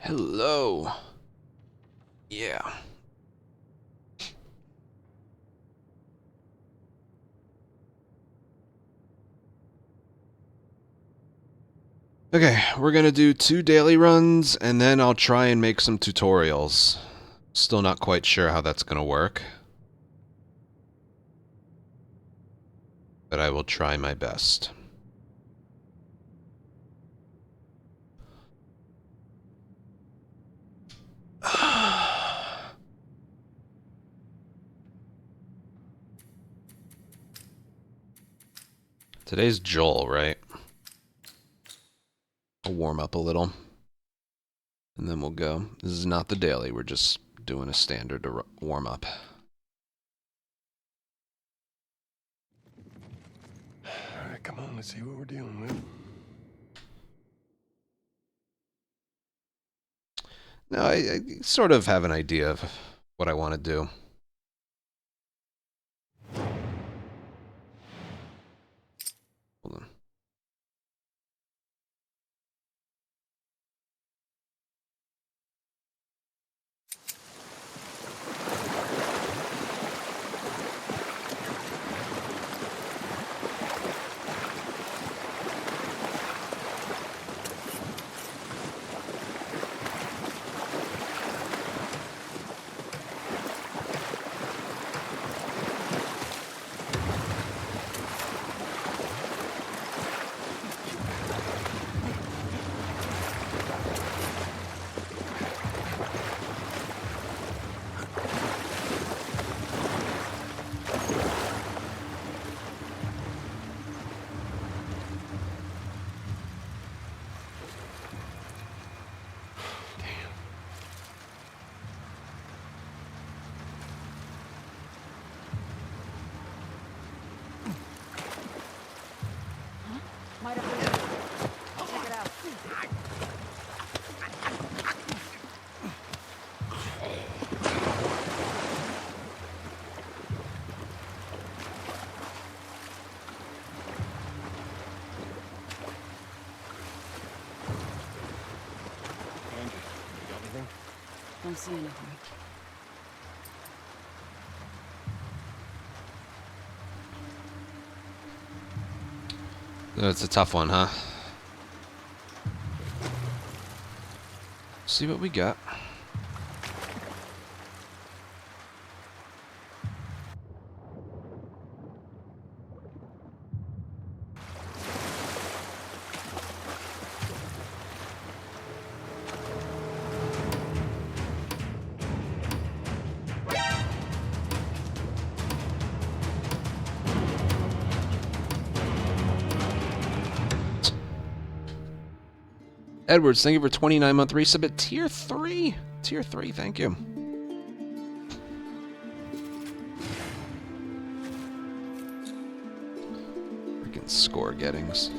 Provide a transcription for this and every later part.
Hello. Yeah. Okay, we're gonna do 2 daily runs, and then I'll try and make some tutorials. Still not quite sure how that's gonna work. But I will try my best. Today's Joel, right? I'll warm up a little. And then we'll go. This is not the daily, we're just doing a standard warm up. Alright, come on, let's see what we're dealing with. No, I sort of have an idea of what I want to do. Hold on. Might have been. Check it out. Angie, you got anything? Don't see anything. It's a tough one, huh? See what we got. Edwards, thank you for 29-month resub at Tier 3. Tier 3, thank you. Freaking score gettings.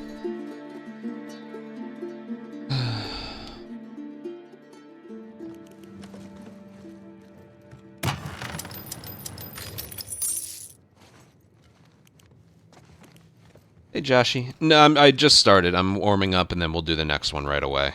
Hey, Joshy. No, I just started. I'm warming up, and then we'll do the next one right away.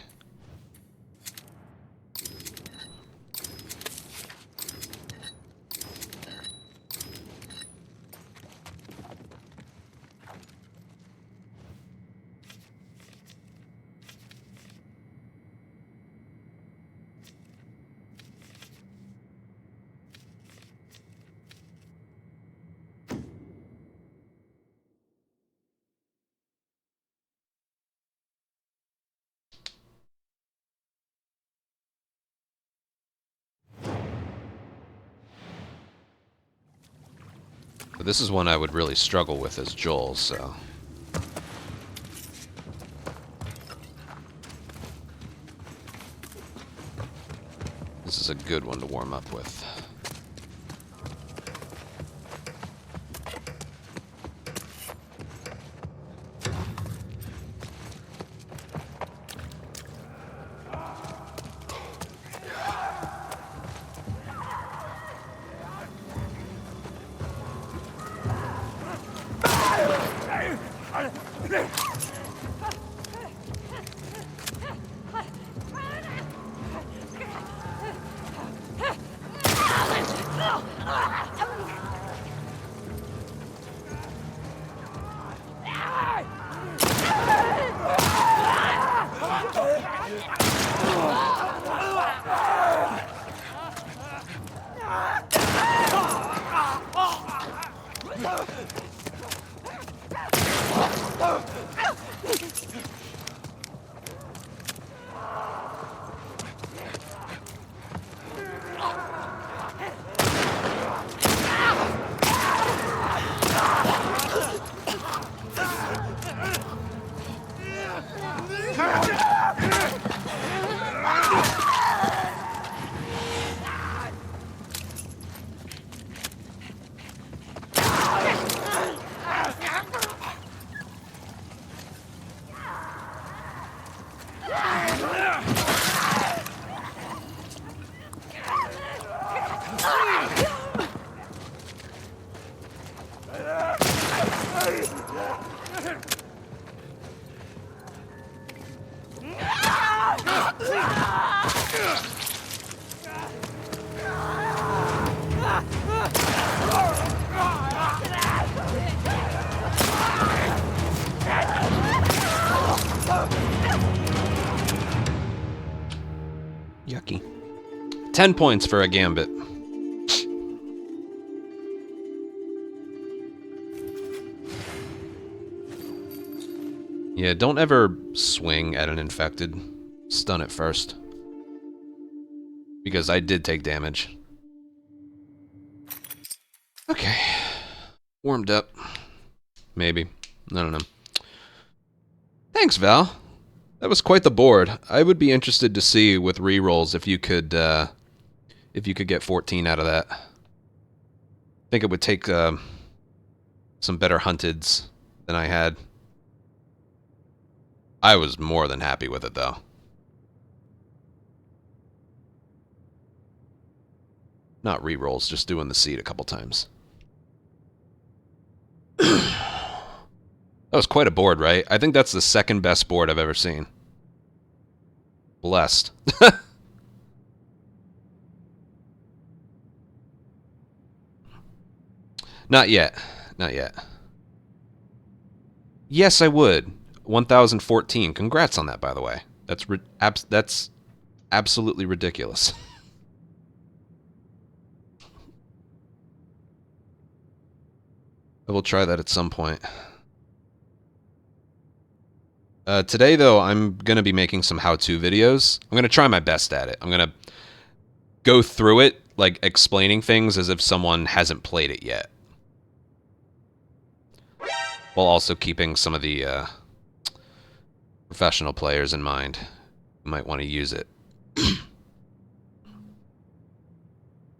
But this is one I would really struggle with as Joel, so... This is a good one to warm up with. Yucky. 10 points for a gambit. Yeah, don't ever swing at an infected. Stun it first. Because I did take damage. Okay. Warmed up. Maybe. I don't know. Thanks, Val. That was quite the board. I would be interested to see with rerolls if you could get 14 out of that. I think it would take some better hunteds than I had. I was more than happy with it, though. Not rerolls, just doing the seed a couple times. That was quite a board, right? I think that's the second best board I've ever seen. Blessed. Not yet. Not yet. Yes, I would. 1014. Congrats on that, by the way. That's absolutely ridiculous. I will try that at some point. Today, though, I'm going to be making some how-to videos. I'm going to try my best at it. I'm going to go through it, like, explaining things as if someone hasn't played it yet. While also keeping some of the professional players in mind who might want to use it. You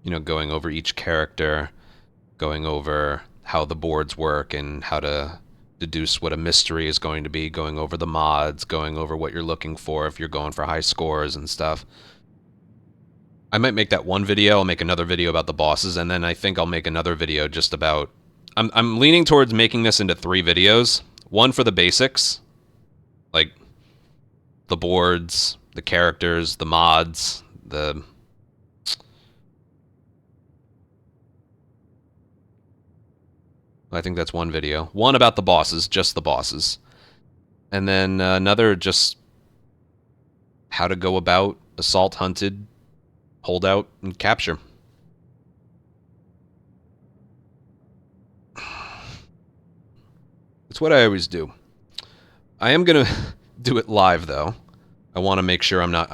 know, going over each character, going over how the boards work and how to deduce what a mystery is going to be, going over the mods, going over what you're looking for if you're going for high scores and stuff. I might make that one video, I'll make another video about the bosses, and then I think I'll make another video just about... I'm leaning towards making this into 3 videos. One for the basics, like the boards, the characters, the mods, the... I think that's one video. One about the bosses, just the bosses. And then another just how to go about assault, hunted, holdout, and capture. It's what I always do. I am going to do it live, though. I want to make sure I'm not...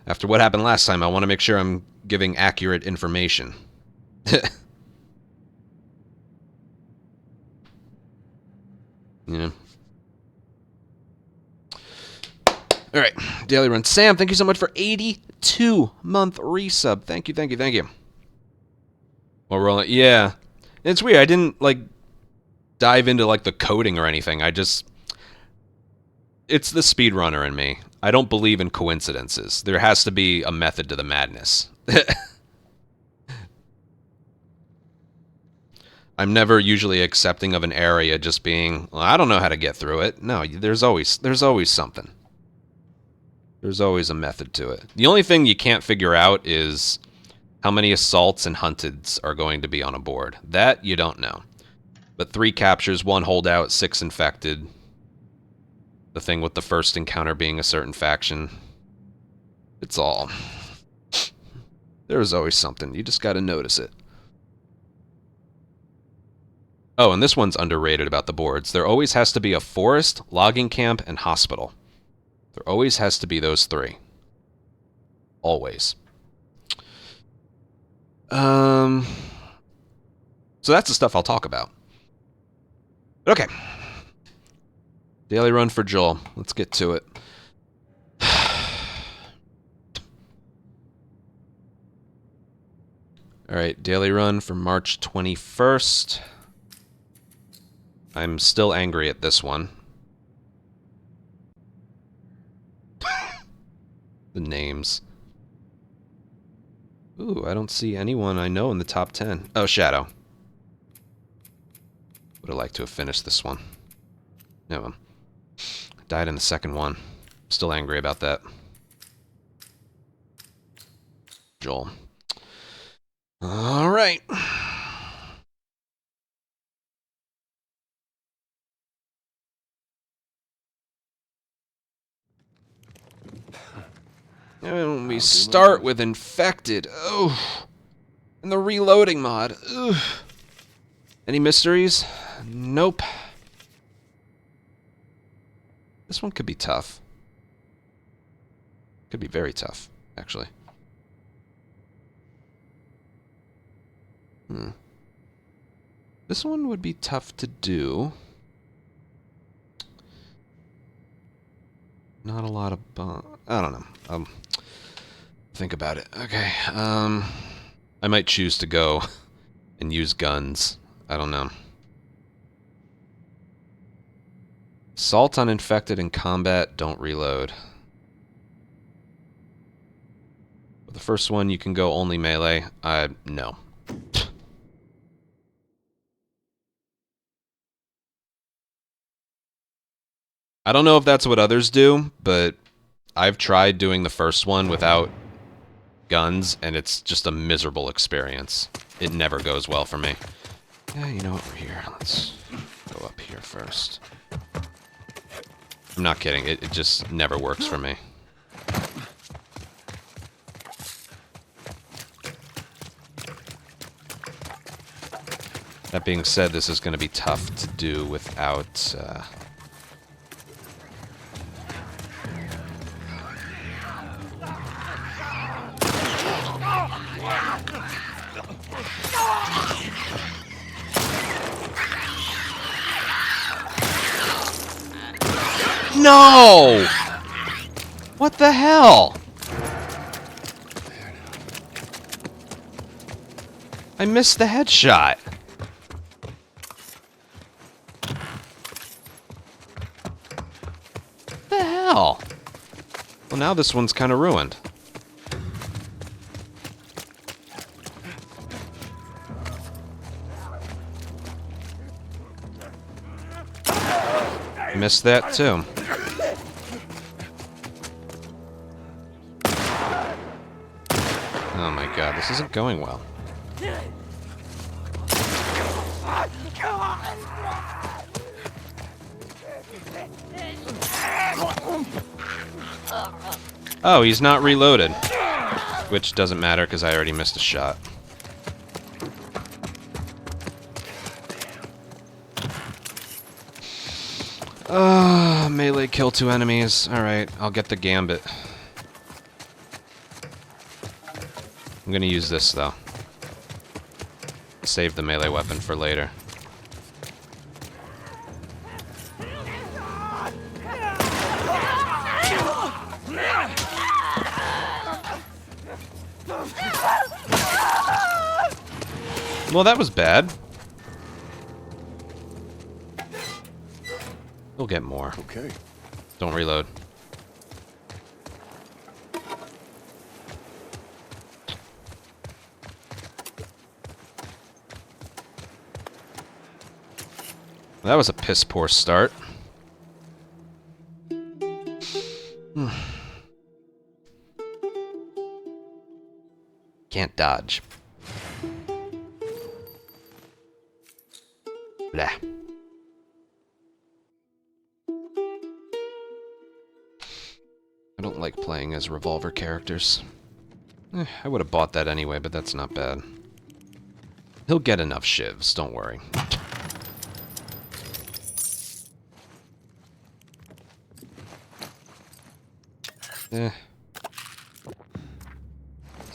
after what happened last time, I want to make sure I'm giving accurate information. Yeah. All right, daily run. Sam, thank you so much for 82-month resub. Thank you, thank you, thank you. Well, rolling. Yeah, it's weird. I didn't like dive into like the coding or anything. It's the speedrunner in me. I don't believe in coincidences. There has to be a method to the madness. I'm never usually accepting of an area just being, well, I don't know how to get through it. No, there's always something. There's always a method to it. The only thing you can't figure out is how many assaults and hunteds are going to be on a board. That you don't know. But 3 captures, 1 holdout, 6 infected. The thing with the first encounter being a certain faction. It's all. There's always something. You just gotta notice it. Oh, and this one's underrated about the boards. There always has to be a forest, logging camp, and hospital. There always has to be those 3. Always. So that's the stuff I'll talk about. Okay. Daily run for Joel. Let's get to it. Alright, daily run for March 21st. I'm still angry at this one. The names. Ooh, I don't see anyone I know in the top 10. Oh, Shadow. Would have liked to have finished this one. No. Died in the second one. Still angry about that. Joel. All right. And we I'll do my start best. with infected. Oh, and the reloading mod. Ugh. Any mysteries? Nope. This one could be tough. Could be very tough, actually. This one would be tough to do. Not a lot of I don't know. Think about it. Okay. I might choose to go and use guns. I don't know. Assault on infected in combat, don't reload. The first one, you can go only melee. No. I don't know if that's what others do, but I've tried doing the first one without guns, and it's just a miserable experience. It never goes well for me. Yeah, you know what? We're here. Let's go up here first. I'm not kidding. It just never works for me. That being said, this is going to be tough to do without... No! What the hell? I missed the headshot. What the hell? Well, now this one's kind of ruined. Missed that too. Oh my god, this isn't going well. Oh, he's not reloaded. Which doesn't matter because I already missed a shot. Melee kill 2 enemies. Alright, I'll get the gambit. I'm gonna use this, though. Save the melee weapon for later. Well, that was bad. We'll get more. Okay. Don't reload. That was a piss poor start. Can't dodge. Blah. I don't like playing as revolver characters. I would have bought that anyway, but that's not bad. He'll get enough shivs, don't worry.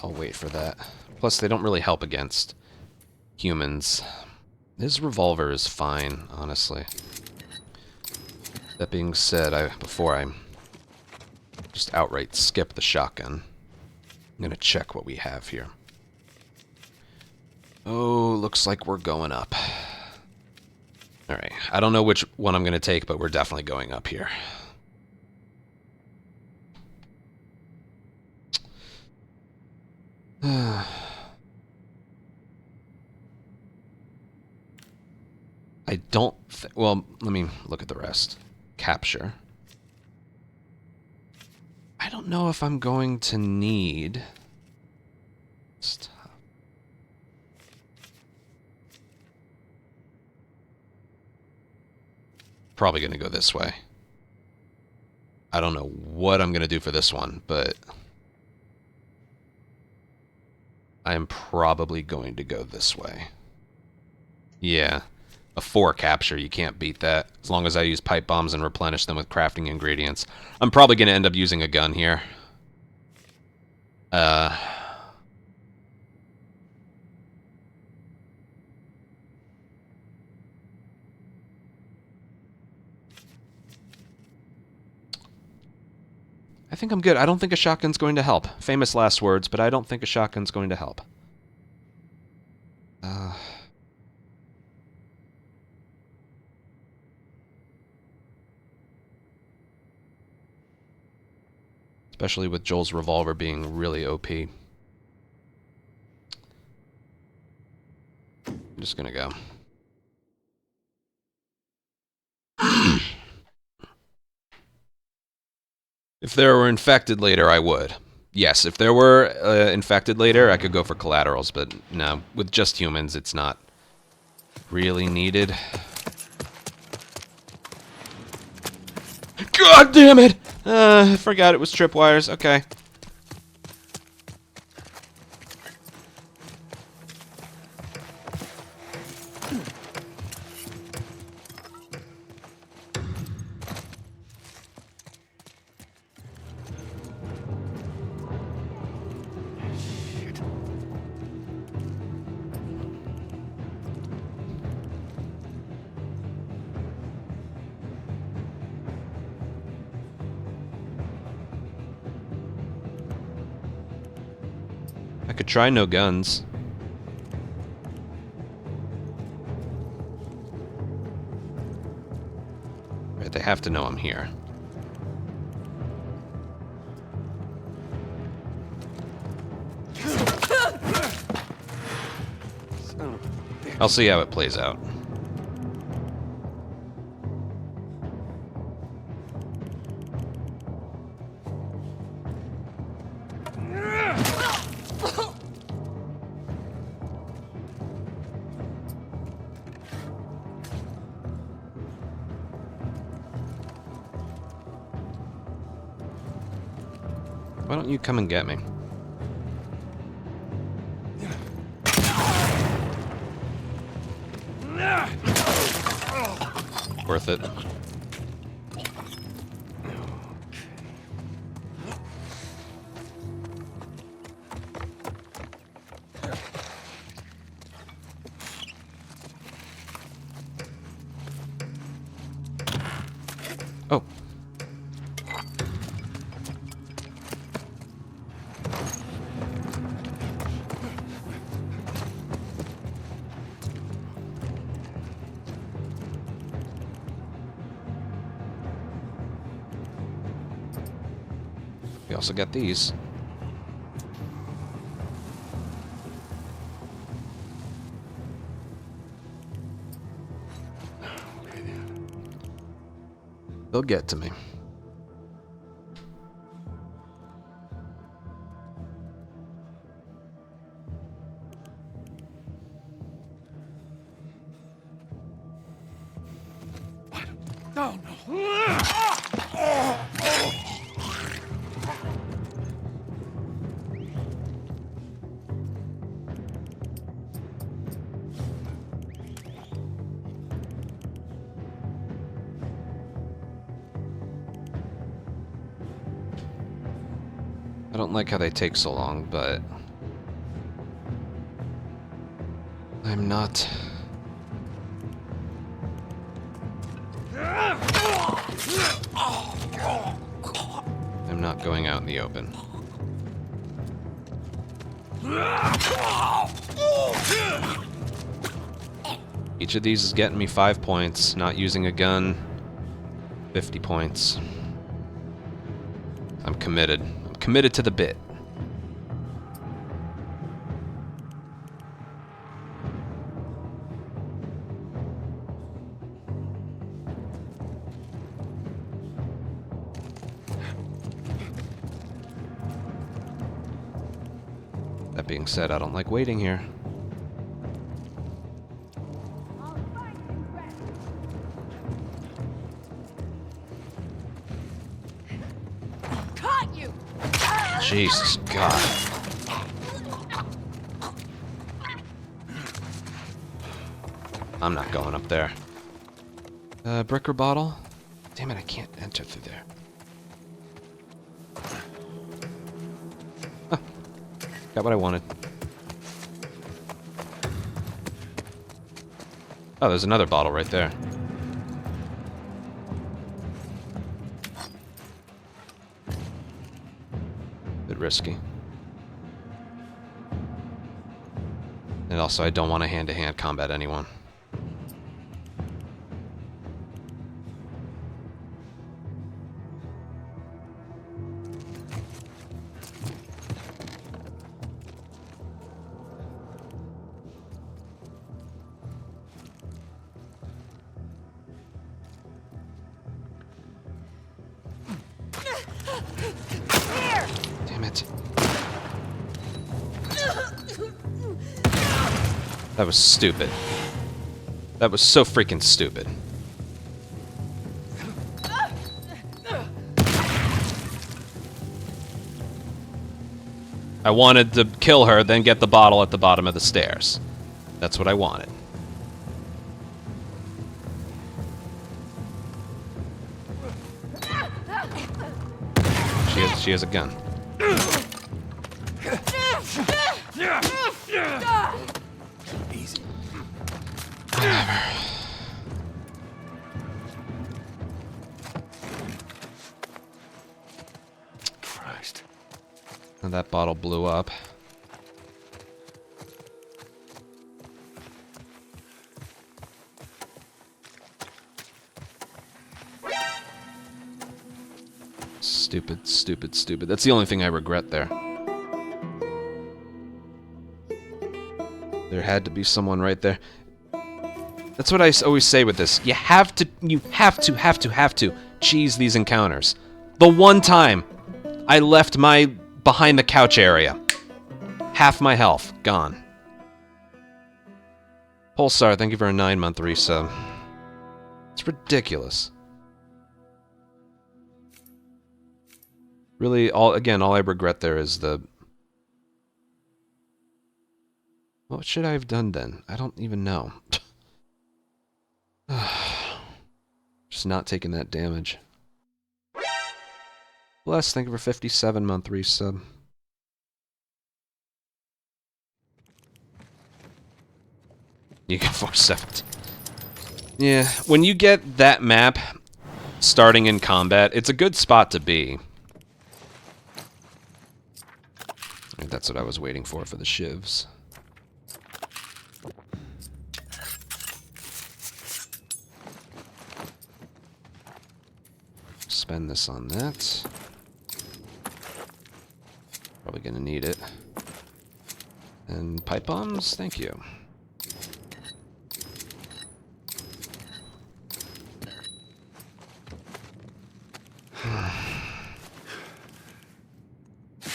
I'll wait for that. Plus, they don't really help against humans. His revolver is fine, honestly. That being said, before I just outright skip the shotgun, I'm gonna check what we have here. Oh, looks like we're going up. Alright, I don't know which one I'm gonna take, but we're definitely going up here. I don't well, let me look at the rest. Capture. I don't know if I'm going to need... Stop. Probably going to go this way. I don't know what I'm going to do for this one, but I am probably going to go this way. Yeah. A 4 capture, you can't beat that. As long as I use pipe bombs and replenish them with crafting ingredients. I'm probably going to end up using a gun here. I think I'm good. I don't think a shotgun's going to help. Famous last words, but I don't think a shotgun's going to help. Especially with Joel's revolver being really OP. I'm just gonna go. If there were infected later, I would. Yes, if there were infected later, I could go for collaterals, but no, with just humans, it's not really needed. God damn it! I forgot it was tripwires. Okay. I could try no guns. Right, they have to know I'm here. I'll see how it plays out. Why don't you come and get me? Worth it. Oh. We also got these. They'll get to me. No, no. I don't like how they take so long, but I'm not. I'm not going out in the open. Each of these is getting me 5 points. Not using a gun, 50 points. I'm committed. I'm committed to the bit. That being said, I don't like waiting here. Caught you! Jesus God. I'm not going up there. Brick or bottle? Damn it, I can't enter through there. Huh. Got what I wanted. Oh, there's another bottle right there. Bit risky. And also, I don't want to hand-to-hand combat anyone. Damn it. That was stupid. That was so freaking stupid. I wanted to kill her, then get the bottle at the bottom of the stairs. That's what I wanted. She has a gun. Easy. Christ. And that bottle blew up. Stupid, stupid, stupid. That's the only thing I regret there. There had to be someone right there. That's what I always say with this. You have to cheese these encounters. The one time I left my behind the couch area. Half my health gone. Pulsar, thank you for a 9-month resub. It's ridiculous. Really, all I regret there is the... What should I have done then? I don't even know. Just not taking that damage. Bless, thank you for 57-month resub. You get 470. Yeah, when you get that map starting in combat, it's a good spot to be. I think that's what I was waiting for the shivs. Spend this on that. Probably gonna need it. And pipe bombs, thank you.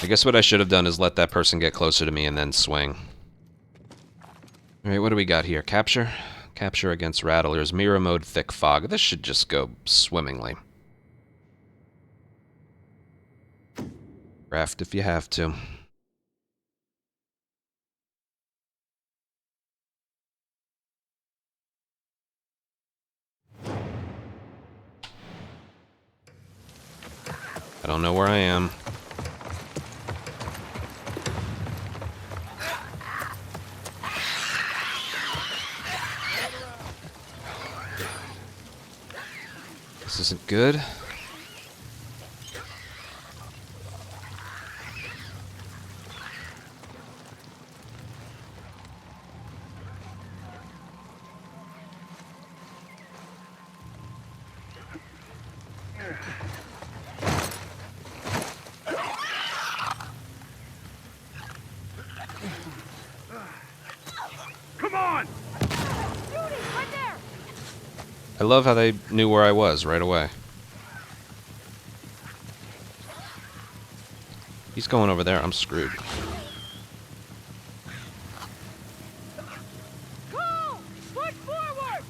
I guess what I should have done is let that person get closer to me and then swing. Alright, what do we got here? Capture? Capture against Rattlers. Mirror mode, thick fog. This should just go swimmingly. Craft if you have to. I don't know where I am. This isn't good. Come on! Right there! I love how they knew where I was right away. He's going over there. I'm screwed. Go! Push forward!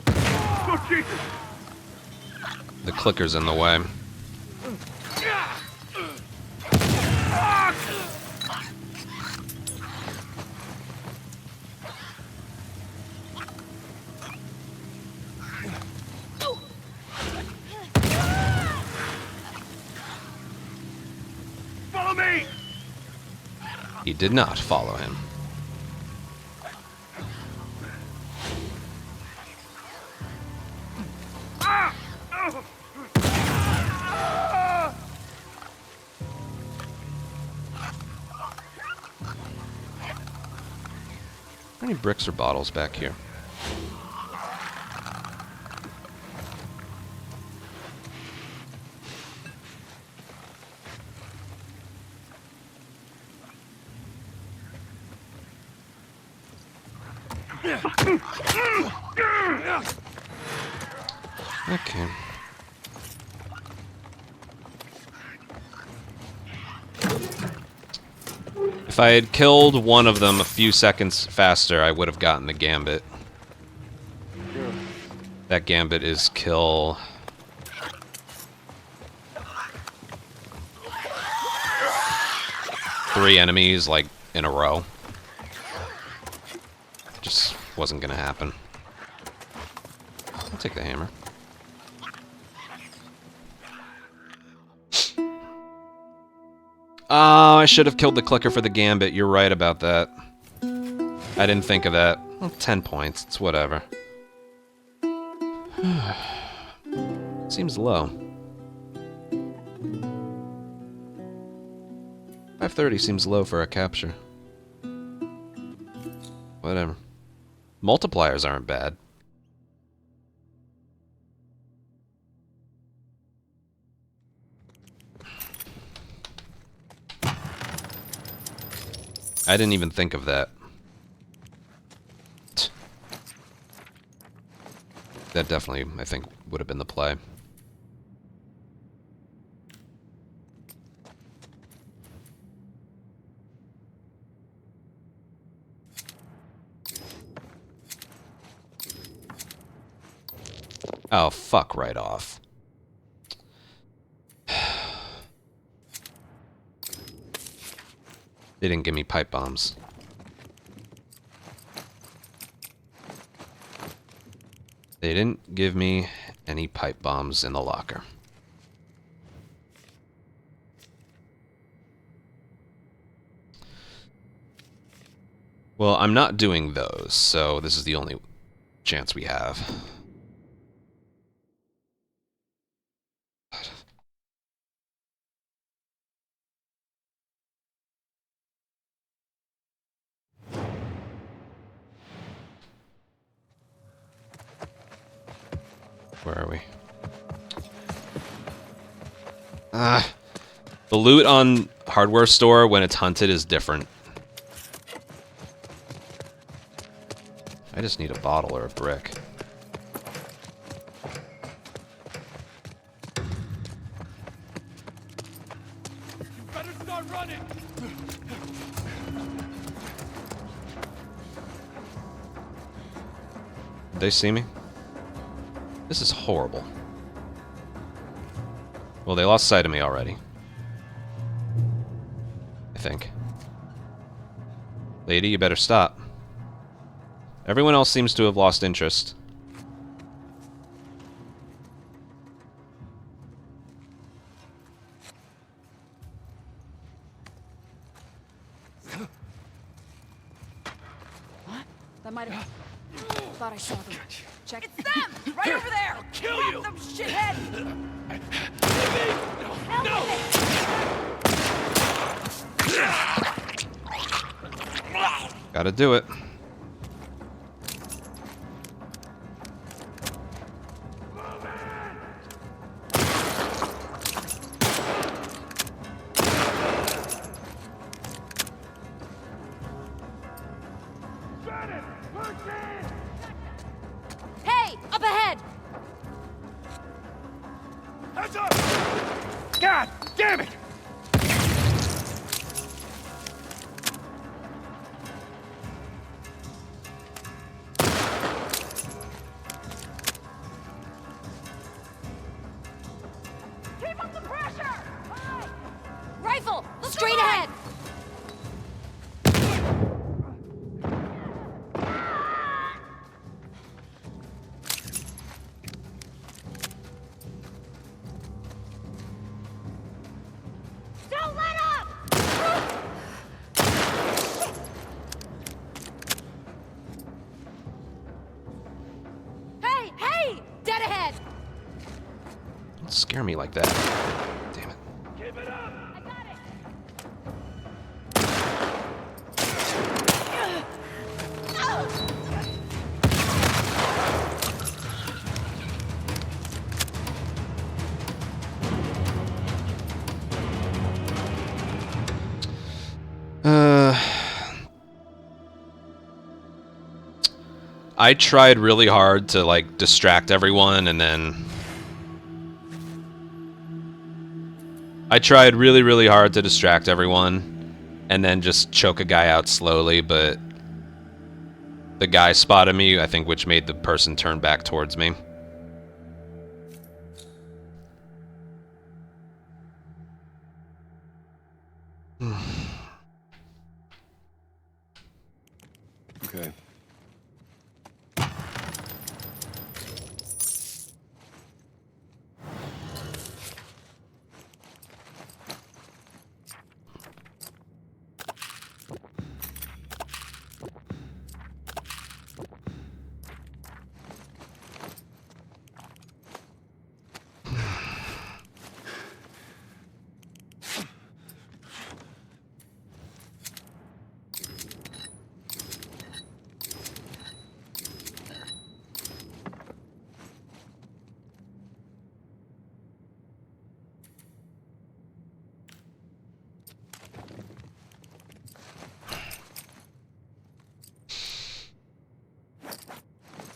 Oh, Jesus! The clicker's in the way. He did not follow him. How many bricks or bottles back here? Okay. If I had killed one of them a few seconds faster, I would have gotten the gambit. That gambit is kill... 3 enemies, like, in a row. Just wasn't gonna happen. I'll take the hammer. Oh, I should have killed the clicker for the gambit. You're right about that. I didn't think of that. Well, 10 points. It's whatever. Seems low. 530 seems low for a capture. Whatever. Multipliers aren't bad. I didn't even think of that. That definitely, I think, would have been the play. Oh, fuck right off. They didn't give me pipe bombs. They didn't give me any pipe bombs in the locker. Well, I'm not doing those, so this is the only chance we have. Where are we? The loot on hardware store when it's hunted is different. I just need a bottle or a brick. Better start running. Did they see me? This is horrible. Well, they lost sight of me already. I think. Lady, you better stop. Everyone else seems to have lost interest. What? That might have... Thought I saw them. Check. It's them! Right over there! Kill you! Them shithead! No! Gotta do it. Hey! Up ahead! Heads up! God damn it! Keep up the pressure! Aye. Rifle! Straight ahead! Don't let up! Don't scare me like that. Damn it. Keep it up! I tried really hard to, like, distract everyone, and then... I tried really, really hard to distract everyone, and then just choke a guy out slowly, but... the guy spotted me, I think, which made the person turn back towards me. Okay.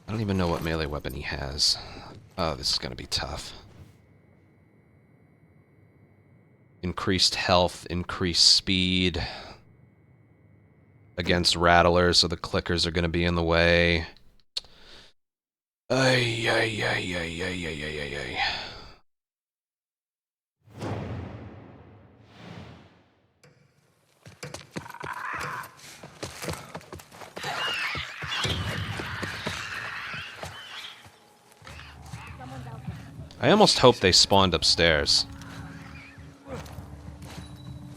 I don't even know what melee weapon he has. Oh, this is gonna be tough. Increased health, increased speed. Against rattlers, so the clickers are gonna be in the way. Ay, ay, ay, ay, ay, ay, ay, ay, ay. I almost hope they spawned upstairs.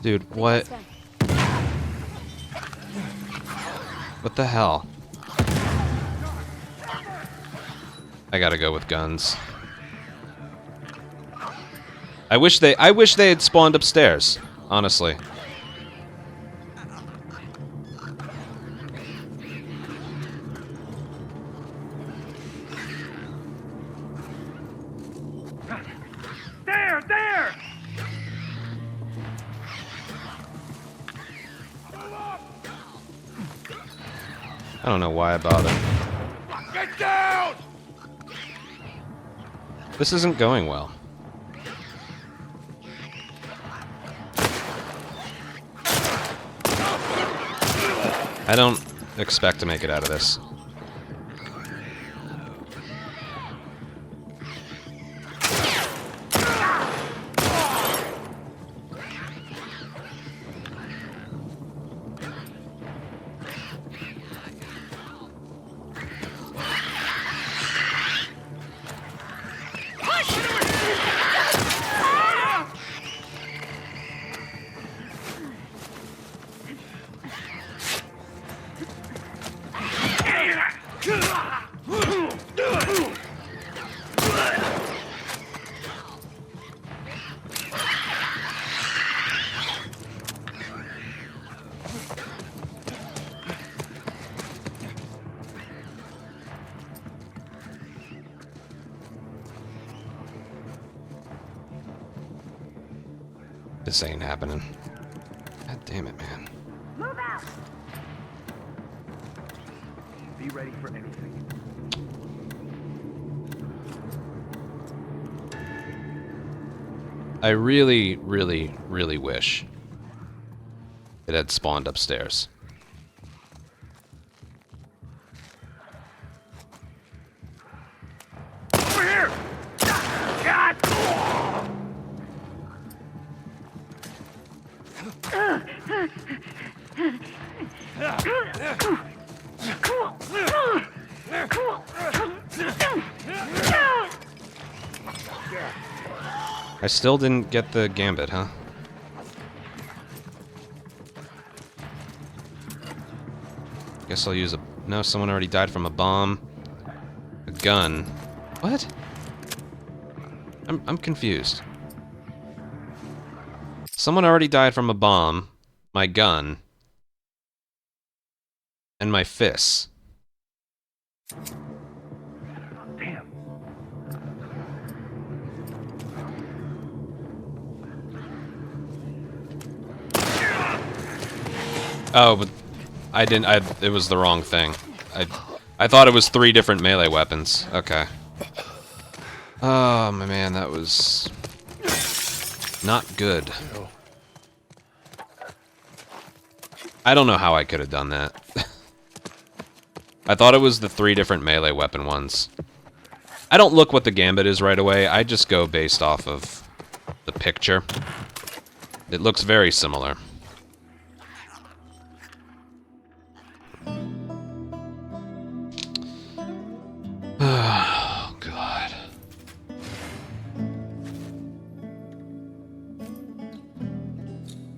Dude, what? What the hell? I gotta go with guns. I wish they had spawned upstairs, honestly. There! I don't know why I bothered. Get down! This isn't going well. I don't expect to make it out of this. This ain't happening. God damn it, man. Move out! Be ready for anything. I really, really, really wish it had spawned upstairs. Over here! God! I still didn't get the gambit, huh? Guess I'll use a... No, someone already died from a bomb. A gun. What? I'm confused. Someone already died from a bomb, my gun, and my fists. Damn. Oh, but I didn't. It was the wrong thing. I thought it was 3 different melee weapons. Okay. Oh my man, that was not good. I don't know how I could have done that. I thought it was the 3 different melee weapon ones. I don't look what the gambit is right away. I just go based off of the picture. It looks very similar. Oh, God.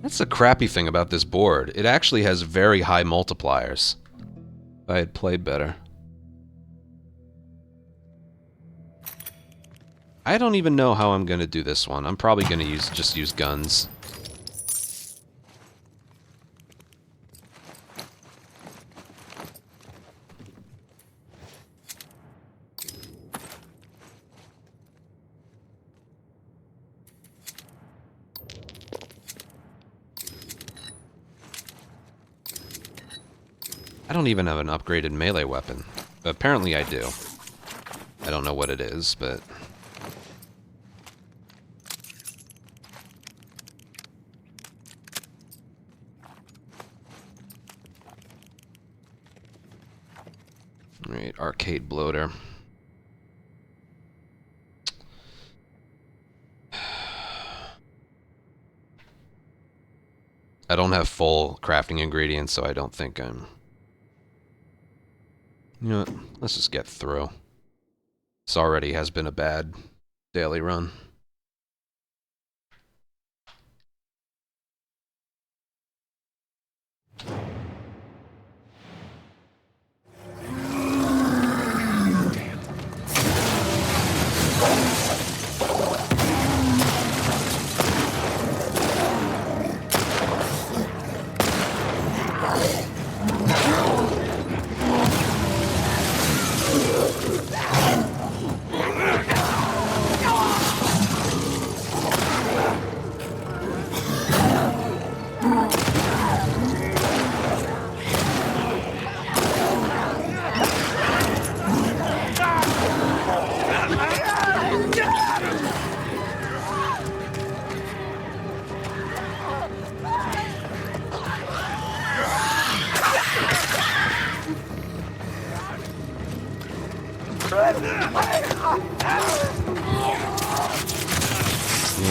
That's the crappy thing about this board. It actually has very high multipliers. If I had played better. I don't even know how I'm going to do this one. I'm probably going to just use guns. I don't even have an upgraded melee weapon. But apparently I do. I don't know what it is, but... Alright, arcade bloater. I don't have full crafting ingredients, so I don't think I'm... You know what? Let's just get through. This already has been a bad daily run.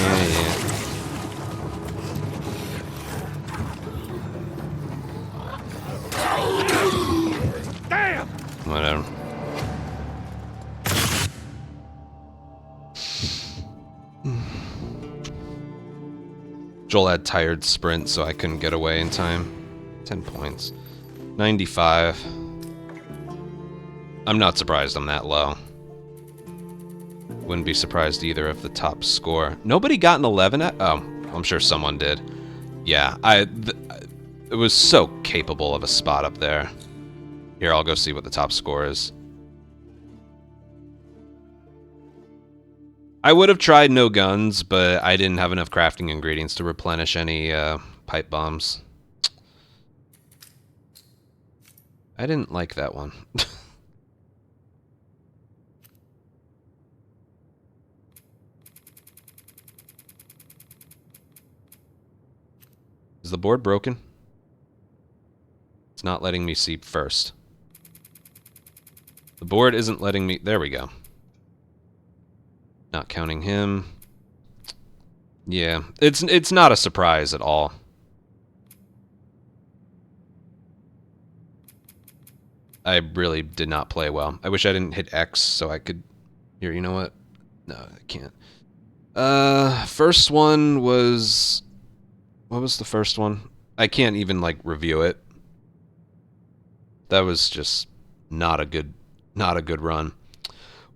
Yeah. Damn! Whatever. Joel had tired sprint, so I couldn't get away in time. 10 points. 95. I'm not surprised I'm that low. Wouldn't be surprised either of the top score. Nobody got an 11 at... Oh, I'm sure someone did. Yeah, it was so capable of a spot up there. Here, I'll go see what the top score is. I would have tried no guns, but I didn't have enough crafting ingredients to replenish any pipe bombs. I didn't like that one. Is the board broken? It's not letting me see first. The board isn't letting me... There we go. Not counting him. Yeah, it's not a surprise at all. I really did not play well. I wish I didn't hit X so I could... Here, you know what? No, I can't. First one was... What was the first one? I can't even, like, review it. That was just not a good run.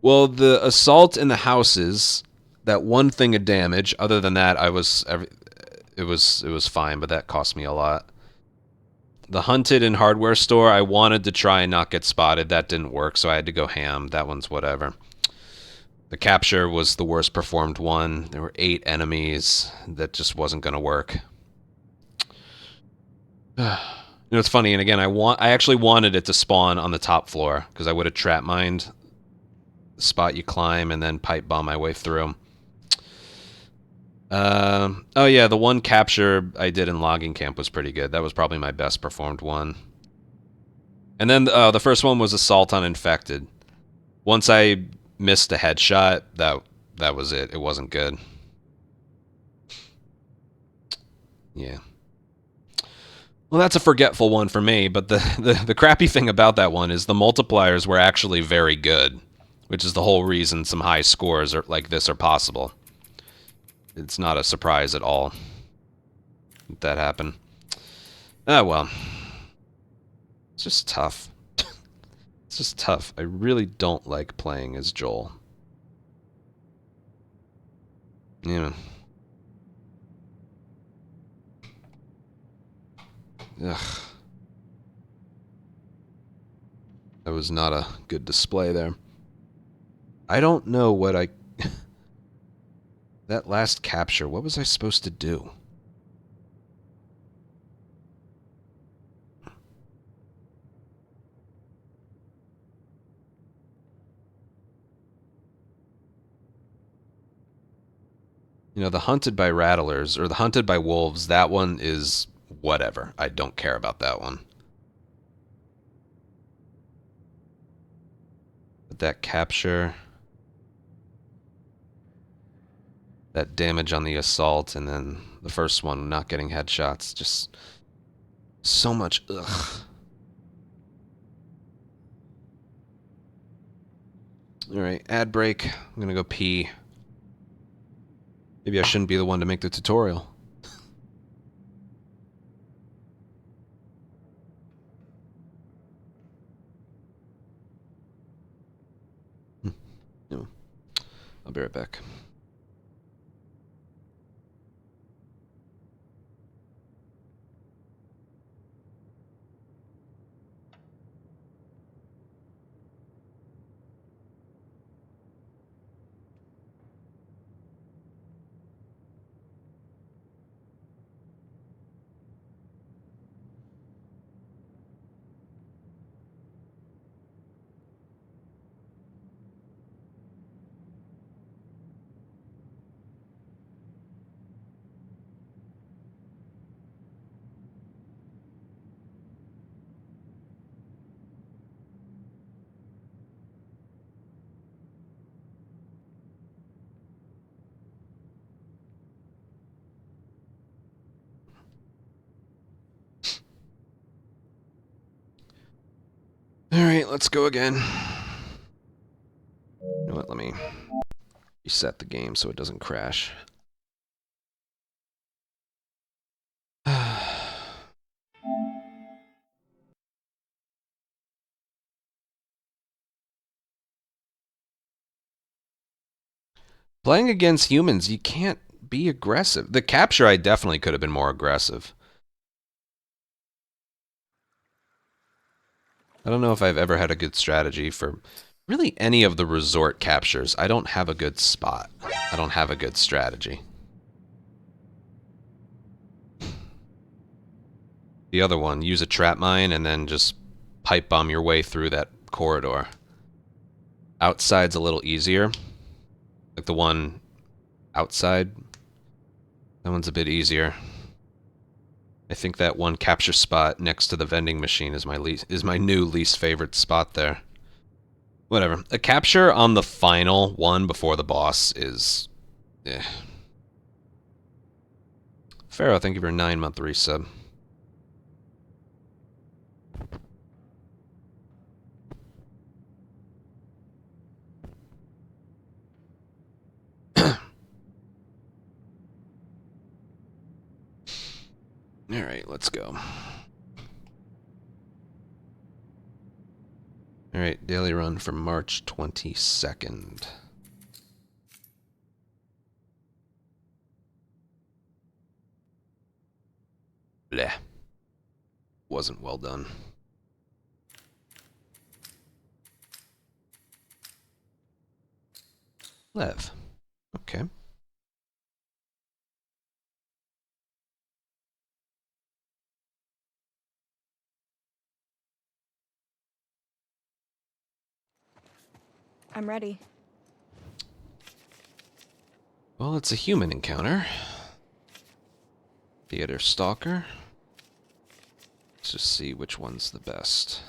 Well, the assault in the houses, that one thing of damage. Other than that, it was fine, but that cost me a lot. The hunted and hardware store, I wanted to try and not get spotted. That didn't work, so I had to go ham. That one's whatever. The capture was the worst performed one. There were 8 enemies. That just wasn't going to work. You know, it's funny, and again, I actually wanted it to spawn on the top floor, because I would have trap mined the spot you climb and then pipe bomb my way through. Oh yeah, the one capture I did in logging camp was pretty good. That was probably my best performed one. And then the first one was assault on infected. Once I missed a headshot, that was it. It wasn't good. Yeah. Well, that's a forgetful one for me, but the crappy thing about that one is the multipliers were actually very good, which is the whole reason some high scores like this are possible. It's not a surprise at all that happened. Ah, well. It's just tough. It's just tough. I really don't like playing as Joel. Yeah. Ugh. That was not a good display there. I don't know what I... That last capture, what was I supposed to do? You know, the hunted by rattlers, or the hunted by wolves, that one is whatever. I don't care about that one. But that capture... That damage on the assault, and then the first one not getting headshots, just... So much ugh. Alright, ad break. I'm gonna go pee. Maybe I shouldn't be the one to make the tutorial. No. I'll be right back. Alright, let's go again. You know what, let me reset the game so it doesn't crash. Playing against humans, you can't be aggressive. The capture, I definitely could have been more aggressive. I don't know if I've ever had a good strategy for really any of the resort captures. I don't have a good spot. I don't have a good strategy. The other one, use a trap mine and then just pipe bomb your way through that corridor. Outside's a little easier. Like the one outside. That one's a bit easier. I think that one capture spot next to the vending machine is my new least favorite spot there. Whatever. A capture on the final one before the boss is... eh. Pharaoh, thank you for a 9-month resub. Alright, let's go. Alright, daily run for March 22nd. bleh. Wasn't well done. Lev. Okay. I'm ready. Well, it's a human encounter. Theater Stalker. Let's just see which one's the best.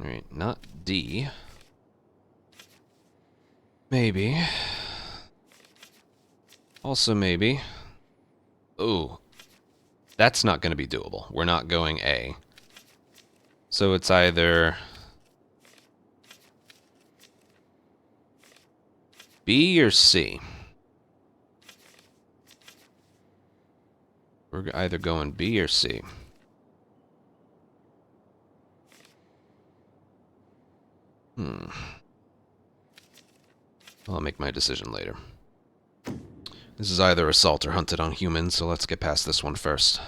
Alright, not D. Maybe. Also maybe. Ooh. That's not going to be doable. We're not going A. So it's either B or C. We're either going B or C. I'll make my decision later. This is either assault or hunted on humans, so let's get past this one first.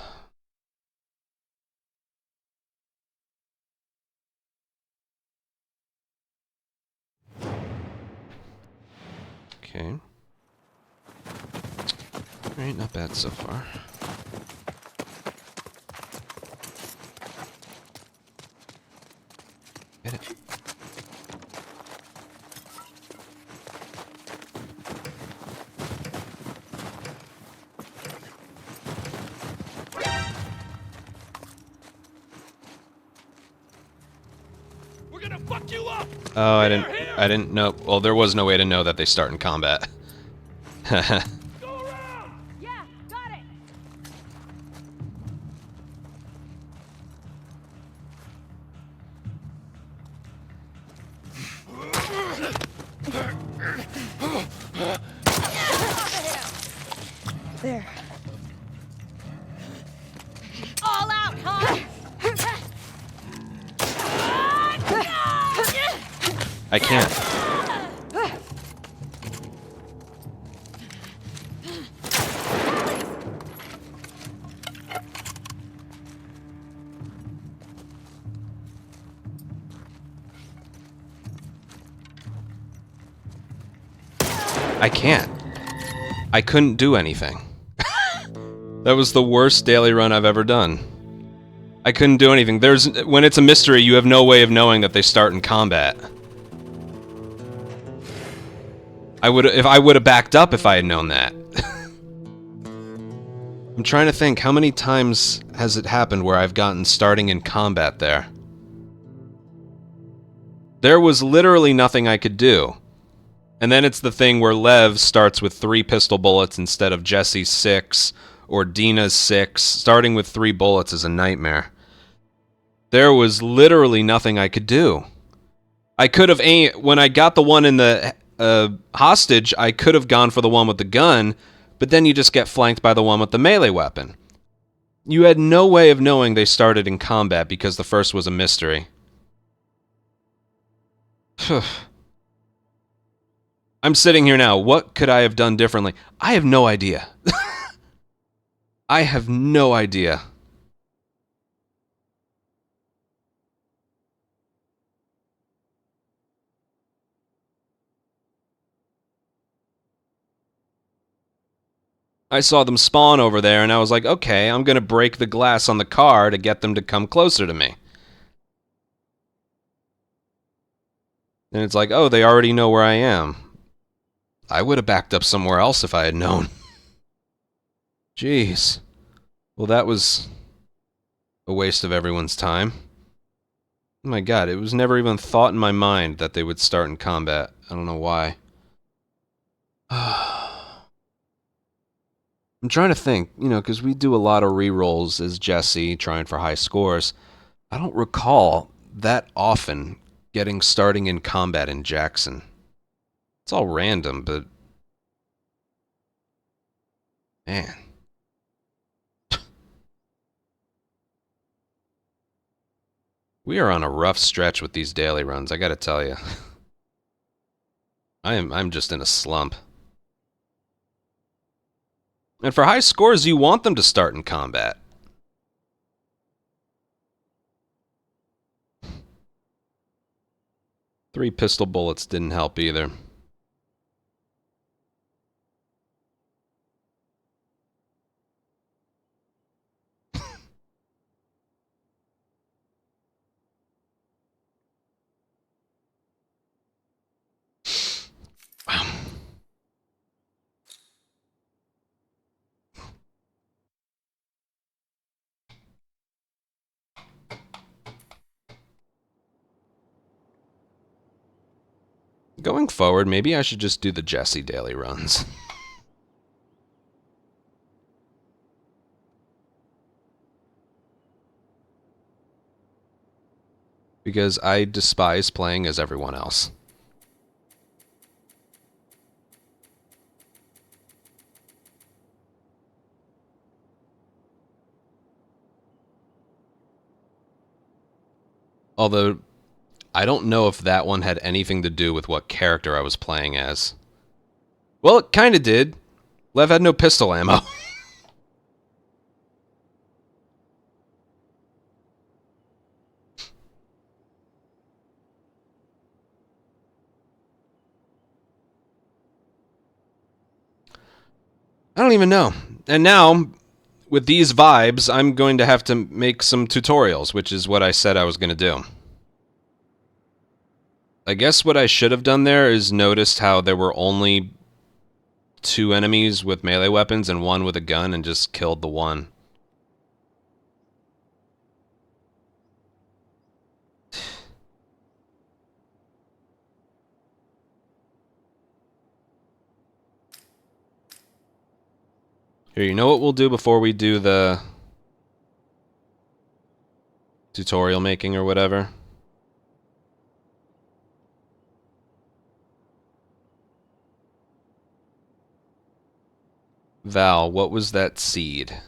Okay. Alright, not bad so far. Get it. We're gonna fuck you up! Oh, I didn't know. Well, there was no way to know that they start in combat. Go around! Yeah, got it! There. All out, huh? I can't. I can't. I couldn't do anything. That was the worst daily run I've ever done. I couldn't do anything. When it's a mystery, you have no way of knowing that they start in combat. I would have backed up if I had known that. I'm trying to think, how many times has it happened where I've gotten starting in combat there? There was literally nothing I could do. And then it's the thing where Lev starts with 3 pistol bullets instead of Jesse's 6, or Dina's 6. Starting with 3 bullets is a nightmare. There was literally nothing I could do. I could have aimed... When I got the one in the hostage, I could have gone for the one with the gun, but then you just get flanked by the one with the melee weapon. You had no way of knowing they started in combat because the first was a mystery. I'm sitting here now. What could I have done differently? I have no idea. I have no idea. I saw them spawn over there, and I was like, okay, I'm gonna break the glass on the car to get them to come closer to me. And it's like, oh, they already know where I am. I would have backed up somewhere else if I had known. Jeez. Well, that was a waste of everyone's time. Oh my god, it was never even thought in my mind that they would start in combat. I don't know why. I'm trying to think, you know, because we do a lot of rerolls as Jesse, trying for high scores. I don't recall that often getting starting in combat in Jackson. It's all random, but... Man. We are on a rough stretch with these daily runs, I gotta tell you. I'm just in a slump. And for high scores, you want them to start in combat. Three pistol bullets didn't help either. Wow. Going forward, maybe I should just do the Jesse daily runs. Because I despise playing as everyone else. Although, I don't know if that one had anything to do with what character I was playing as. Well, it kinda did. Lev had no pistol ammo. I don't even know. And now, with these vibes, I'm going to have to make some tutorials, which is what I said I was going to do. I guess what I should have done there is noticed how there were only 2 enemies with melee weapons and 1 with a gun, and just killed the one. Here, you know what we'll do before we do the tutorial making or whatever? Val, what was that seed?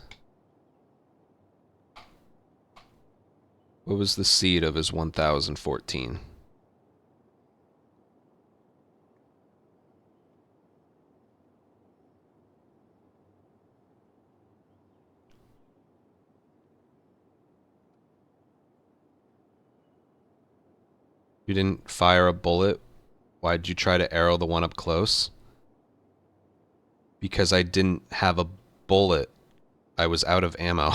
What was the seed of his 1014? You didn't fire a bullet? Why'd you try to arrow the one up close? Because I didn't have a bullet. I was out of ammo.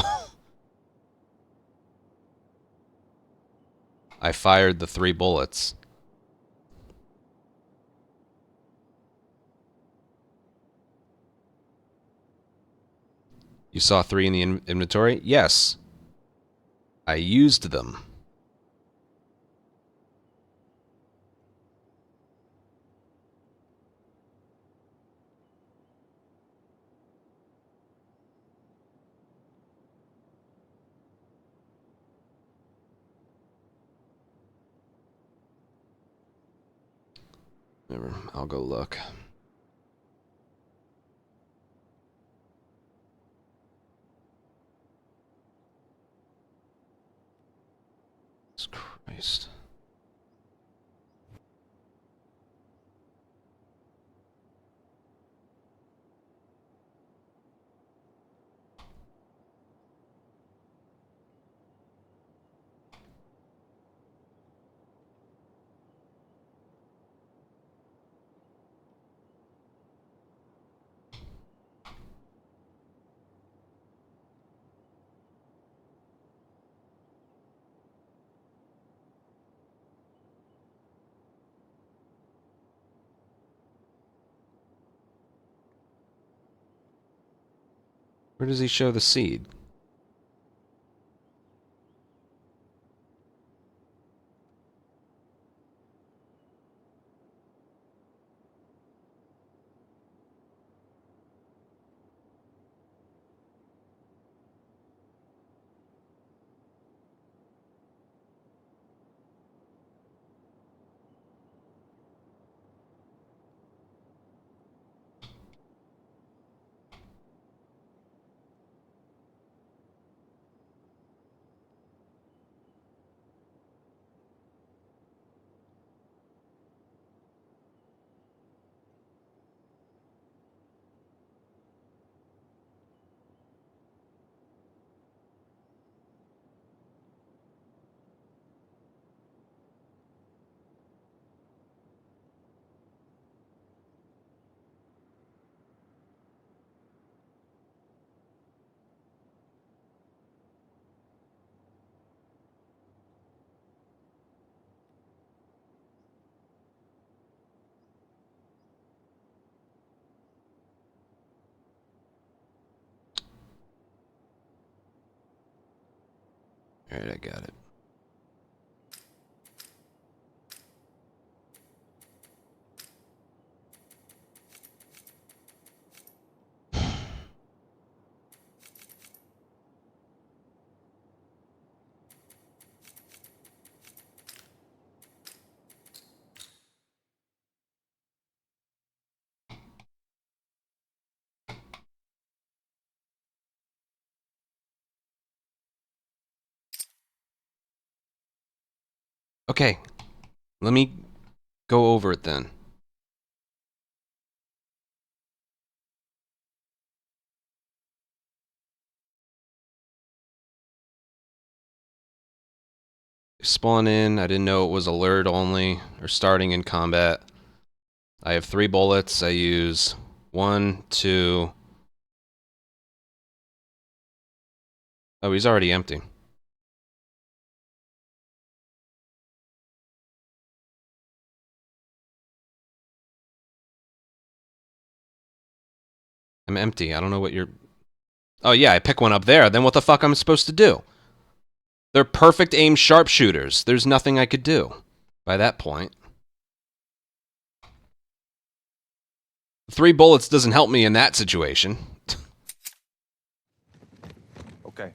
I fired the 3 bullets. You saw 3 in the inventory? Yes. I used them. Never. I'll go look. Jesus Christ. Where does he show the seed? Alright, I got it. Okay, let me go over it then. Spawn in, I didn't know it was alert only, or starting in combat. I have 3 bullets, I use 1, 2... Oh, he's already empty. I'm empty, I don't know what you're... Oh yeah, I pick one up there, then what the fuck I'm supposed to do? They're perfect aim sharpshooters. There's nothing I could do by that point. 3 bullets doesn't help me in that situation. Okay.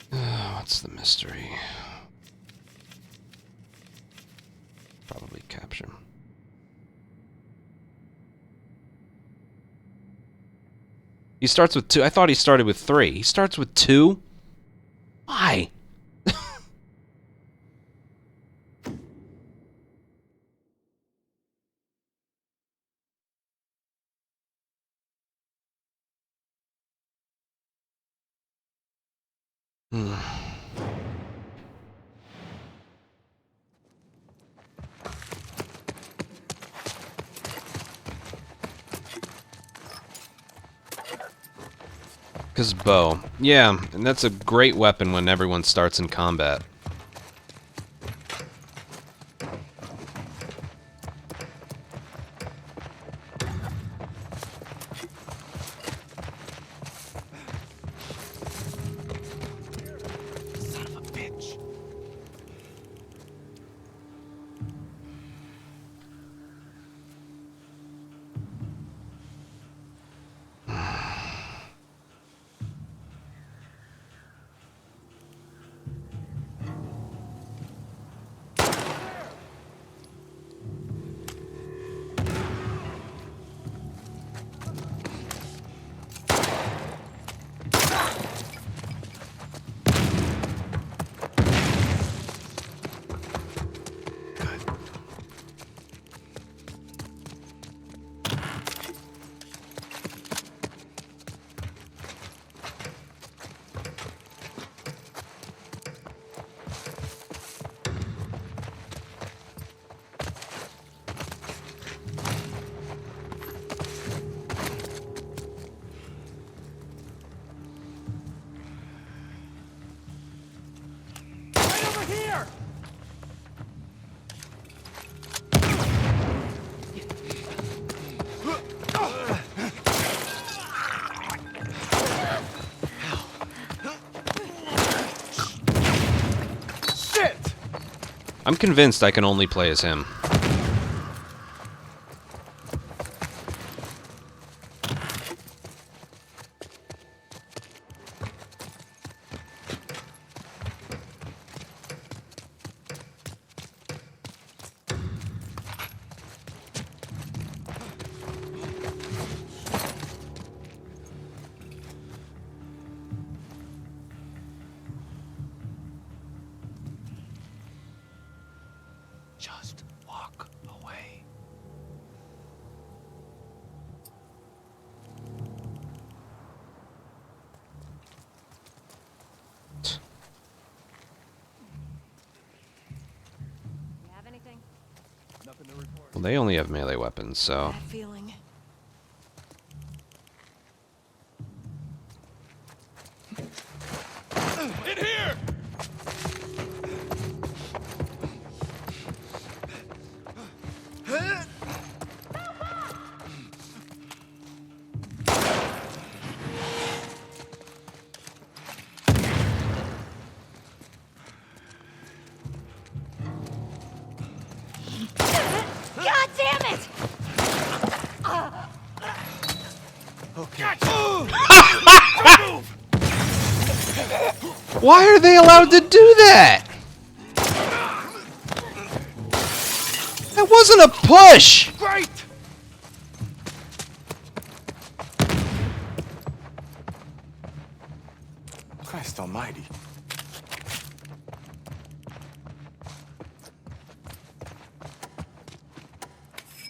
What's the mystery? Probably capture. He starts with 2. I thought he started with 3. He starts with 2? Why? Because bow. Yeah, and that's a great weapon when everyone starts in combat. Son of a bitch. I'm convinced I can only play as him. Just walk away. You have anything? Nothing to report. Well, they only have melee weapons, so... Bad feeling. In here! God damn it! Okay. Why are they allowed to do that? That wasn't a push! Great! Christ almighty.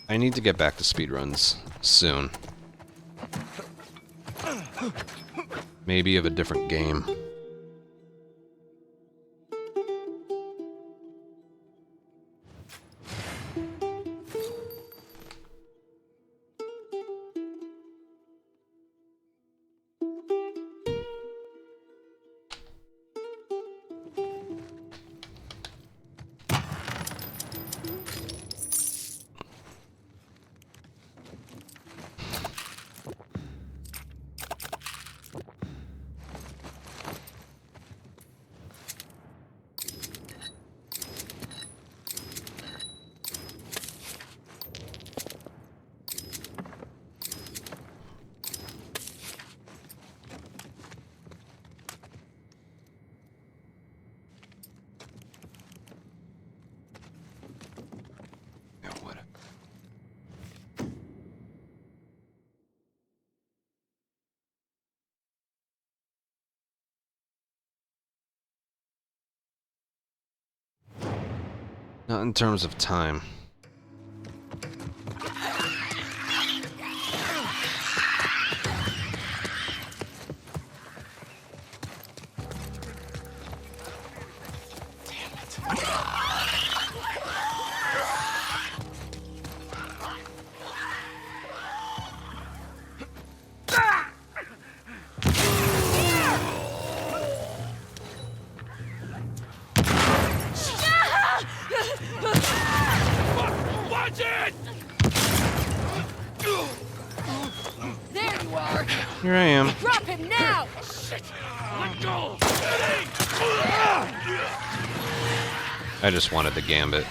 I need to get back to speedruns soon. Maybe of a different game. Yeah, what? Not in terms of time. Watch it! There you are! Here I am. Drop him now! Let go! I just wanted the gambit.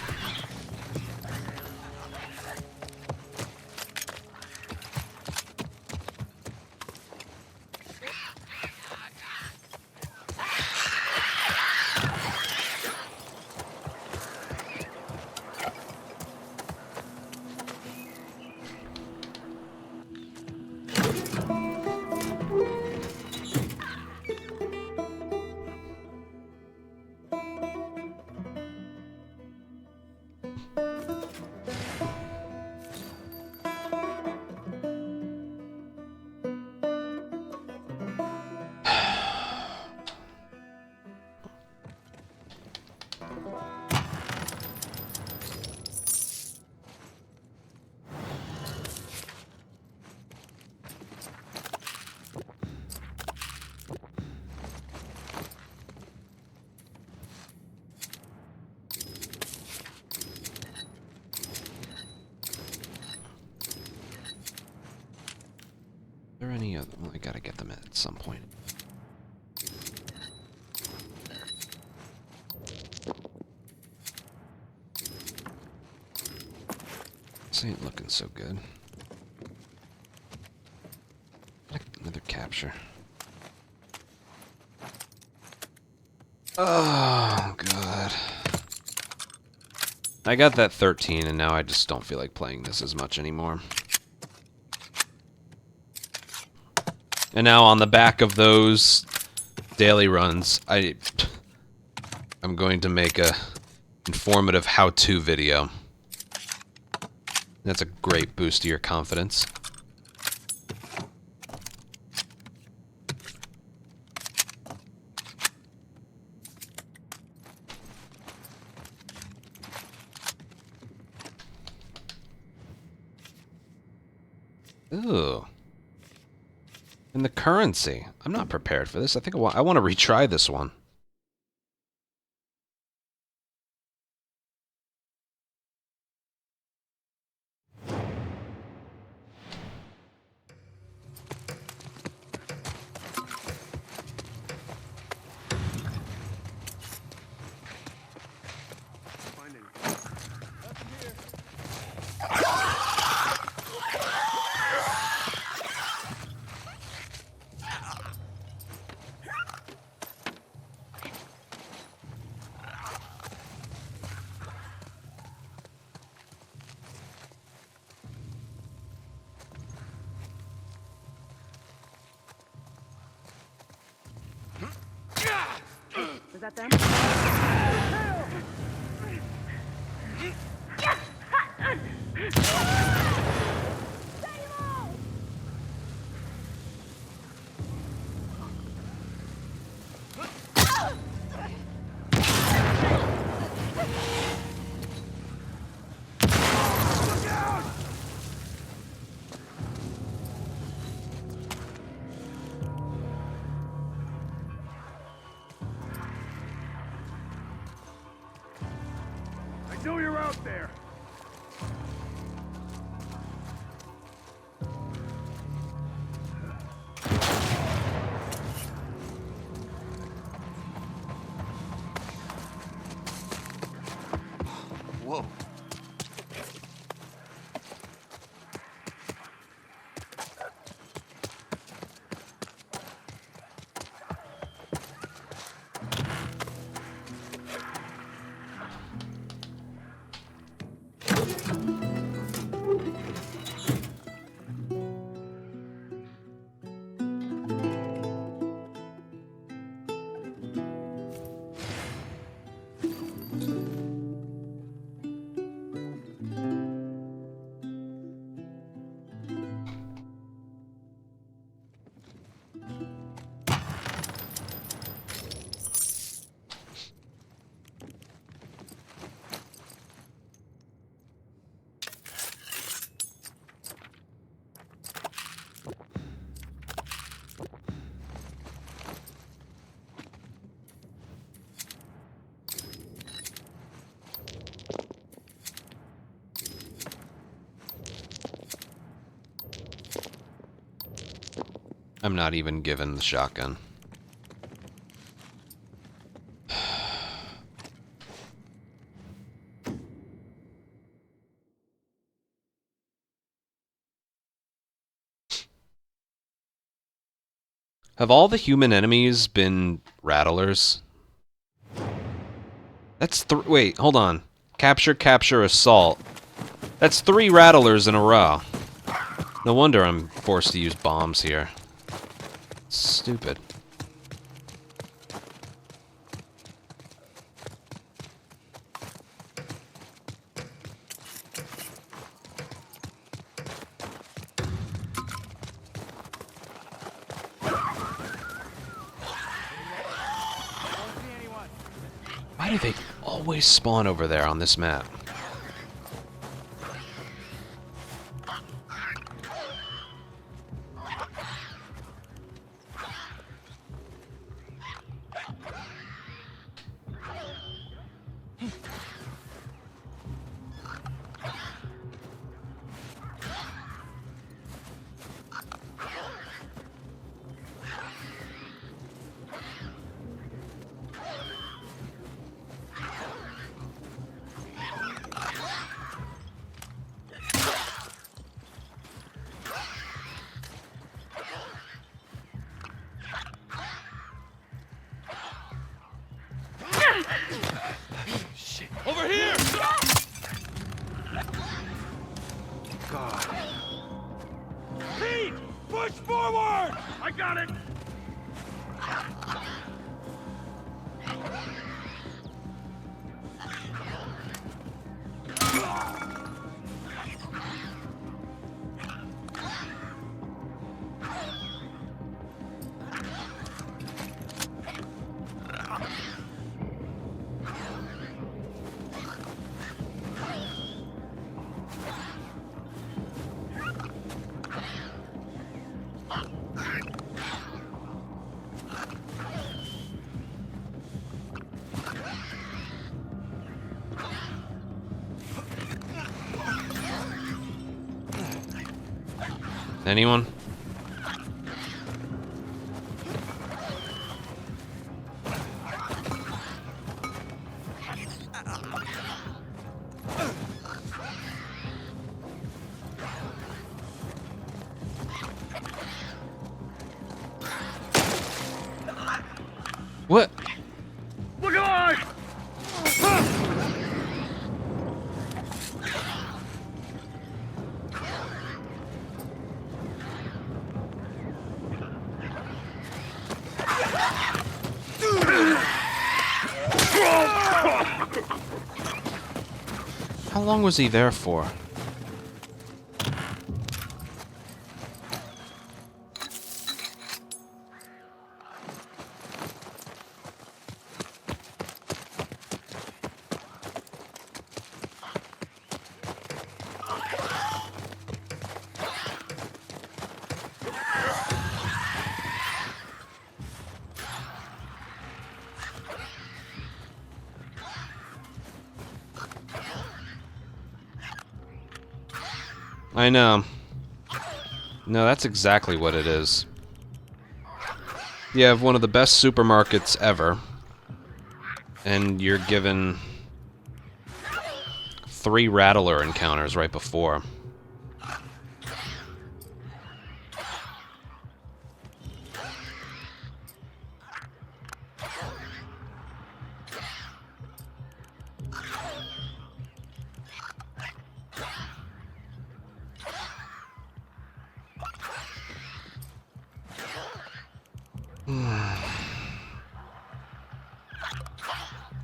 Are there any other? Well, I gotta get them at some point. This ain't looking so good. Another capture. Oh, God. I got that 13, and now I just don't feel like playing this as much anymore. And now on the back of those daily runs, I'm going to make a informative how-to video. That's a great boost to your confidence. Ooh. And the currency. I'm not prepared for this. I think I want to retry this one. Is that them? I know you're out there. Whoa. I'm not even given the shotgun. Have all the human enemies been rattlers? That's wait, hold on. Capture, capture, assault. That's 3 rattlers in a row. No wonder I'm forced to use bombs here. Stupid. Why do they always spawn over there on this map? Over here! God. Pete! Push forward! I got it! Anyone? What? Look alive! How long was he there for? I know. No, that's exactly what it is. You have one of the best supermarkets ever, and you're given 3 Rattler encounters right before.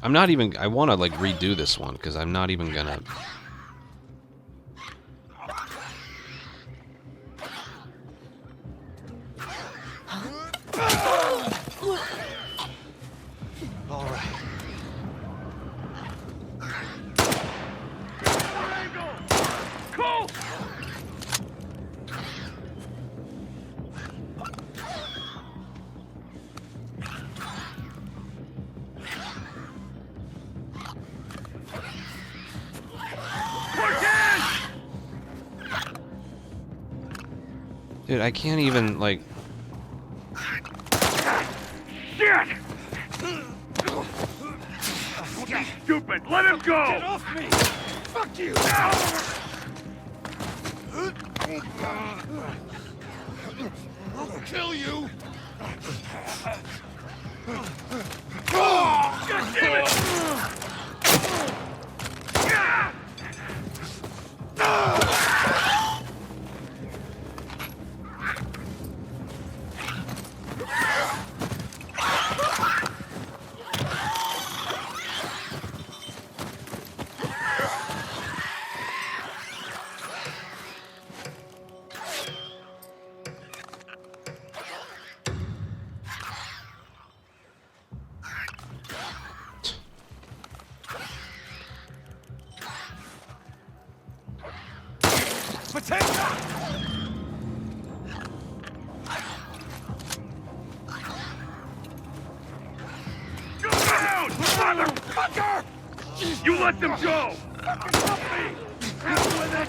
I'm not even... I want to, like, redo this one, because I'm not even gonna... All right. Cool. Dude, I can't even, like... Shit! Stupid! Let him go! Get off me! Fuck you! I'll kill you! God damn Motherfucker! You let them go! Fucking help me! Hell with it!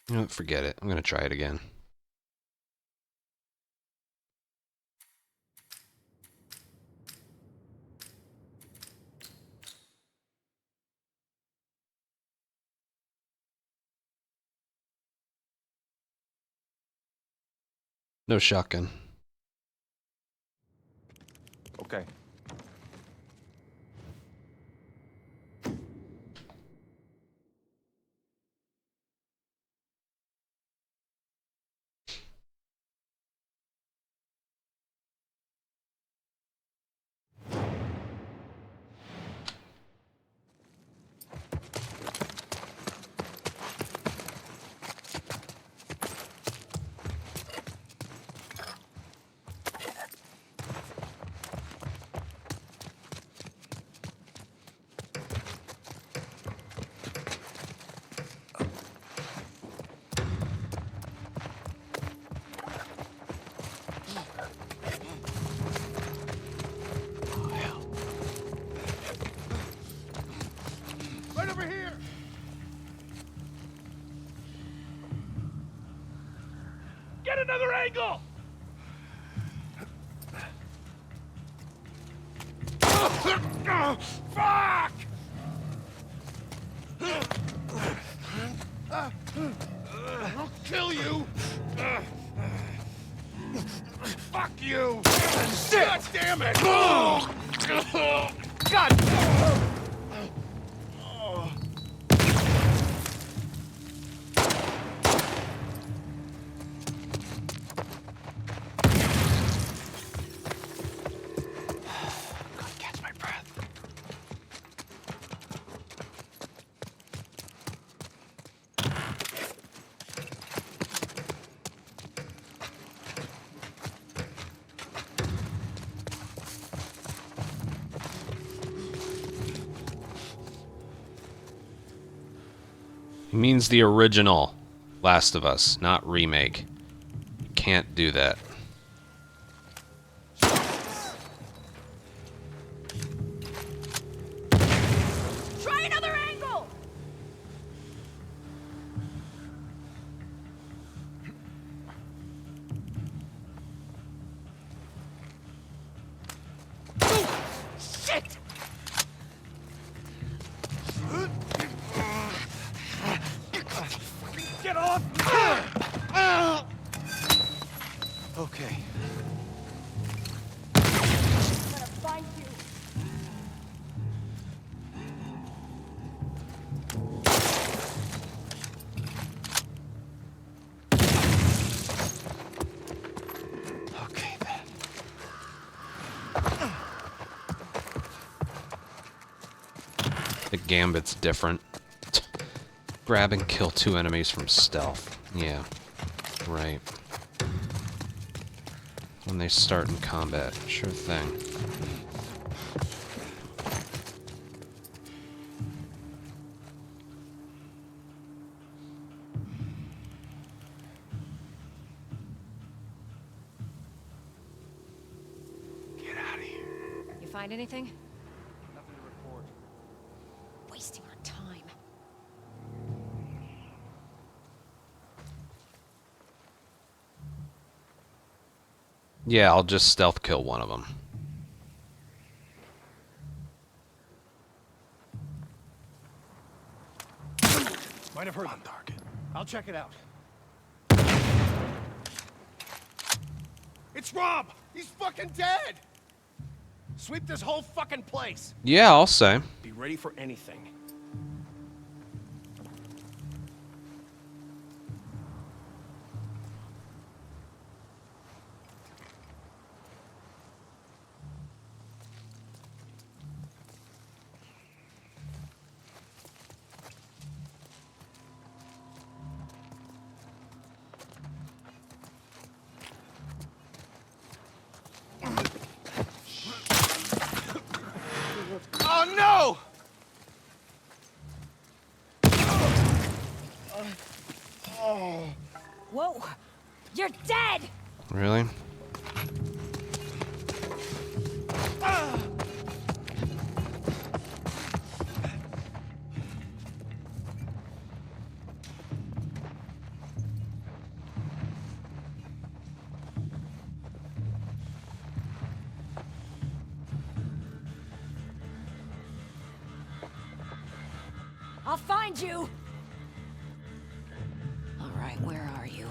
You know what, forget it. I'm gonna try it again. No shotgun. Okay. Get another angle! Fuck! I'll kill you! Fuck you! Shit! God damn it! God! Gotta catch my breath. He means the original Last of Us, not remake. You can't do that. Try another angle! Shit! Get off! Okay. I'm gonna find you. Okay then. The Gambit's different. Grab and kill 2 enemies from stealth. Yeah. Right. When they start in combat. Sure thing. Get out of here. You find anything? Nothing to report. Wasting our time. Yeah, I'll just stealth kill one of them. Might have heard on target. I'll check it out. It's Rob! He's fucking dead! Sweep this whole fucking place! Yeah, I'll say. Be ready for anything. Oh no! Whoa! You're dead! Really? I'll find you! Alright, where are you?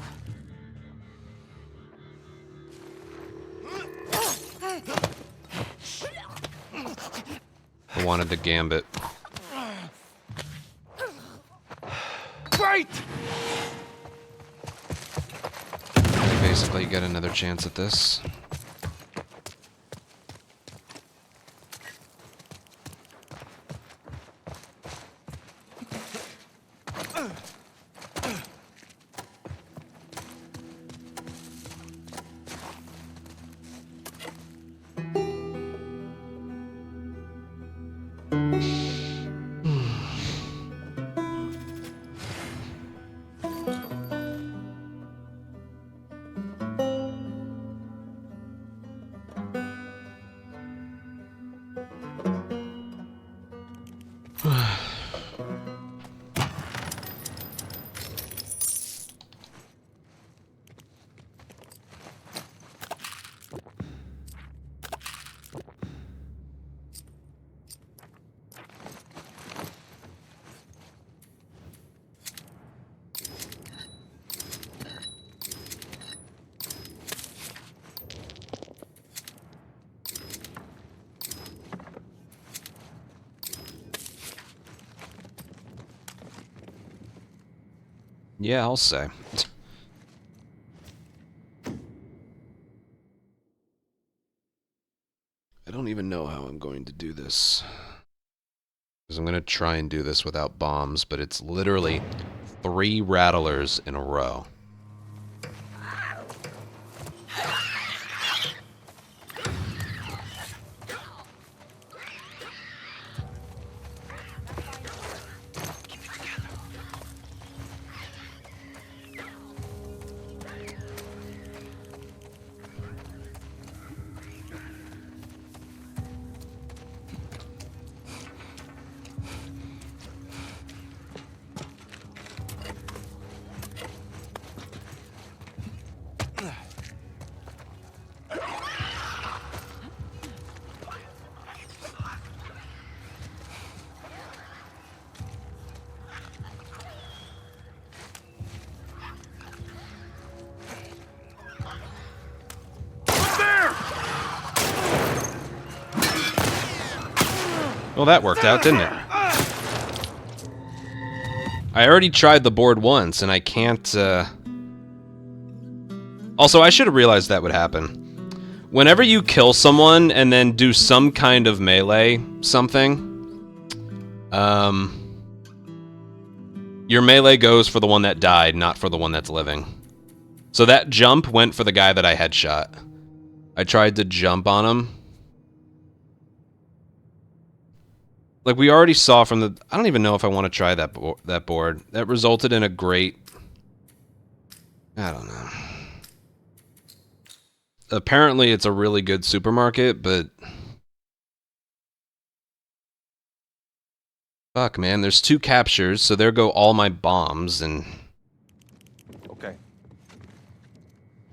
I wanted the Gambit. Great! I basically get another chance at this. Yeah, I'll say. I don't even know how I'm going to do this. Because I'm going to try and do this without bombs, but it's literally 3 rattlers in a row. Well, that worked out, didn't it? I already tried the board once, and I can't, Also, I should have realized that would happen. Whenever you kill someone and then do some kind of melee something, your melee goes for the one that died, not for the one that's living. So that jump went for the guy that I had shot. I tried to jump on him. Like, we already saw from the... I don't even know if I want to try that board. That resulted in a great... I don't know. Apparently, it's a really good supermarket, but... Fuck, man. There's 2 captures, so there go all my bombs, and... Okay.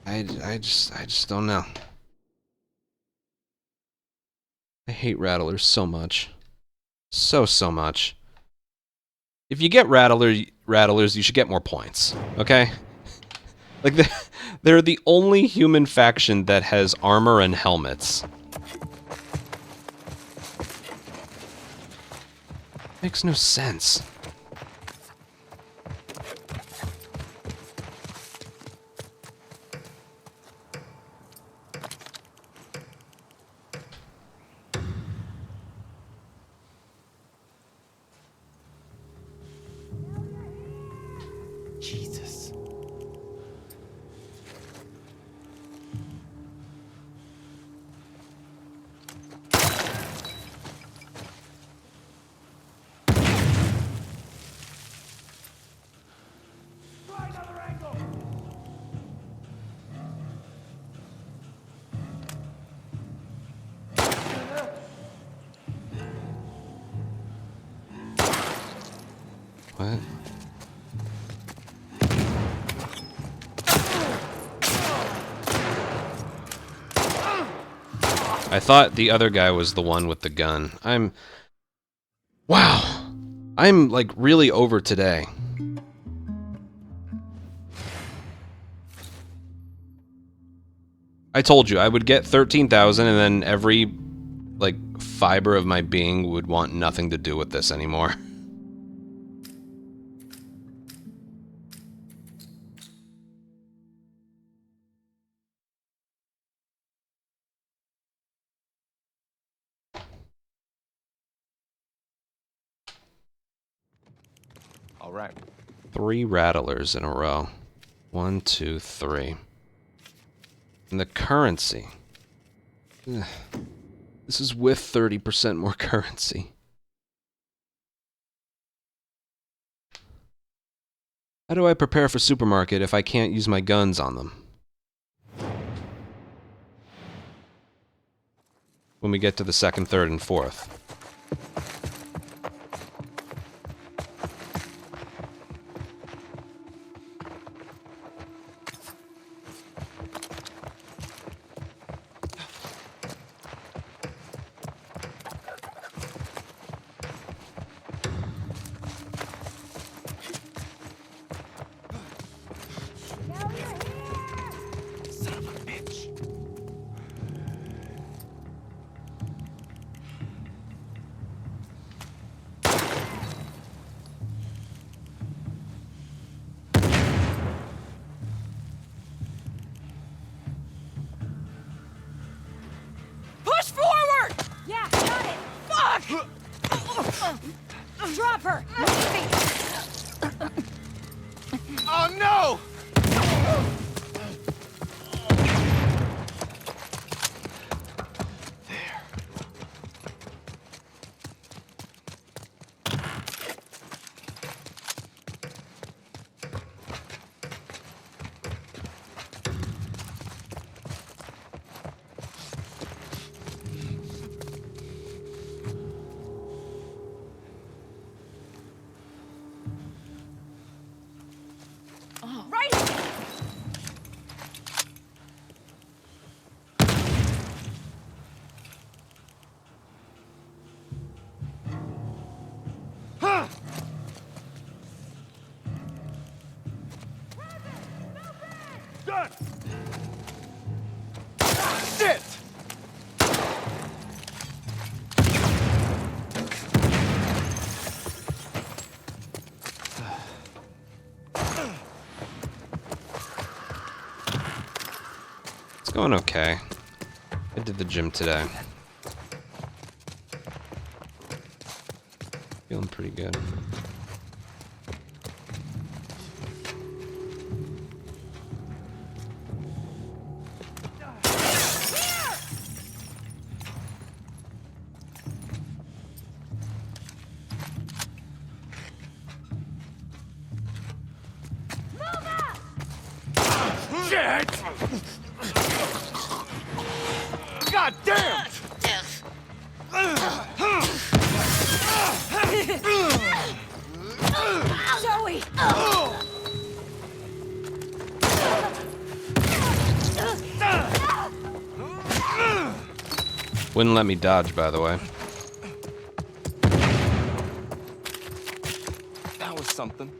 I just don't know. I hate rattlers so much. So much. If you get rattlers, you should get more points, okay? Like, they're the only human faction that has armor and helmets. Makes no sense. Jesus. Try another angle. What? I thought the other guy was the one with the gun. Wow. I'm, like, really over today. I told you, I would get 13,000 and then every, like, fiber of my being would want nothing to do with this anymore. All right. 3 rattlers in a row. 1, 2, 3. And the currency. Ugh. This is with 30% more currency. How do I prepare for supermarket if I can't use my guns on them? When we get to the 2nd, 3rd, and 4th. Son of a bitch. Drop her! Oh no! Right! Done! Shit! It's going okay. I did the gym today. Feeling pretty good. Shit! God damn! Zoe! Wouldn't let me dodge, by the way. That was something.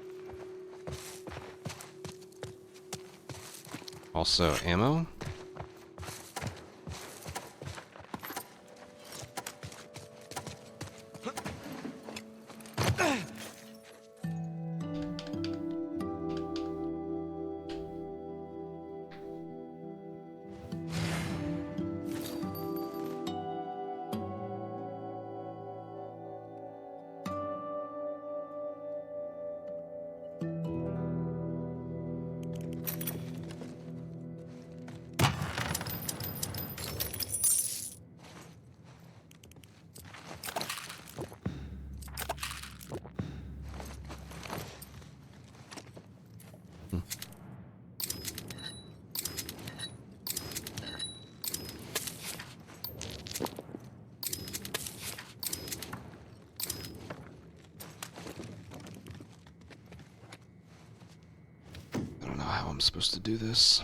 Also, ammo. I don't know how I'm supposed to do this.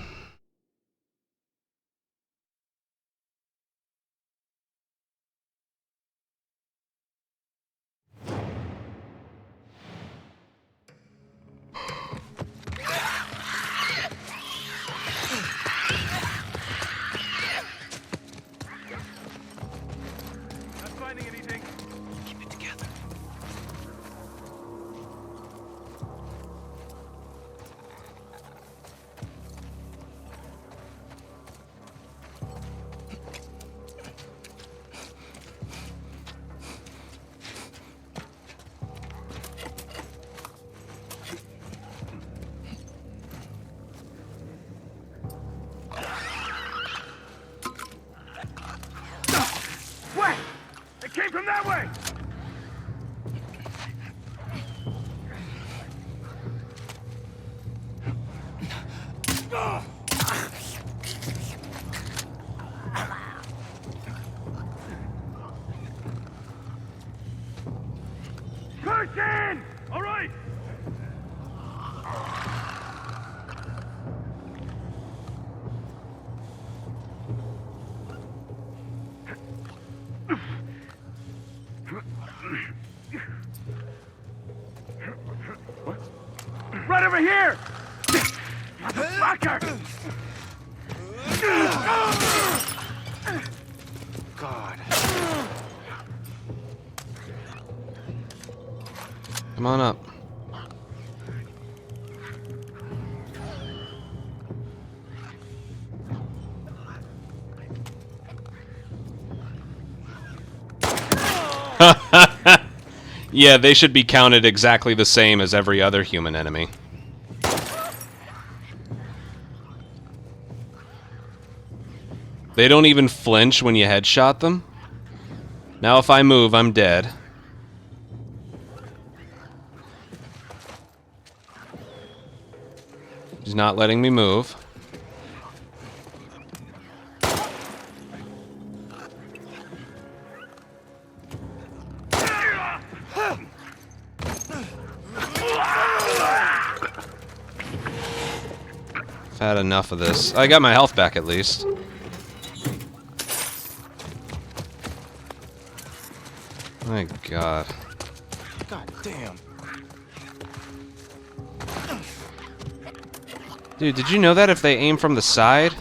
Not finding anything. Keep it together. Wait! It came from that way! Push in! All right! Right over here! Motherfucker! God. Come on up. Yeah, they should be counted exactly the same as every other human enemy. They don't even flinch when you headshot them. Now if I move, I'm dead. He's not letting me move. I've had enough of this. I got my health back at least. My god. God damn. Dude, did you know that if they aim from the side?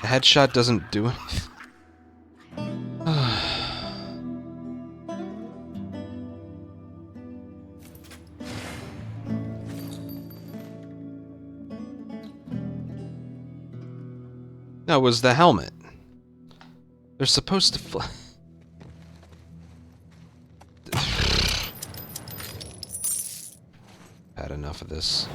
The headshot doesn't do anything. No, it was the helmet. They're supposed to fly. Had enough of this.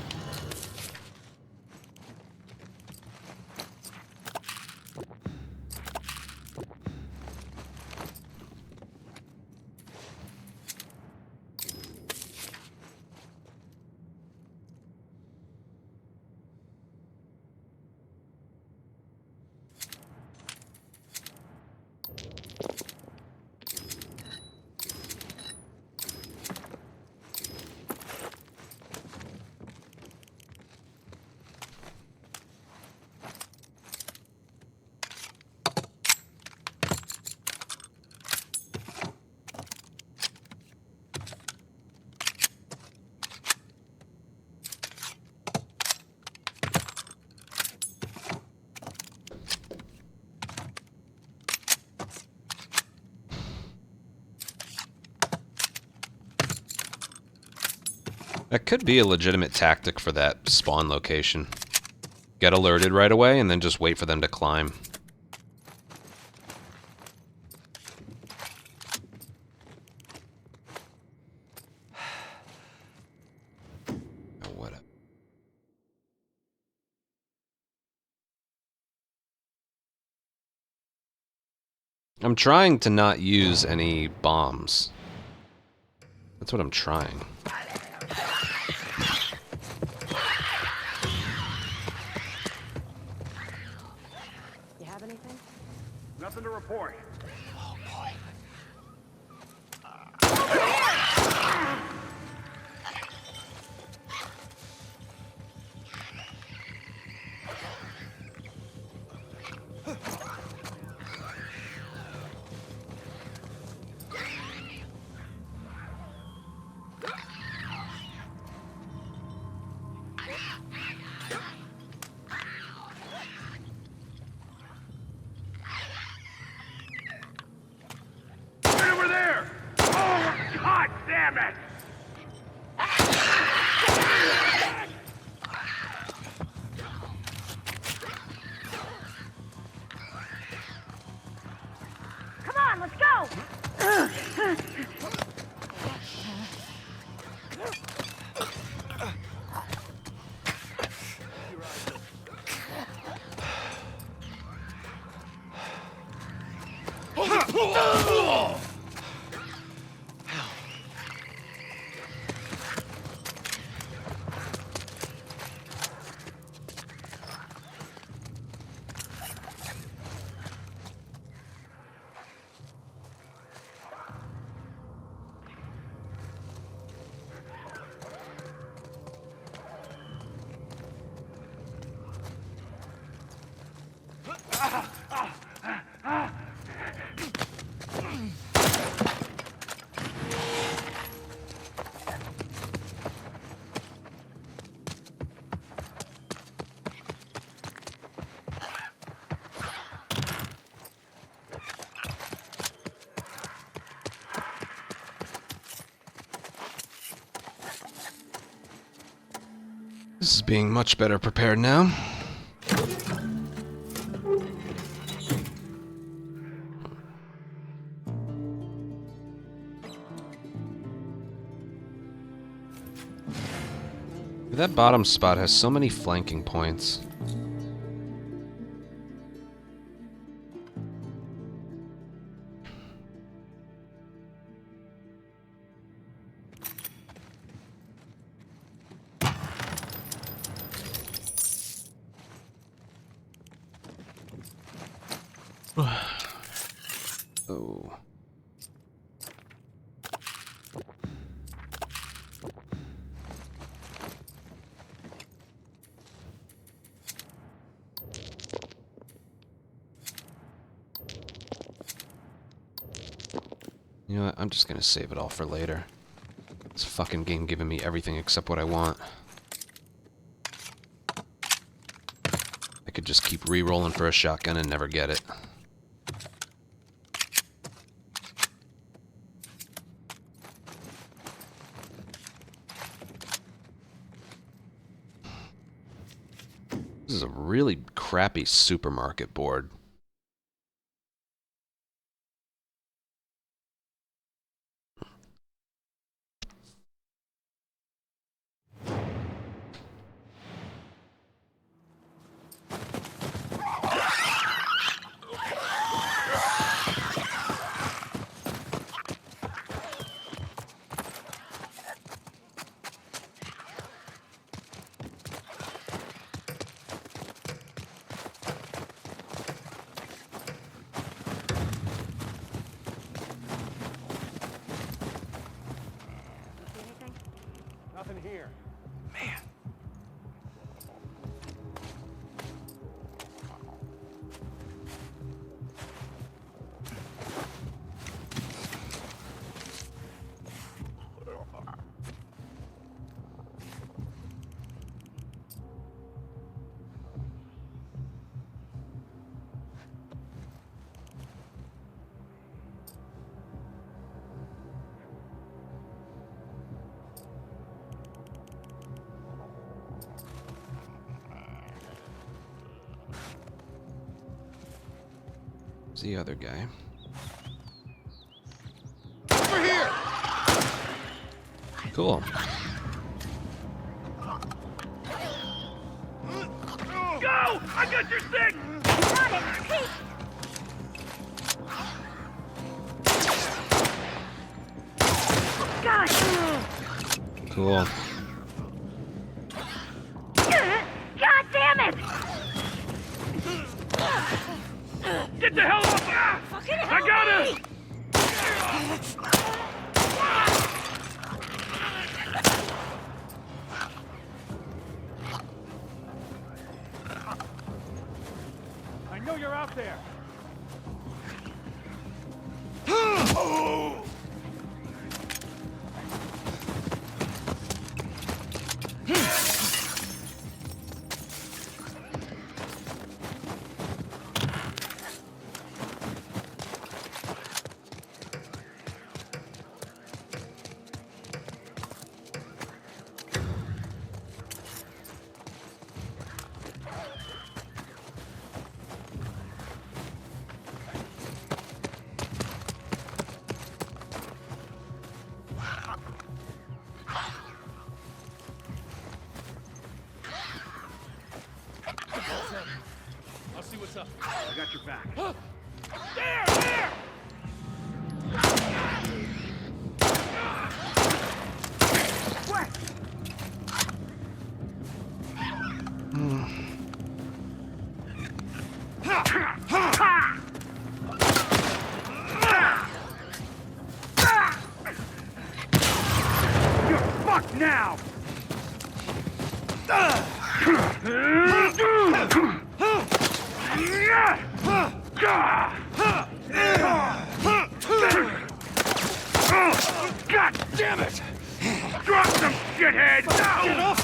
That could be a legitimate tactic for that spawn location. Get alerted right away and then just wait for them to climb. Oh, whatever. I'm trying to not use any bombs. That's what I'm trying. You have anything? Nothing to report. Oh boy. Get over there! Oh, God damn it! Come on, let's go! is being much better prepared now. That bottom spot has so many flanking points. Oh. You know what? I'm just gonna save it all for later. This fucking game giving me everything except what I want. I could just keep re-rolling for a shotgun and never get it. This is a really crappy supermarket board. Nothing here. Man. Where's the other guy? Over here! Cool. Go! I got your stick! Got it! Hey! Cool. God damn it! Get the hell off! Ah! Fucking I got it! I know you're out there. I'll see what's up. I got your back. There! There! You're fucked now! God damn it! Drop some shithead! Get off!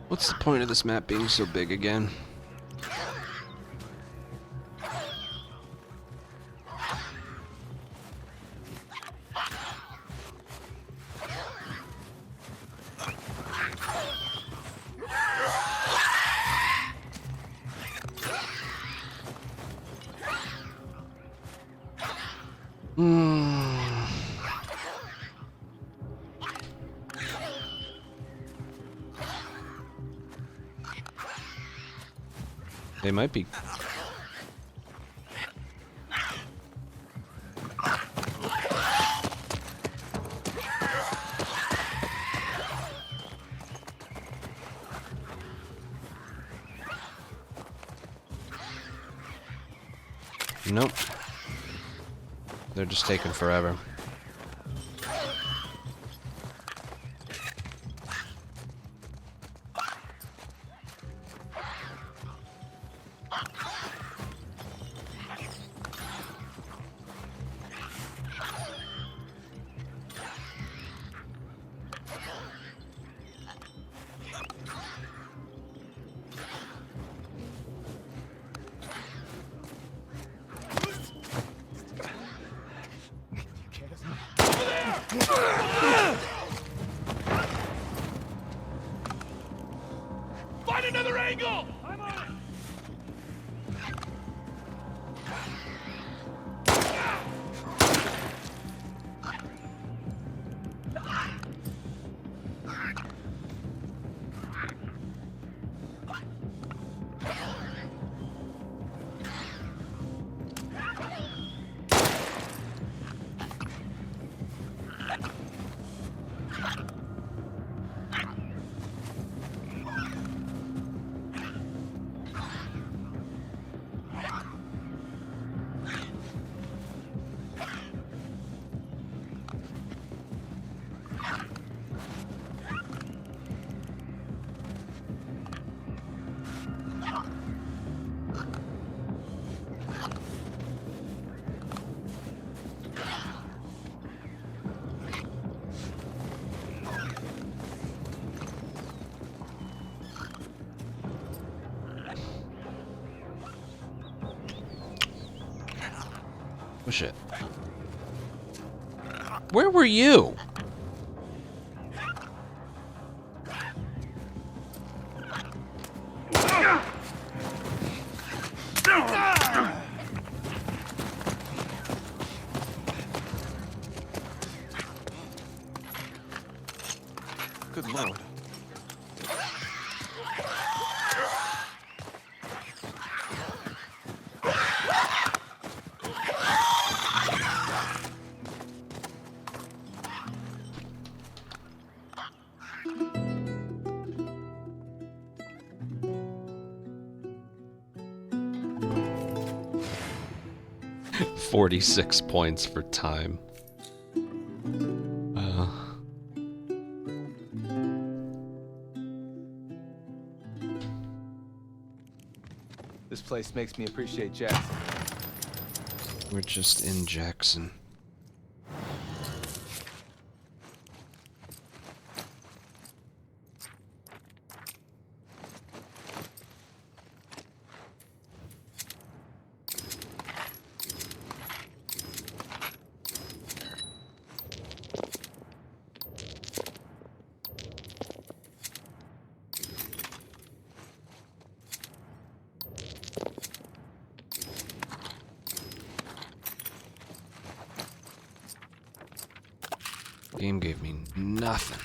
What's the point of this map being so big again? They might be. Nope. They're just taking forever. Find another angle! I'm on it! Oh shit. Where were you? Good lord. $46 points for time. This place makes me appreciate Jackson. We're just in Jackson. Game gave me nothing.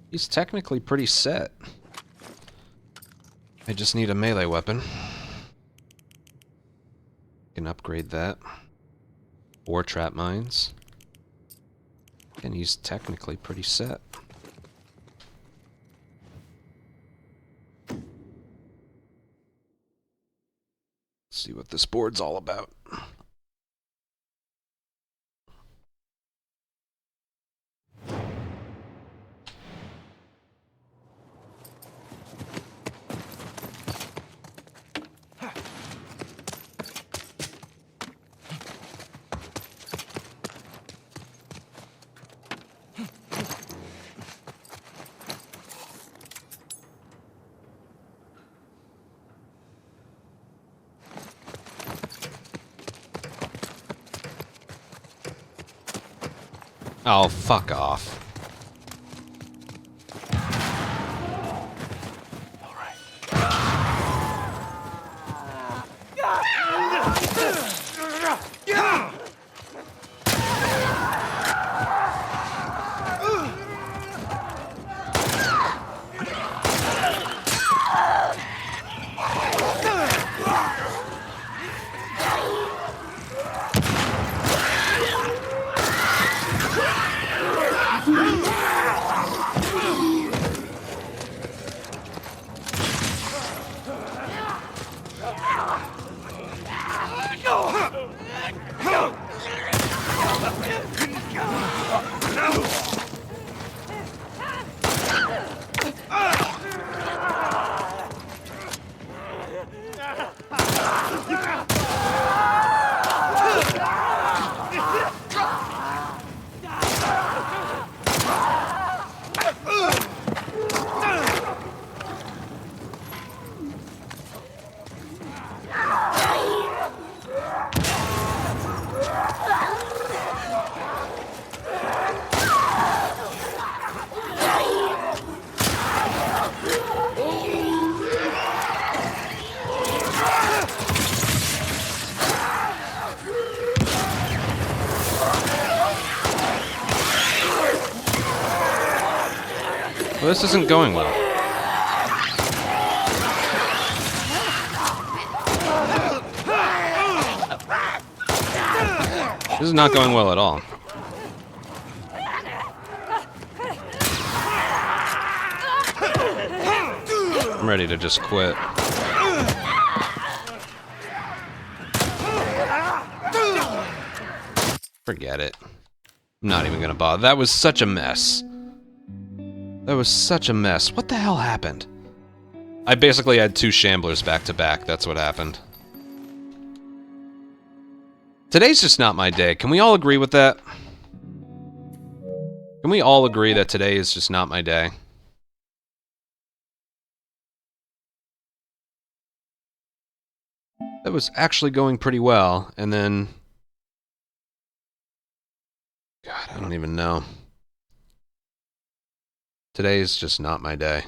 He's technically pretty set. I just need a melee weapon. Can upgrade that. 4 trap mines. And he's technically pretty set. Let's see what this board's all about. Oh, fuck off. Well, this isn't going well. This is not going well at all. I'm ready to just quit. Forget it. I'm not even gonna bother. That was such a mess. That was such a mess. What the hell happened? I basically had 2 shamblers back to back. That's what happened. Today's just not my day. Can we all agree with that? Can we all agree that today is just not my day? That was actually going pretty well, and then... God, I don't even know. Today's just not my day.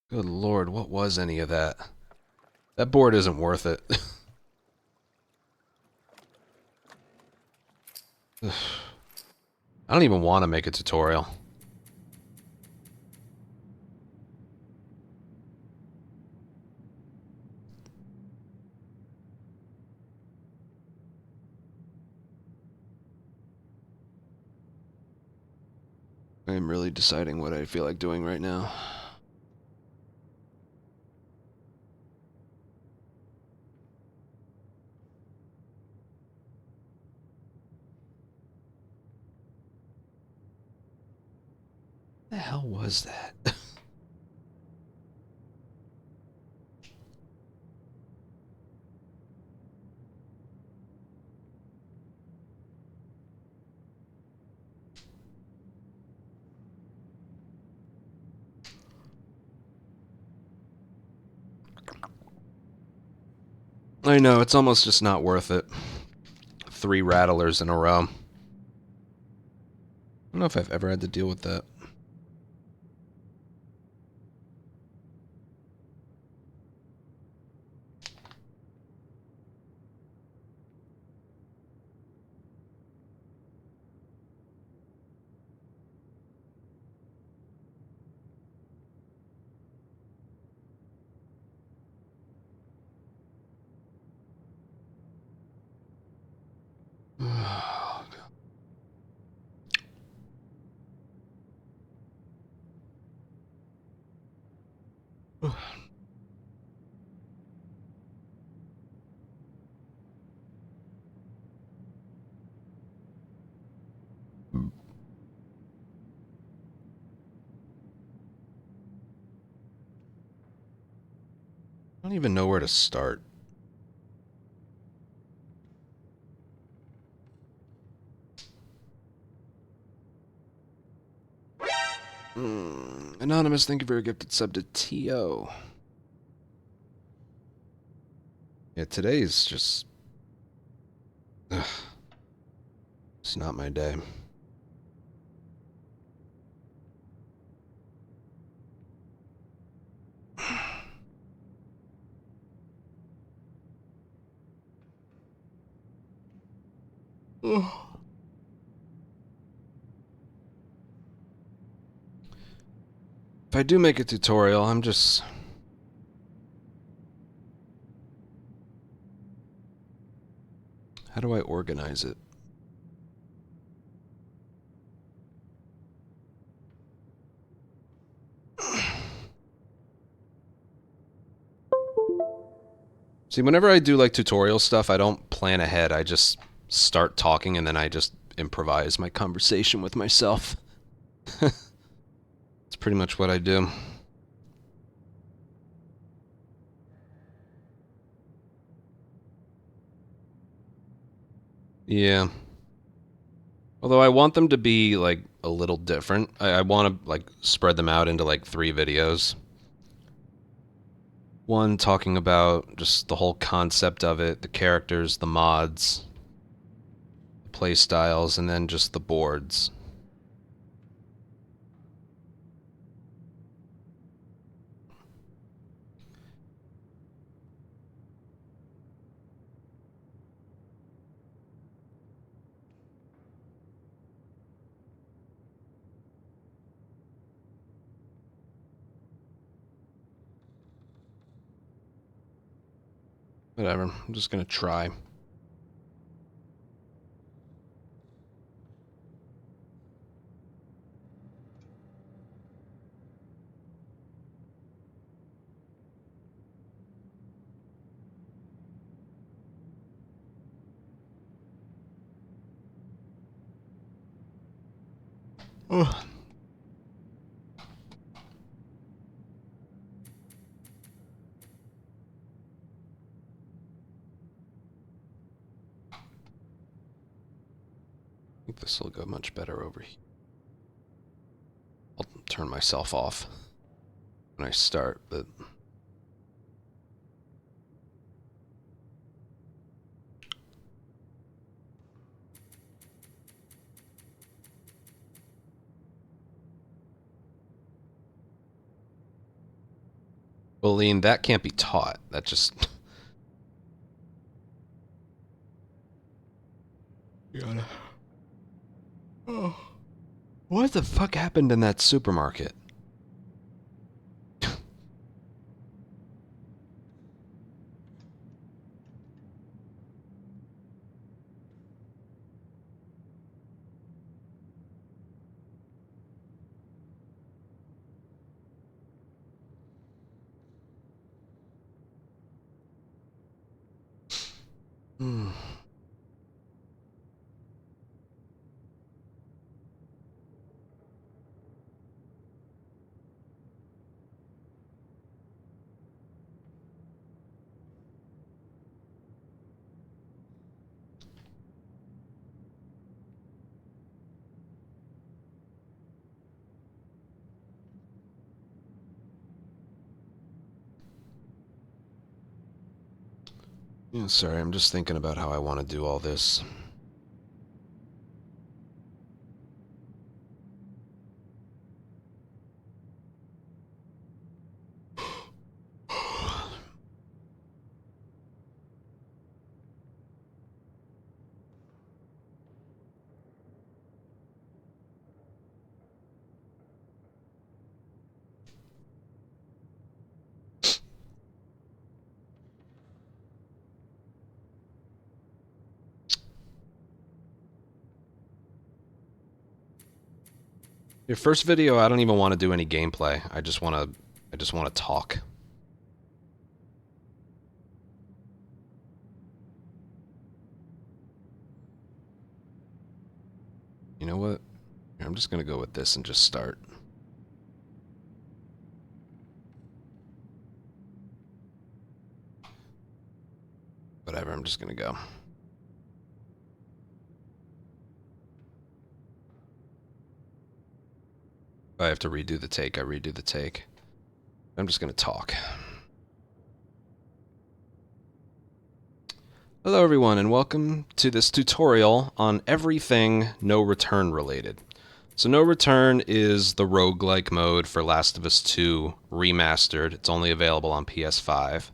Good lord, what was any of that? That board isn't worth it. I don't even want to make a tutorial. I'm really deciding what I feel like doing right now. What the hell was that? I know, it's almost just not worth it. 3 rattlers in a row. I don't know if I've ever had to deal with that. I don't even know where to start. Anonymous, thank you for your gifted sub to TO. Yeah, today's just Ugh. It's not my day. If I do make a tutorial, I'm just... How do I organize it? See, whenever I do like tutorial stuff, I don't plan ahead. I just start talking and then I just improvise my conversation with myself. It's pretty much what I do. Yeah. Although I want them to be like a little different. I want to like spread them out into like 3 videos. One talking about just the whole concept of it, the characters, the mods, the play styles, and then just the boards. Whatever, I'm just gonna try. Ugh. I think this will go much better over here. I'll turn myself off when I start, but... Well, Lean, that can't be taught. That just... You gotta... Oh. What the fuck happened in that supermarket? Hmm. Yeah, sorry, I'm just thinking about how I want to do all this. Your first video, I don't even want to do any gameplay. I just want to talk. You know what? I'm just gonna go with this and just start. Whatever, I'm just gonna go. If I have to redo the take, I redo the take. I'm just gonna talk. Hello everyone and welcome to this tutorial on everything No Return related. So No Return is the roguelike mode for Last of Us 2 Remastered. It's only available on PS5.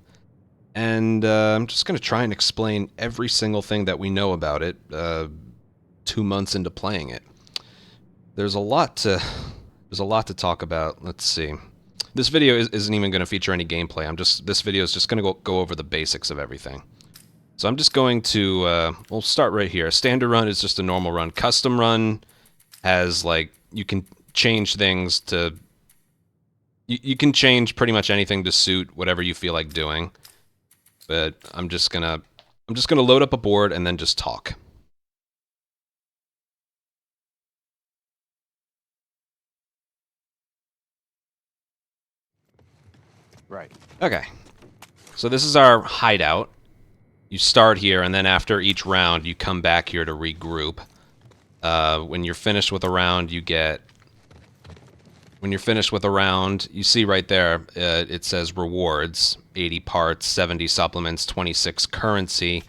And I'm just going to try and explain every single thing that we know about it 2 months into playing it. There's a lot to talk about. Let's see. This video isn't even going to feature any gameplay. This video is just going to go over the basics of everything. So I'm just going to, we'll start right here. Standard run is just a normal run. Custom run has, like, you can change things to, you can change pretty much anything to suit whatever you feel like doing. But I'm just gonna load up a board and then just talk. Right. Okay. So this is our hideout. You start here, and then after each round, you come back here to regroup. When you're finished with a round, you get... When you're finished with a round, you see right there, it says rewards. 80 parts, 70 supplements, 26 currency.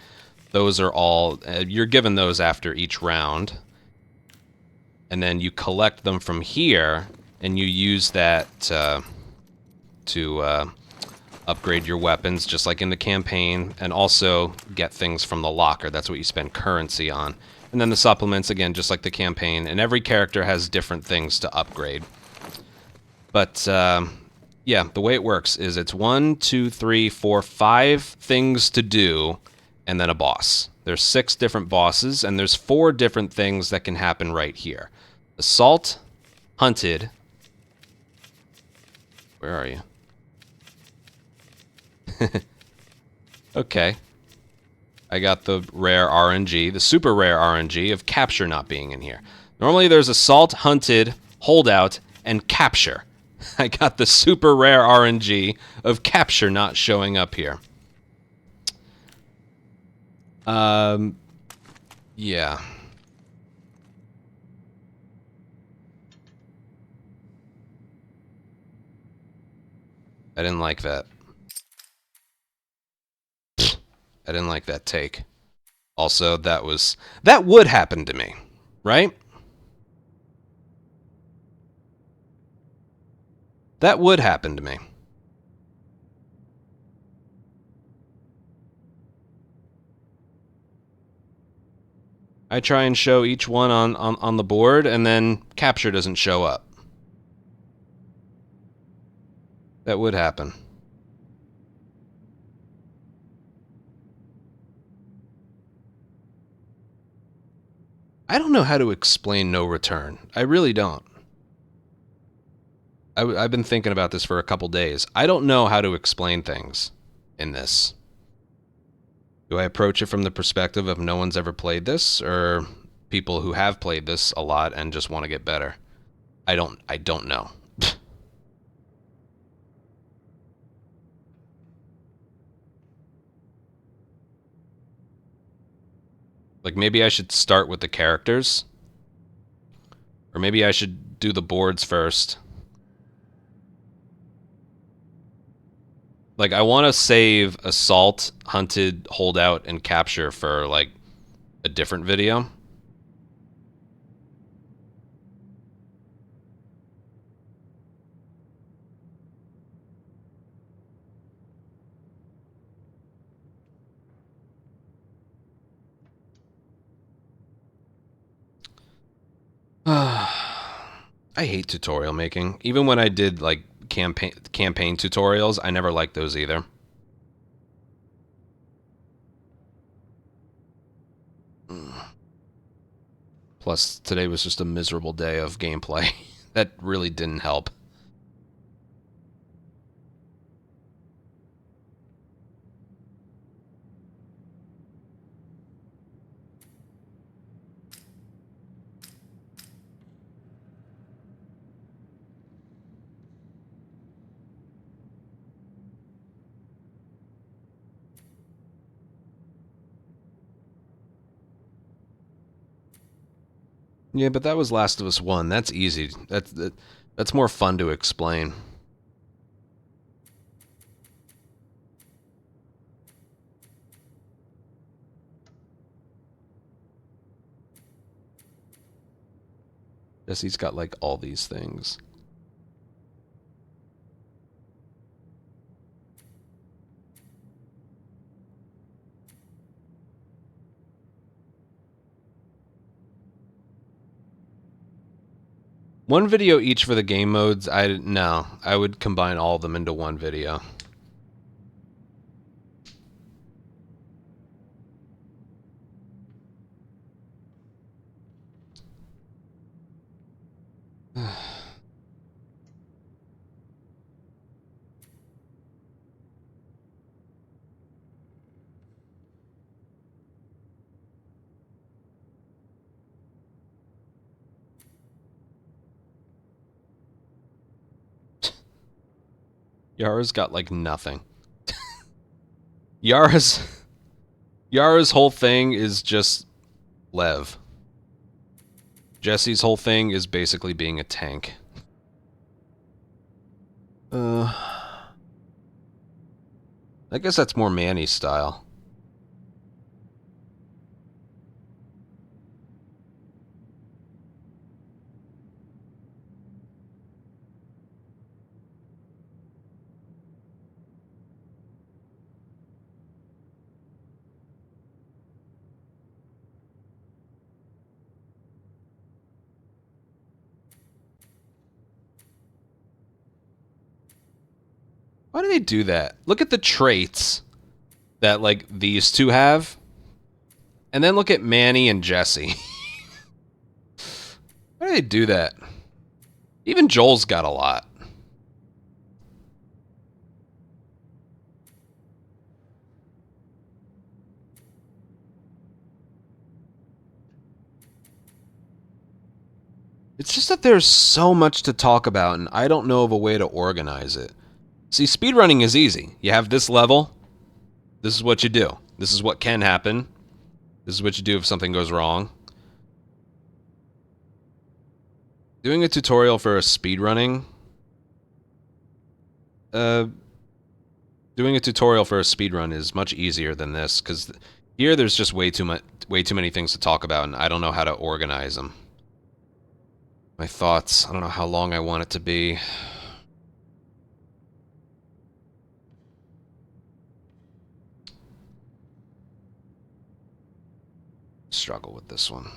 Those are all... you're given those after each round. And then you collect them from here, and you use that to upgrade your weapons, just like in the campaign, and also get things from the locker. That's what you spend currency on. And then the supplements, again, just like the campaign, and every character has different things to upgrade. But, yeah, the way it works is it's 1, 2, 3, 4, 5 things to do, and then a boss. There's 6 different bosses, and there's 4 different things that can happen right here. Assault, hunted... Where are you? Okay. I got the rare RNG, the super rare RNG of capture not being in here. Normally there's assault, hunted, holdout, and capture. I got the super rare RNG of capture not showing up here. Yeah. I didn't like that. I didn't like that take. Also, that would happen to me, right? That would happen to me. I try and show each one on the board, and then capture doesn't show up. That would happen. I don't know how to explain No Return. I really don't. I've been thinking about this for a couple days. I don't know how to explain things in this. Do I approach it from the perspective of no one's ever played this, or people who have played this a lot and just want to get better? I don't know. Like, maybe I should start with the characters. Or maybe I should do the boards first. Like, I want to save assault, hunted, holdout, and capture for, like, a different video. I hate tutorial making. Even when I did, like, campaign tutorials, I never liked those either. Plus, today was just a miserable day of gameplay. That really didn't help. Yeah, but that was Last of Us 1. That's easy. That's more fun to explain. Jesse's got like all these things. One video each for the game modes. No, I would combine all of them into one video. Yara's got like nothing. Yara's whole thing is just Lev. Jesse's whole thing is basically being a tank. I guess that's more Manny style. Why do they do that? Look at the traits that, like, these two have. And then look at Manny and Jesse. Why do they do that? Even Joel's got a lot. It's just that there's so much to talk about, and I don't know of a way to organize it. See, speedrunning is easy. You have this level. This is what you do. This is what can happen. This is what you do if something goes wrong. Doing a tutorial for a speedrunning... doing a tutorial for a speedrun is much easier than this, because here there's just way too many things to talk about, and I don't know how to organize them. My thoughts, I don't know how long I want it to be. Struggle with this one.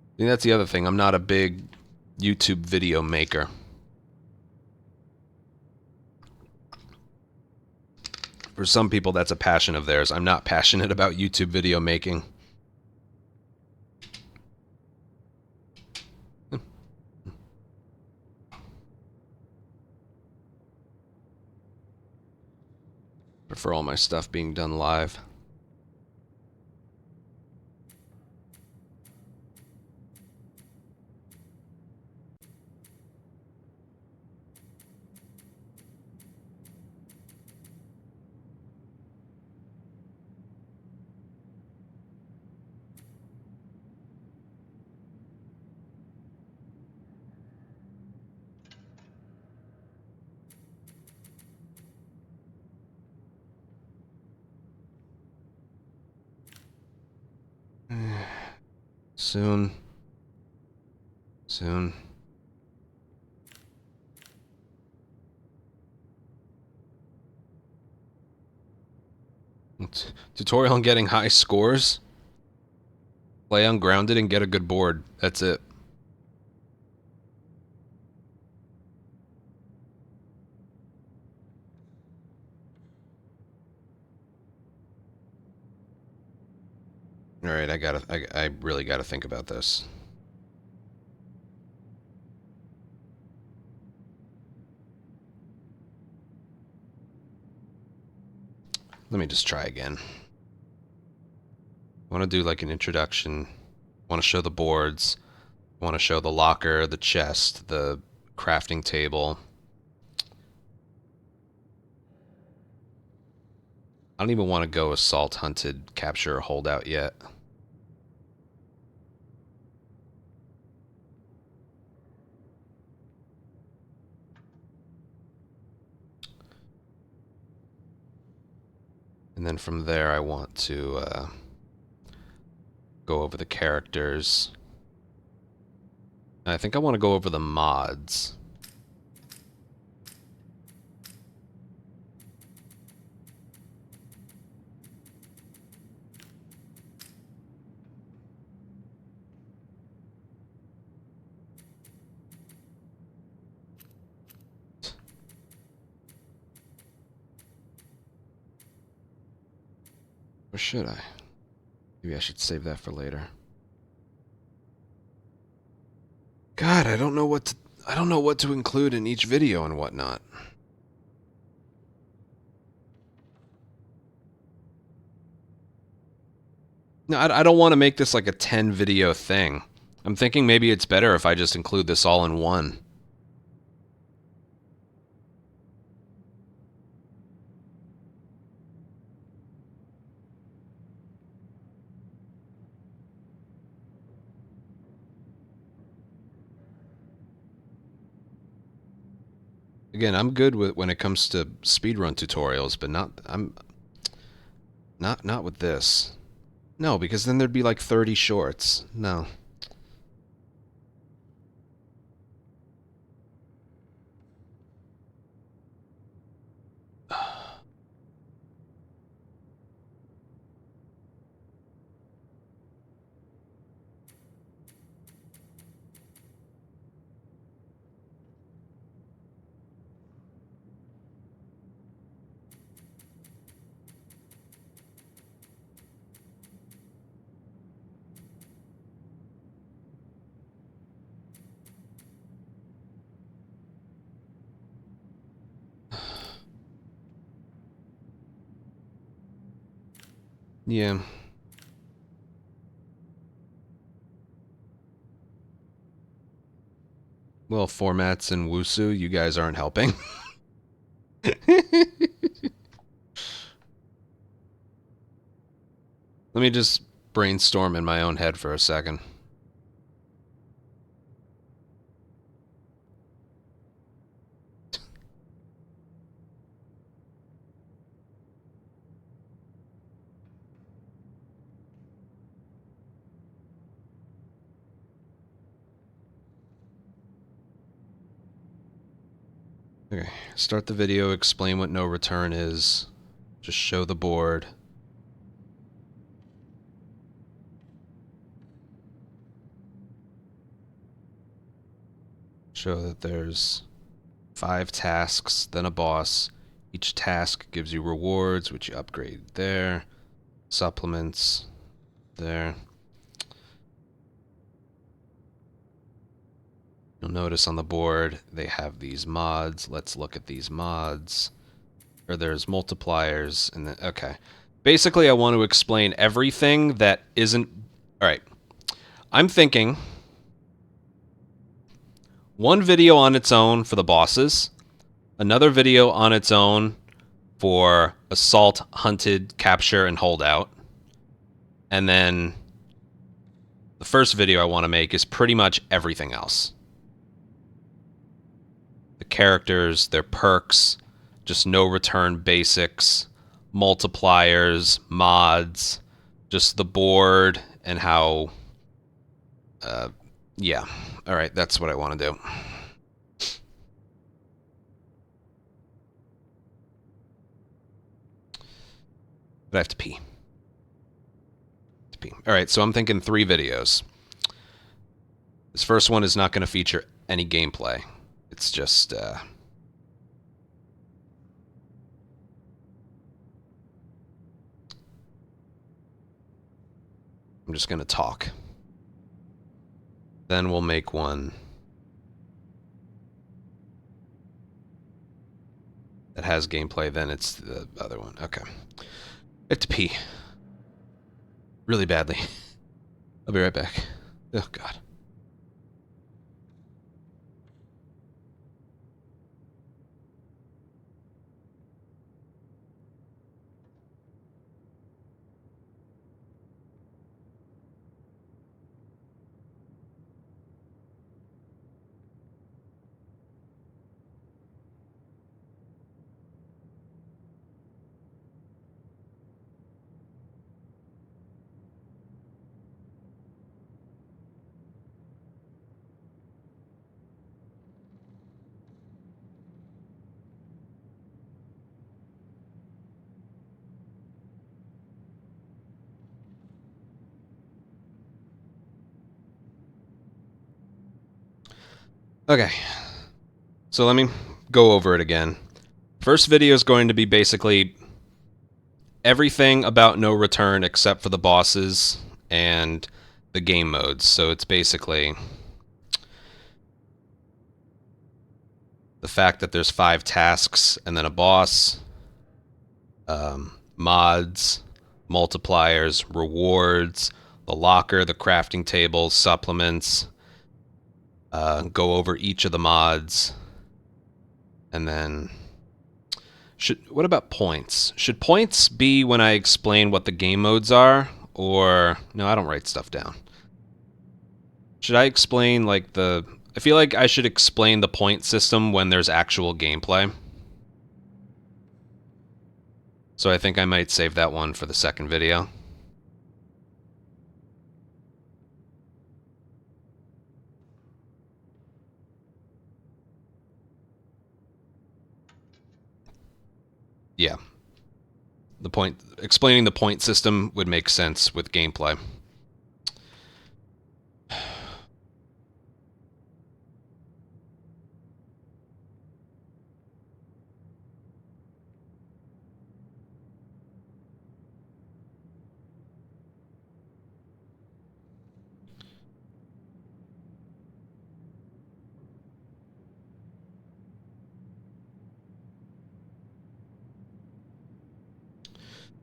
I think that's the other thing. I'm not a big YouTube video maker. For some people, that's a passion of theirs. I'm not passionate about YouTube video making. Prefer all my stuff being done live. Soon. Soon. Tutorial on getting high scores. Play ungrounded and get a good board. That's it. All right, I really gotta think about this. Let me just try again. I want to do like an introduction. I want to show the boards. I want to show the locker, the chest, the crafting table. I don't even want to go assault, hunted, capture, or holdout yet. And then from there, I want to go over the characters. I think I want to go over the mods. Or should I? Maybe I should save that for later. God, I don't know what to include in each video and whatnot. No, I don't want to make this like a 10 video thing. I'm thinking maybe it's better if I just include this all in one. Again, I'm good with when it comes to speedrun tutorials, but not with this. No, because then there'd be like 30 shorts. No. Yeah. Well, formats and Wusu, you guys aren't helping. Let me just brainstorm in my own head for a second. Okay, start the video, explain what no return is. Just show the board. Show that there's 5 tasks, then a boss. Each task gives you rewards, which you upgrade there. Supplements there. You'll notice on the board they have these mods. Let's look at these mods. Or there's multipliers and then okay. Basically, I want to explain everything that isn't. All right. I'm thinking one video on its own for the bosses, another video on its own for assault, hunted, capture, and holdout. And then the first video I want to make is pretty much everything else. The characters, their perks, just no return basics, multipliers, mods, just the board, and how... yeah. Alright, that's what I want to do. But I have to pee. Alright, so I'm thinking 3 videos. This first one is not going to feature any gameplay. It's just... I'm just going to talk. Then we'll make one that has gameplay, then it's the other one. Okay. I have to pee. Really badly. I'll be right back. Oh, God. Okay, so let me go over it again. First video is going to be basically everything about No Return except for the bosses and the game modes. So it's basically the fact that there's 5 tasks and then a boss, mods, multipliers, rewards, the locker, the crafting table, supplements, go over each of the mods, and then what about points? Should points be when I explain what the game modes are, or no? I don't write stuff down. Should I explain like the? I feel like I should explain the point system when there's actual gameplay. So I think I might save that one for the second video. Yeah. Explaining the point system would make sense with gameplay.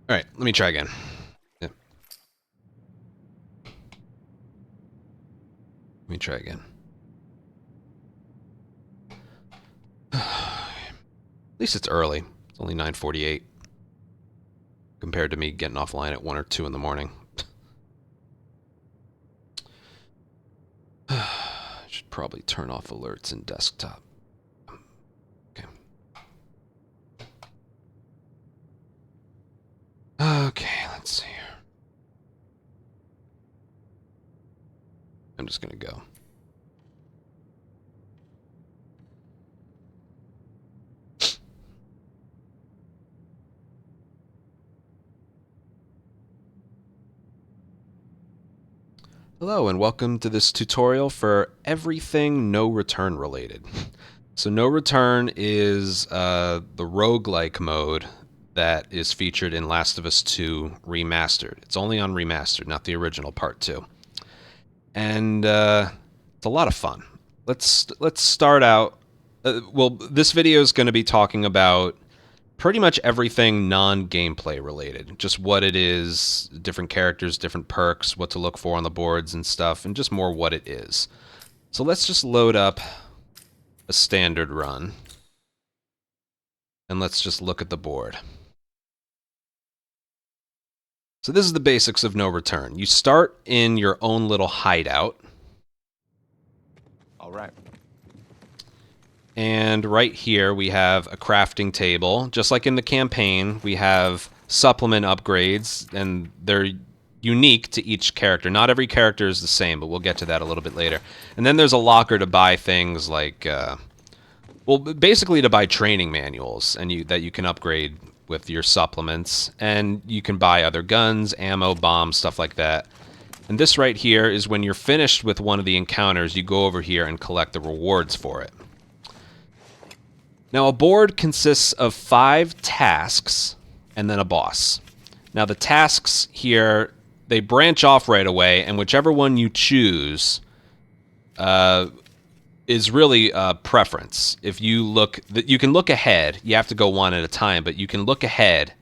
All right, let me try again. Yeah. Let me try again. At least it's early. It's only 9:48 compared to me getting offline at 1 or 2 in the morning. I should probably turn off alerts in desktop. Okay. Okay, let's see here. I'm just gonna go. Hello and welcome to this tutorial for everything No Return related. So No Return is the roguelike mode that is featured in Last of Us 2 Remastered. It's only on Remastered, not the original Part 2. And it's a lot of fun. Let's start out. Well, this video is going to be talking about pretty much everything non-gameplay related. Just what it is, different characters, different perks, what to look for on the boards and stuff, and just more what it is. So let's just load up a standard run. And let's just look at the board. So this is the basics of No Return. You start in your own little hideout. All right. And right here we have a crafting table. Just like in the campaign, we have supplement upgrades, and they're unique to each character. Not every character is the same, but we'll get to that a little bit later. And then there's a locker to buy things like, well, basically to buy training manuals and that you can upgrade with your supplements. And you can buy other guns, ammo, bombs, stuff like that. And this right here is when you're finished with one of the encounters, you go over here and collect the rewards for it. Now, a board consists of 5 tasks and then a boss. Now, the tasks here, they branch off right away, and whichever one you choose is really a preference. If you look, you can look ahead. You have to go one at a time, but you can look ahead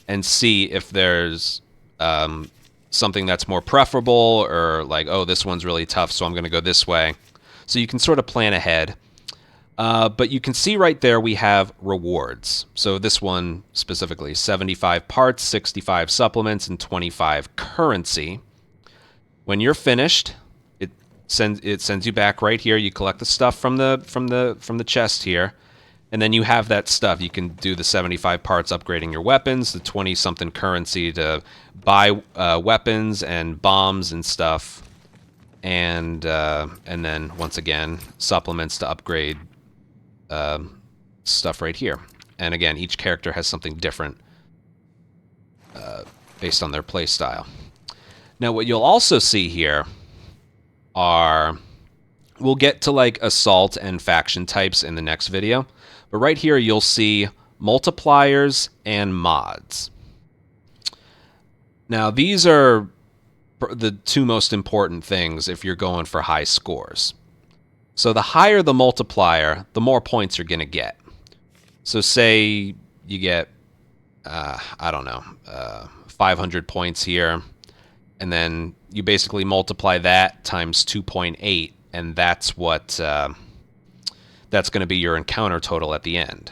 and see if there's something that's more preferable, or like, oh, this one's really tough, so I'm going to go this way. So you can sort of plan ahead. But you can see right there we have rewards. So this one specifically, 75 parts, 65 supplements, and 25 currency. When you're finished, it sends you back right here. You collect the stuff from the chest here, and then you have that stuff. You can do the 75 parts upgrading your weapons, the 20-something currency to buy weapons and bombs and stuff, and then once again supplements to upgrade stuff right here. And again, each character has something different based on their play style. Now, what you'll also see here are We'll get to like assault and faction types in the next video. But right here you'll see multipliers and mods. Now these are the two most important things if you're going for high scores. So the higher the multiplier, the more points you're going to get. So say you get, I don't know, 500 points here, and then you basically multiply that times 2.8, and that's what that's going to be your encounter total at the end.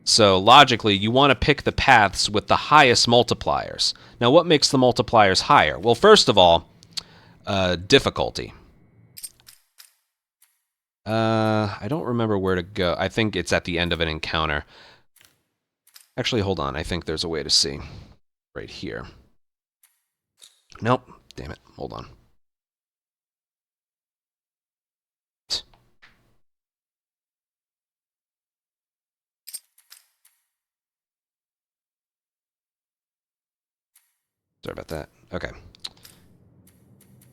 So logically, you want to pick the paths with the highest multipliers. Now, what makes the multipliers higher? Well, first of all, difficulty. I don't remember where to go. I think it's at the end of an encounter. Actually, hold on. I think there's a way to see. Right here. Nope. Damn it. Hold on. Sorry about that. Okay.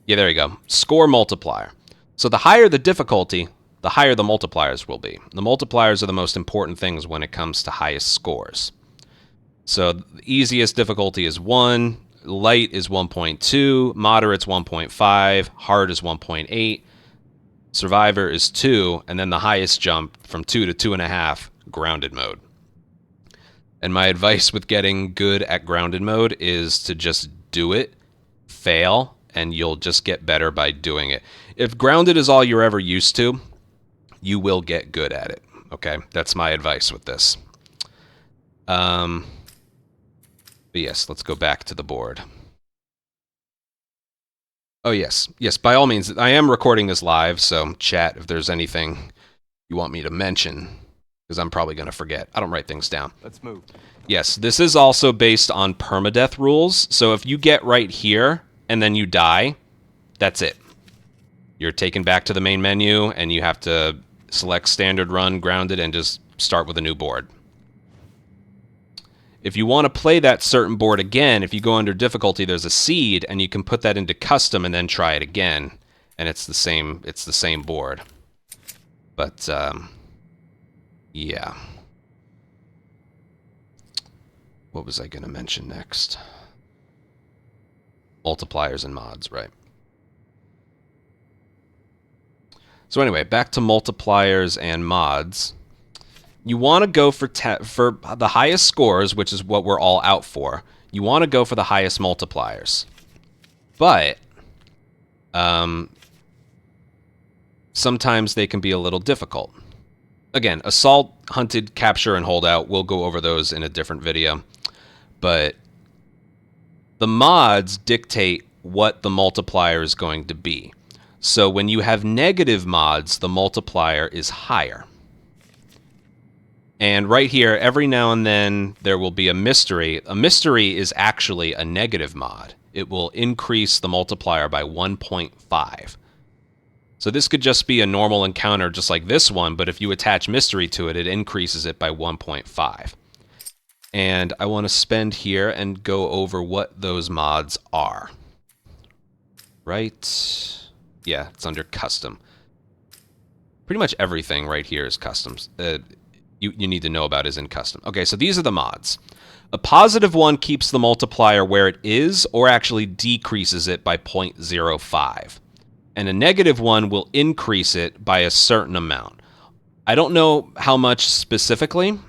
Yeah, there you go. Score multiplier. So the higher the difficulty, the higher the multipliers will be. The multipliers are the most important things when it comes to highest scores. So the easiest difficulty is 1, light is 1.2, moderate's 1.5, hard is 1.8, survivor is 2, and then the highest jump from 2 to 2.5, grounded mode. And my advice with getting good at grounded mode is to just do it, fail, and you'll just get better by doing it. If grounded is all you're ever used to, you will get good at it. Okay, that's my advice with this. But yes, let's go back to the board. Oh yes, yes, by all means, I am recording this live, so chat if there's anything you want me to mention, because I'm probably going to forget. I don't write things down. Let's move. Yes, this is also based on permadeath rules, so if you get right here and then you die, that's it. You're taken back to the main menu, and you have to select standard run, grounded, and just start with a new board. If you want to play that certain board again, if you go under difficulty, there's a seed, and you can put that into custom and then try it again, and it's the same board. But yeah. What was I going to mention next? Multipliers and mods, right? So anyway, back to multipliers and mods. You want to go for the highest scores, which is what we're all out for. You want to go for the highest multipliers. But sometimes they can be a little difficult. Again, assault, hunted, capture, and holdout, we'll go over those in a different video. But the mods dictate what the multiplier is going to be. So when you have negative mods, the multiplier is higher. And right here, every now and then, there will be a mystery. A mystery is actually a negative mod. It will increase the multiplier by 1.5. So this could just be a normal encounter just like this one, but if you attach mystery to it, it increases it by 1.5. And I want to spend here and go over what those mods are. Right? Yeah, it's under custom. Pretty much everything right here is customs. You need to know about is in custom. Okay, so these are the mods. A positive one keeps the multiplier where it is, or actually decreases it by 0.05. And a negative one will increase it by a certain amount. I don't know how much specifically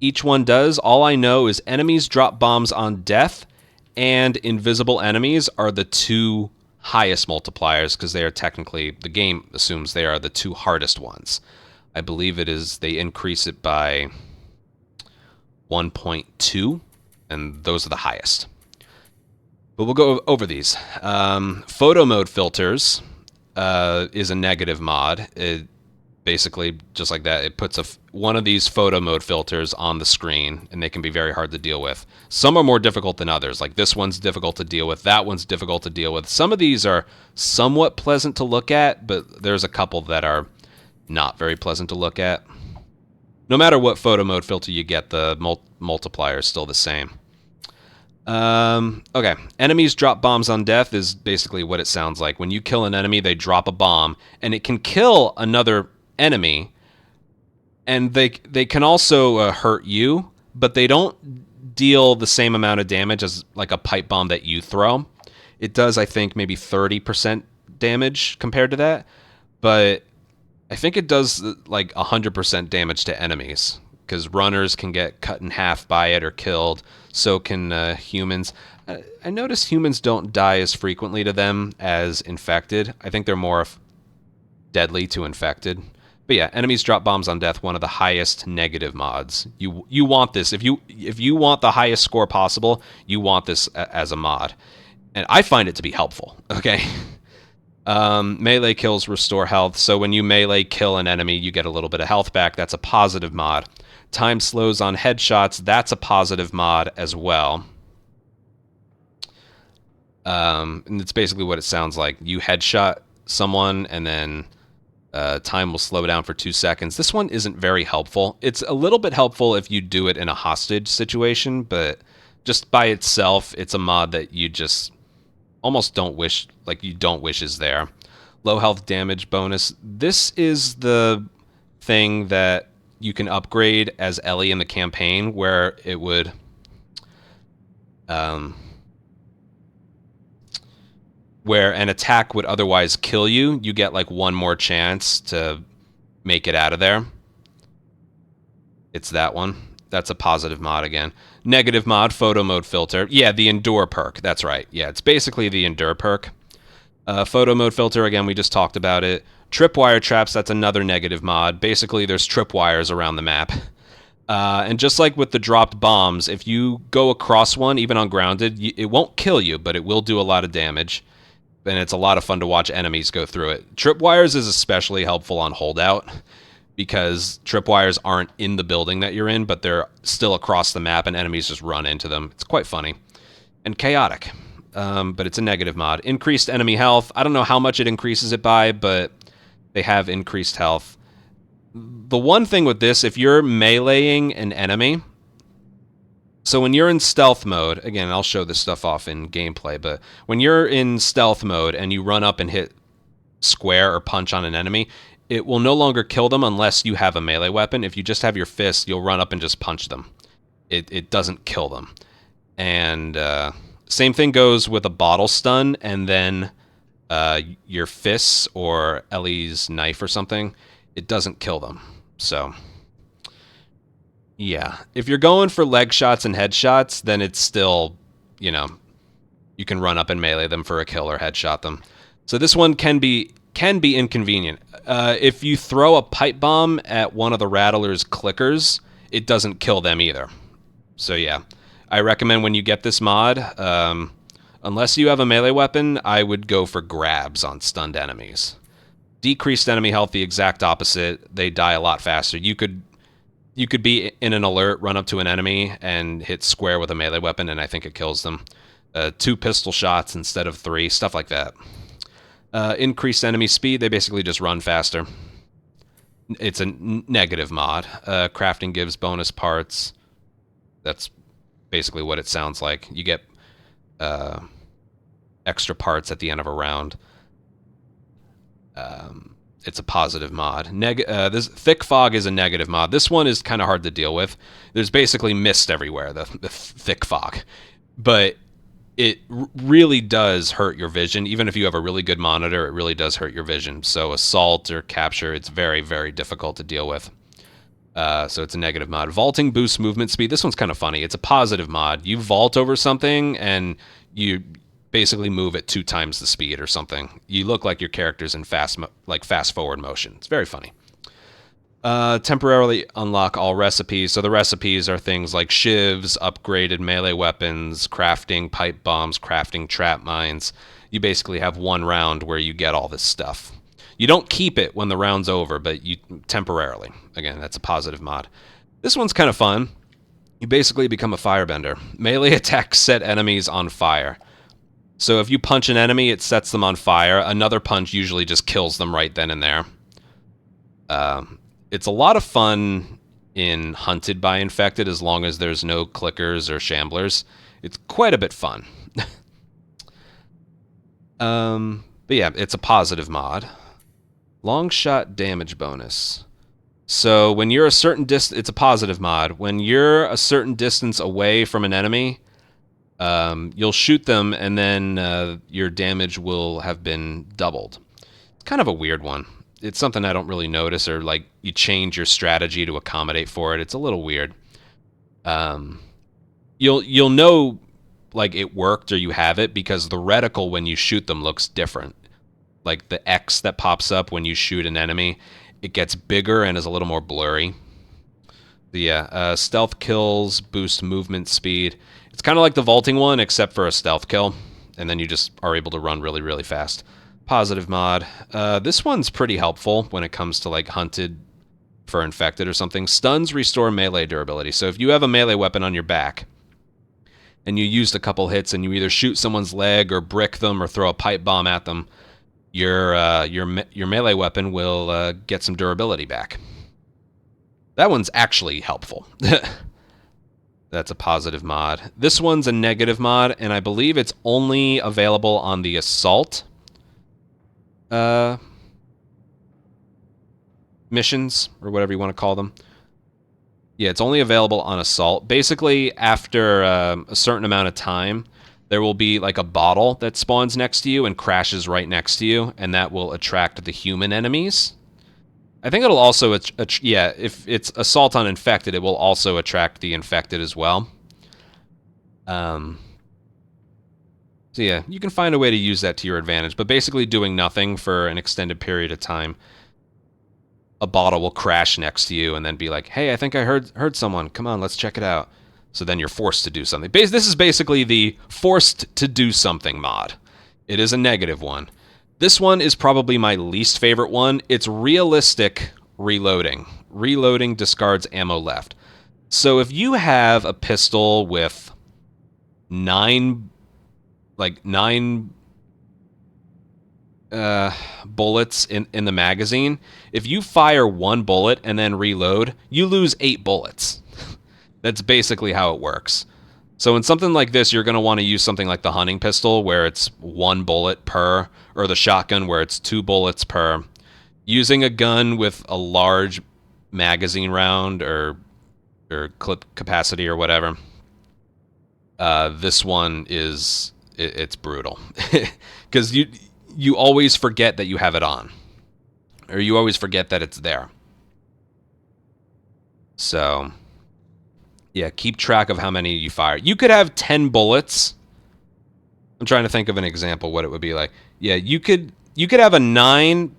each one does. All I know is enemies drop bombs on death, and invisible enemies are the two highest multipliers, because they are technically, the game assumes they are the two hardest ones. I believe it is, they increase it by 1.2, and those are the highest. But we'll go over these. Photo mode filters is a negative mod. It basically, just like that, it puts one of these photo mode filters on the screen, and they can be very hard to deal with. Some are more difficult than others. Like this one's difficult to deal with. That one's difficult to deal with. Some of these are somewhat pleasant to look at, but there's a couple that are not very pleasant to look at. No matter what photo mode filter you get, the multiplier is still the same. Okay. Enemies drop bombs on death is basically what it sounds like. When you kill an enemy, they drop a bomb, and it can kill another enemy, and they can also hurt you, but they don't deal the same amount of damage as like a pipe bomb that you throw. It does, I think, maybe 30% damage compared to that, but I think it does like 100% damage to enemies, because runners can get cut in half by it or killed. So can humans. I notice humans don't die as frequently to them as infected. I think they're more deadly to infected. But yeah, enemies drop bombs on death, one of the highest negative mods. You want this. If you want the highest score possible, you want this as a mod. And I find it to be helpful, okay? Melee kills restore health, so when you melee kill an enemy, you get a little bit of health back. That's a positive mod. Time slows on headshots, that's a positive mod as well. And it's basically what it sounds like. You headshot someone, and then time will slow down for 2 seconds. This one isn't very helpful. It's a little bit helpful if you do it in a hostage situation, but just by itself, it's a mod that you just almost don't wish, like you don't wish is there. Low health damage bonus. This is the thing that you can upgrade as Ellie in the campaign, where it would where an attack would otherwise kill you, you get like one more chance to make it out of there. It's that one. That's a positive mod again. Negative mod, photo mode filter. Yeah, the endure perk. That's right. Yeah, it's basically the endure perk. Photo mode filter, again, we just talked about it. Tripwire traps, that's another negative mod. Basically, there's tripwires around the map. And just like with the dropped bombs, if you go across one, even on grounded, it won't kill you, but it will do a lot of damage. And it's a lot of fun to watch enemies go through it. Tripwires is especially helpful on holdout, because tripwires aren't in the building that you're in, but they're still across the map, and enemies just run into them. It's quite funny. And chaotic. But it's a negative mod. Increased enemy health. I don't know how much it increases it by, but they have increased health. The one thing with this, if you're meleeing an enemy, so when you're in stealth mode, again, I'll show this stuff off in gameplay, but when you're in stealth mode and you run up and hit square or punch on an enemy, it will no longer kill them unless you have a melee weapon. If you just have your fist, you'll run up and just punch them. It doesn't kill them. And same thing goes with a bottle stun, and then your fists or Ellie's knife or something, it doesn't kill them. So, yeah. If you're going for leg shots and headshots, then it's still, you know, you can run up and melee them for a kill or headshot them. So this one can be inconvenient. If you throw a pipe bomb at one of the Rattler's clickers, it doesn't kill them either. So yeah, I recommend when you get this mod, unless you have a melee weapon, I would go for grabs on stunned enemies. Decreased enemy health, the exact opposite. They die a lot faster. You could be in an alert, run up to an enemy, and hit square with a melee weapon, and I think it kills them. 2 pistol shots instead of 3, stuff like that. Increased enemy speed, they basically just run faster. It's a negative mod. Crafting gives bonus parts. That's basically what it sounds like. You get extra parts at the end of a round. It's a positive mod. This thick fog is a negative mod. This one is kind of hard to deal with. There's basically mist everywhere, the thick fog. But it really does hurt your vision. Even if you have a really good monitor, it really does hurt your vision. So assault or capture, it's very, very difficult to deal with. So it's a negative mod. Vaulting boosts movement speed. This one's kind of funny. It's a positive mod. You vault over something, and you basically move at 2 times the speed or something. You look like your character's in fast forward motion. It's very funny. Temporarily unlock all recipes. So the recipes are things like shivs, upgraded melee weapons, crafting pipe bombs, crafting trap mines. You basically have one round where you get all this stuff. You don't keep it when the round's over, but you temporarily. Again, that's a positive mod. This one's kind of fun. You basically become a firebender. Melee attacks set enemies on fire. So if you punch an enemy, it sets them on fire. Another punch usually just kills them right then and there. It's a lot of fun in Hunted by Infected as long as there's no clickers or shamblers. It's quite a bit fun. But yeah, it's a positive mod. Long shot damage bonus. So when you're a certain distance, it's a positive mod. When you're a certain distance away from an enemy, you'll shoot them, and then your damage will have been doubled. It's kind of a weird one. It's something I don't really notice, or like you change your strategy to accommodate for it. It's a little weird. You'll know like it worked or you have it because the reticle when you shoot them looks different. Like the X that pops up when you shoot an enemy, it gets bigger and is a little more blurry. But yeah, stealth kills boost movement speed. It's kind of like the vaulting one, except for a stealth kill, and then you just are able to run really, really fast. Positive mod. This one's pretty helpful when it comes to like Hunted for Infected or something. Stuns restore melee durability. So if you have a melee weapon on your back, and you used a couple hits, and you either shoot someone's leg or brick them or throw a pipe bomb at them, your melee weapon will get some durability back. That one's actually helpful. That's a positive mod. This one's a negative mod, and I believe it's only available on the Assault missions, or whatever you want to call them. Yeah, it's only available on Assault. Basically, after a certain amount of time, there will be like a bottle that spawns next to you and crashes right next to you, and that will attract the human enemies. I think it'll also, yeah, if it's Assault on Infected, it will also attract the Infected as well. So yeah, you can find a way to use that to your advantage, but basically doing nothing for an extended period of time, a bottle will crash next to you and then be like, hey, I think I heard someone. Come on, let's check it out. So then you're forced to do something. This is basically the forced to do something mod. It is a negative one. This one is probably my least favorite one. It's realistic reloading. Reloading discards ammo left. So if you have a pistol with nine bullets in the magazine, if you fire one bullet and then reload, you lose 8 bullets. That's basically how it works. So in something like this, you're going to want to use something like the hunting pistol, where it's 1 bullet per, or the shotgun, where it's 2 bullets per. Using a gun with a large magazine round or clip capacity or whatever, this one is it's brutal because you always forget that you have it on, or you always forget that it's there. So yeah, keep track of how many you fire. You could have 10 bullets. I'm trying to think of an example what it would be like. Yeah, you could have a 9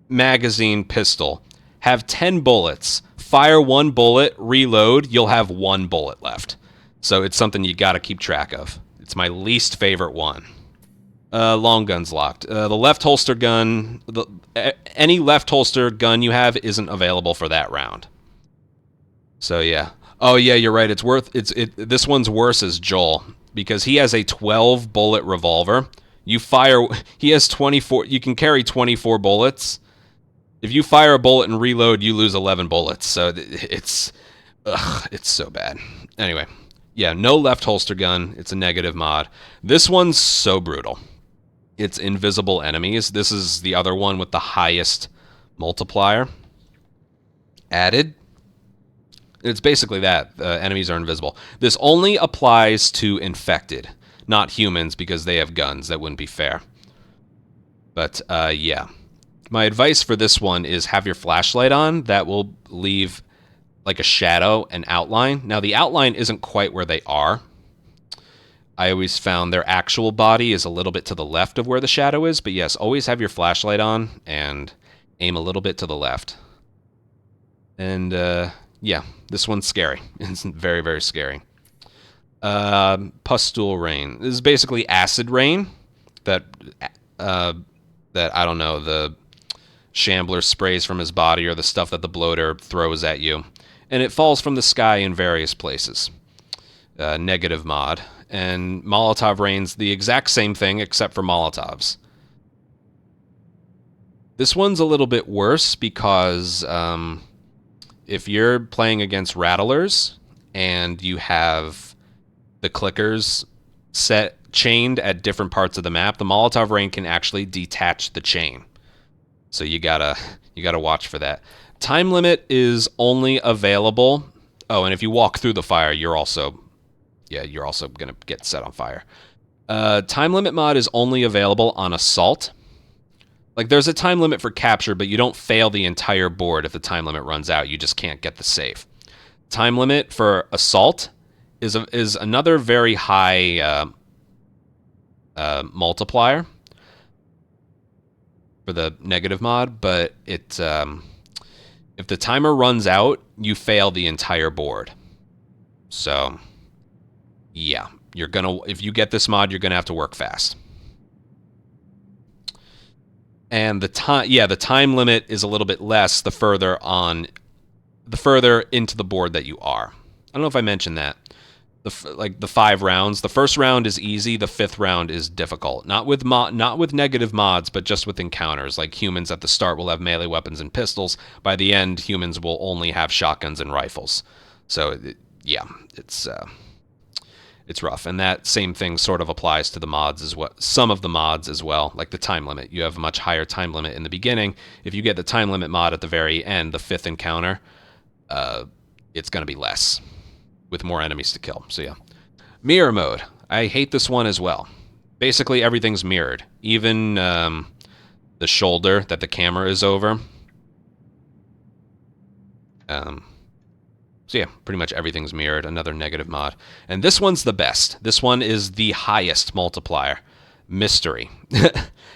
magazine pistol, have 10 bullets, fire 1 bullet, reload, you'll have 1 bullet left. So it's something you got to keep track of. It's my least favorite one. Long gun's locked. The left holster gun, any left holster gun you have isn't available for that round. So yeah. Oh yeah, you're right. This one's worse as Joel, because he has a 12 bullet revolver. He has 24. You can carry 24 bullets. If you fire a bullet and reload, you lose 11 bullets. So it's so bad. Anyway, yeah, no left holster gun. It's a negative mod. This one's so brutal. It's invisible enemies. This is the other one with the highest multiplier added. It's basically that. Enemies are invisible. This only applies to infected, not humans, because they have guns. That wouldn't be fair. But yeah. My advice for this one is have your flashlight on. That will leave like a shadow, an outline. Now, the outline isn't quite where they are. I always found their actual body is a little bit to the left of where the shadow is. But yes, always have your flashlight on and aim a little bit to the left. And yeah, this one's scary. It's very, very scary. Pustule rain. This is basically acid rain that I don't know, the Shambler sprays from his body or the stuff that the bloater throws at you. And it falls from the sky in various places. Negative mod. And Molotov rain's the exact same thing except for Molotovs. This one's a little bit worse because if you're playing against rattlers and you have the clickers chained at different parts of the map, the Molotov rain can actually detach the chain. So you gotta watch for that. Time limit is only available. Oh, and if you walk through the fire, you're also gonna get set on fire. Time limit mod is only available on assault. Like, there's a time limit for capture, but you don't fail the entire board if the time limit runs out. You just can't get the save. Time limit for assault is another very high multiplier for the negative mod, but it if the timer runs out, you fail the entire board. So, yeah, if you get this mod, you're gonna have to work fast. And the time limit is a little bit less the further into the board that you are. I don't know if I mentioned that. The 5 rounds. The first round is easy. The 5th round is difficult. Not with negative mods, but just with encounters. Like, humans at the start will have melee weapons and pistols. By the end, humans will only have shotguns and rifles. So, yeah, it's rough. And that same thing sort of applies to the mods as well. Some of the mods as well, like the time limit. You have a much higher time limit in the beginning. If you get the time limit mod at the very end, the 5th encounter, it's going to be less, with more enemies to kill. So yeah. Mirror mode. I hate this one as well. Basically, everything's mirrored. Even the shoulder that the camera is over. So yeah, pretty much everything's mirrored. Another negative mod. And this one's the best. This one is the highest multiplier. Mystery.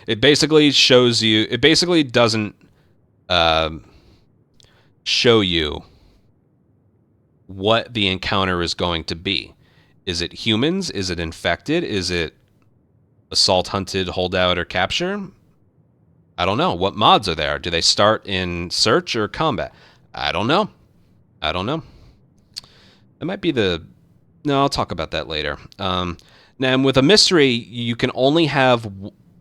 It basically shows you... It basically doesn't show you what the encounter is going to be. Is it humans? Is it infected? Is it assault, hunted, holdout, or capture? I don't know. What mods are there? Do they start in search or combat? I don't know. It might be the... No, I'll talk about that later. Now, with a mystery, you can only have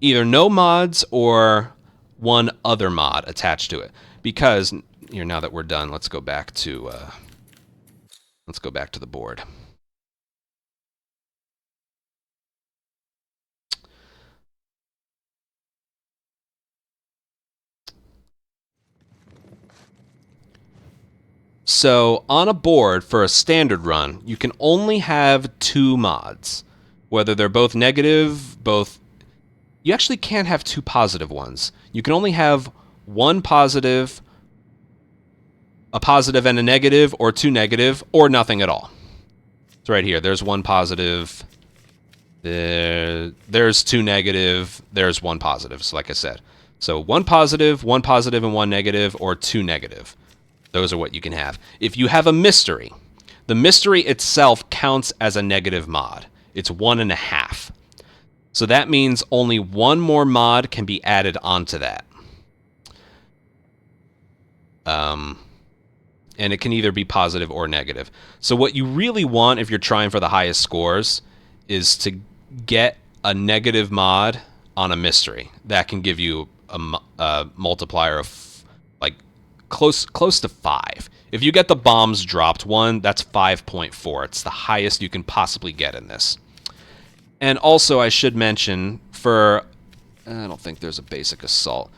either no mods or one other mod attached to it. Because, here, now that we're done, let's go back to the board. So, on a board for a standard run, you can only have 2 mods. Whether they're both negative, both... You actually can't have 2 positive ones. You can only have 1 positive, a positive and a negative, or 2 negative, or nothing at all. It's right here. There's 1 positive. There's 2 negative. There's 1 positive, so like I said. So 1 positive, and 1 negative, or 2 negative. Those are what you can have. If you have a mystery, the mystery itself counts as a negative mod. It's 1.5. So that means only 1 more mod can be added onto that. And it can either be positive or negative. So what you really want if you're trying for the highest scores is to get a negative mod on a mystery. That can give you a multiplier of like close to 5. If you get the bombs dropped one, that's 5.4. It's the highest you can possibly get in this. And also, I should mention, I don't think there's a basic assault.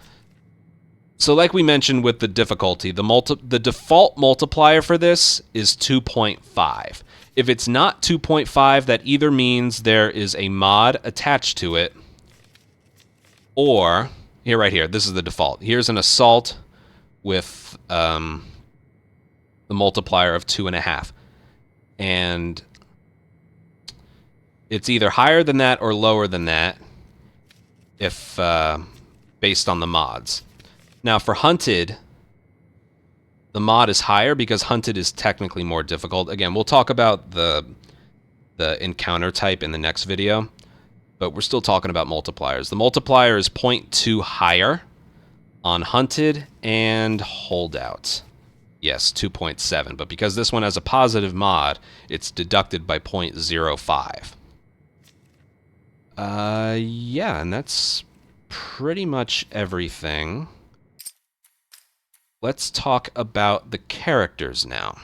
So like we mentioned with the difficulty, the default multiplier for this is 2.5. If it's not 2.5, that either means there is a mod attached to it, or, right here, this is the default. Here's an assault with the multiplier of 2.5. And it's either higher than that or lower than that if based on the mods. Now for Hunted, the mod is higher because Hunted is technically more difficult. Again, we'll talk about the encounter type in the next video, but we're still talking about multipliers. The multiplier is 0.2 higher on Hunted and Holdout. Yes, 2.7, but because this one has a positive mod, it's deducted by 0.05. Yeah, and that's pretty much everything. let's talk about the characters now.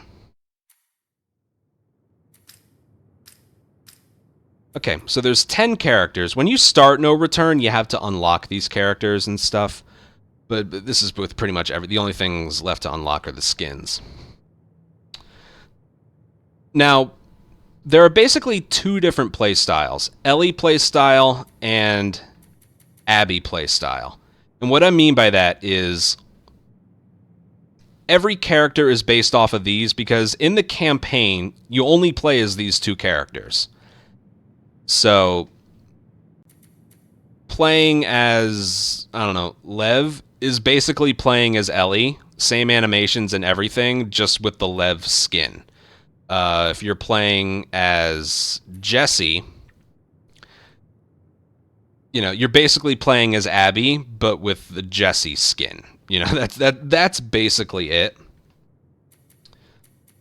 Okay, so there's 10 characters. When you start No Return, you have to unlock these characters and stuff. But this is with pretty much the only things left to unlock are the skins. Now, there are basically two different playstyles. Ellie playstyle and Abby playstyle. And what I mean by that is every character is based off of these because in the campaign, you only play as these two characters. So, playing as, I don't know, Lev is basically playing as Ellie. Same animations and everything, just with the Lev skin. If you're playing as Jesse, you know, you're basically playing as Abby, but with the Jesse skin. You know, that's basically it.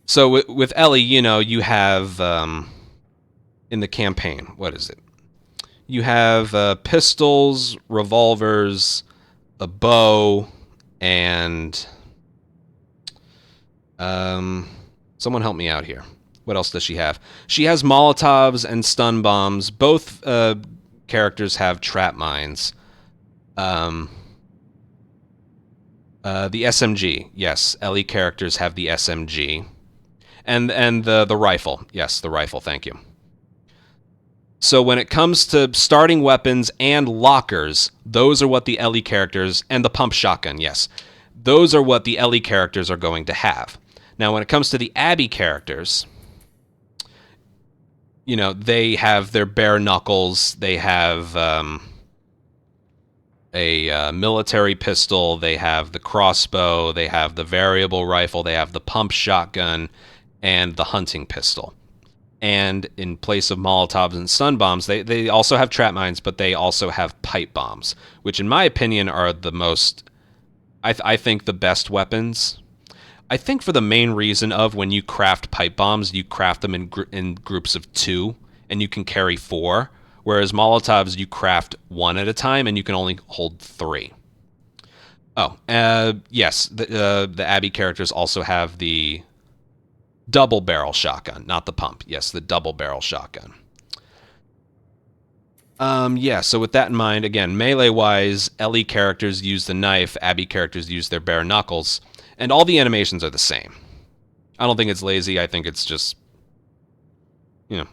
So with Ellie, you know, you have in the campaign, what is it? You have pistols, revolvers, a bow, and someone help me out here. What else does she have? She has Molotovs and stun bombs. Both characters have trap mines. The SMG, yes. Ellie characters have the SMG. And the rifle. Yes, the rifle, thank you. So when it comes to starting weapons and lockers, those are what the Ellie characters, and the pump shotgun, yes. Those are what the Ellie characters are going to have. Now, when it comes to the Abby characters, you know, they have their bare knuckles, they have a military pistol, they have the crossbow, they have the variable rifle, they have the pump shotgun, and the hunting pistol. And in place of Molotovs and stun bombs, they also have trap mines, but they also have pipe bombs, which in my opinion are the most, I think, the best weapons. I think for the main reason of when you craft pipe bombs, you craft them in groups of 2, and you can carry 4, whereas Molotovs, you craft 1 at a time, and you can only hold 3. Oh, yes, the Abby characters also have the double barrel shotgun, not the pump. Yes, the double barrel shotgun. Yeah, so with that in mind, again, melee-wise, Ellie characters use the knife, Abby characters use their bare knuckles, and all the animations are the same. I don't think it's lazy, I think it's just, you know,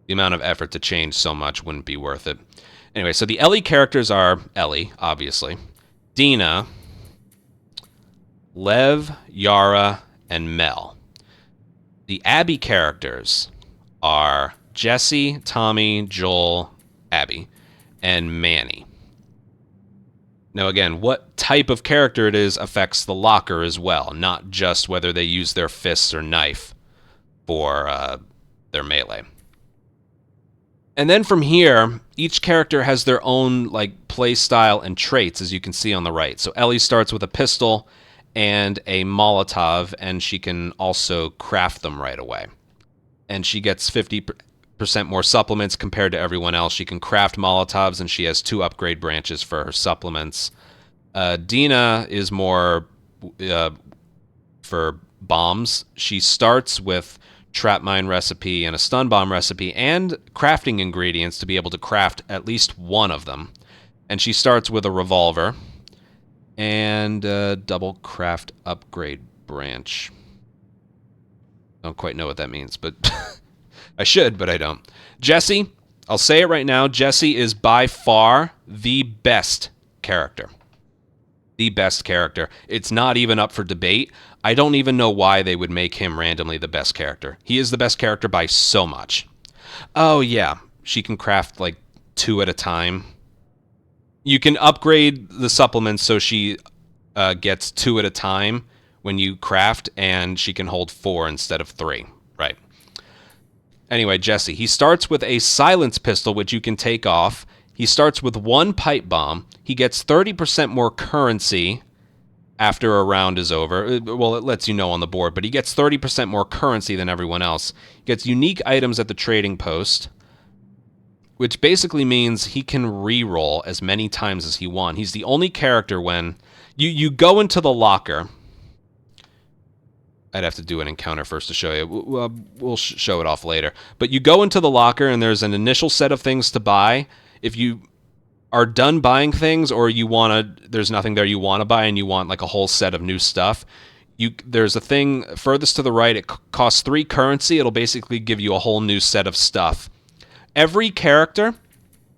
the amount of effort to change so much wouldn't be worth it. Anyway, so the Ellie characters are Ellie, obviously, Dina, Lev, Yara, and Mel. The Abby characters are Jesse, Tommy, Joel, Abby, and Manny. Now again, what type of character it is affects the locker as well, not just whether they use their fists or knife for their melee. And then from here, each character has their own like play style and traits, as you can see on the right. So Ellie starts with a pistol and a Molotov, and she can also craft them right away. And she gets 50% more supplements compared to everyone else. She can craft Molotovs, and she has 2 upgrade branches for her supplements. Dina is more for bombs. She starts with trap mine recipe and a stun bomb recipe and crafting ingredients to be able to craft at least one of them. And she starts with a revolver and double craft upgrade branch. Don't quite know what that means, but I should, but I don't. Jesse, I'll say it right now, Jesse is by far the best character. The best character. It's not even up for debate. I don't even know why they would make him randomly the best character. He is the best character by so much. Oh yeah, she can craft like 2 at a time. You can upgrade the supplements so she gets 2 at a time when you craft, and she can hold 4 instead of 3. Right. Anyway, Jesse, he starts with a silence pistol, which you can take off. He starts with 1 pipe bomb. He gets 30% more currency after a round is over. Well, it lets you know on the board, but he gets 30% more currency than everyone else. He gets unique items at the trading post, which basically means he can re-roll as many times as he wants. He's the only character when You go into the locker. I'd have to do an encounter first to show you. We'll show it off later. But you go into the locker, and there's an initial set of things to buy. If you are done buying things, or there's nothing there you want to buy, and you want like a whole set of new stuff, there's a thing furthest to the right. It costs 3 currency. It'll basically give you a whole new set of stuff. Every character,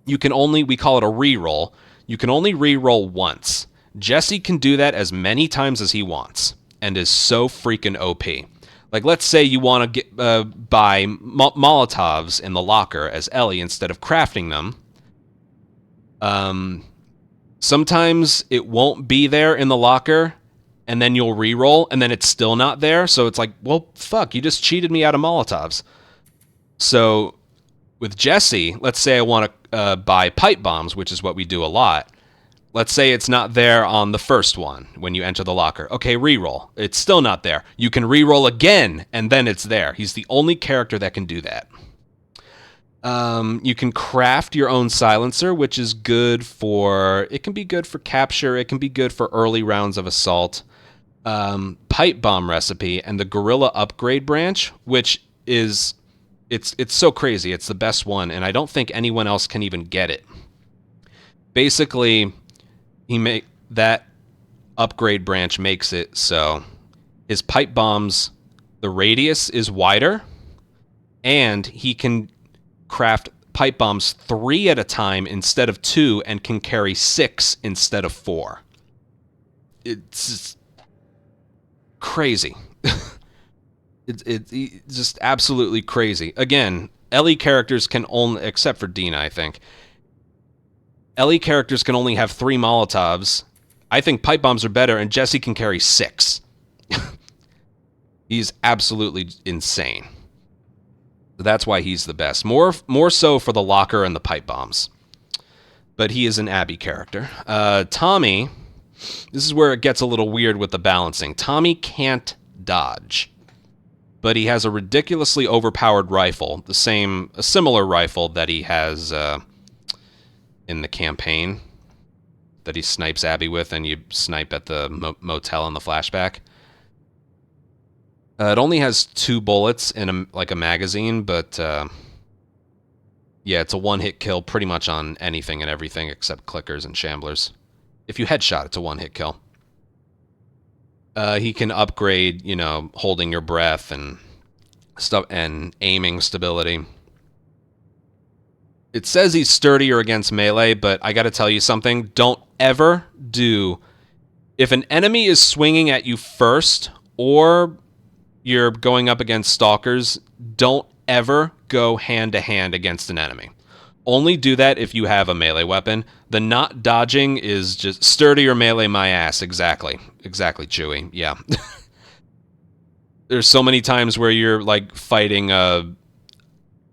we call it a reroll. You can only reroll once. Jesse can do that as many times as he wants, and is so freaking OP. Like, let's say you want to buy Molotovs in the locker as Ellie instead of crafting them. Sometimes it won't be there in the locker, and then you'll reroll, and then it's still not there. So it's like, well, fuck, you just cheated me out of Molotovs. So with Jesse, let's say I want to buy pipe bombs, which is what we do a lot. Let's say it's not there on the first one when you enter the locker. Okay, reroll. It's still not there. You can reroll again, and then it's there. He's the only character that can do that. You can craft your own silencer, which is good for... It can be good for capture. It can be good for early rounds of assault. Pipe bomb recipe and the gorilla upgrade branch, which is... It's so crazy. It's the best one, and I don't think anyone else can even get it. Basically... that upgrade branch makes it so his pipe bombs, the radius is wider, and he can craft pipe bombs 3 at a time instead of 2, and can carry 6 instead of 4. It's crazy. It's just absolutely crazy. Again, Ellie characters can only, except for Dina, I think. Ellie characters can only have 3 Molotovs. I think pipe bombs are better, and Jesse can carry 6. He's absolutely insane. That's why he's the best. More so for the locker and the pipe bombs. But he is an Abby character. Tommy, this is where it gets a little weird with the balancing. Tommy can't dodge, but he has a ridiculously overpowered rifle, a similar rifle that he has... in the campaign that he snipes Abby with, and you snipe at the motel in the flashback. It only has 2 bullets in a magazine, but yeah, it's a one-hit kill pretty much on anything and everything except clickers and shamblers. If you headshot, it's a one-hit kill. He can upgrade, holding your breath and stuff, and aiming stability. It says he's sturdier against melee, but I gotta tell you something. Don't ever do... If an enemy is swinging at you first, or you're going up against stalkers, don't ever go hand-to-hand against an enemy. Only do that if you have a melee weapon. The not dodging is just sturdier melee my ass. Exactly. Exactly, Chewie. Yeah. There's so many times where you're, like, fighting a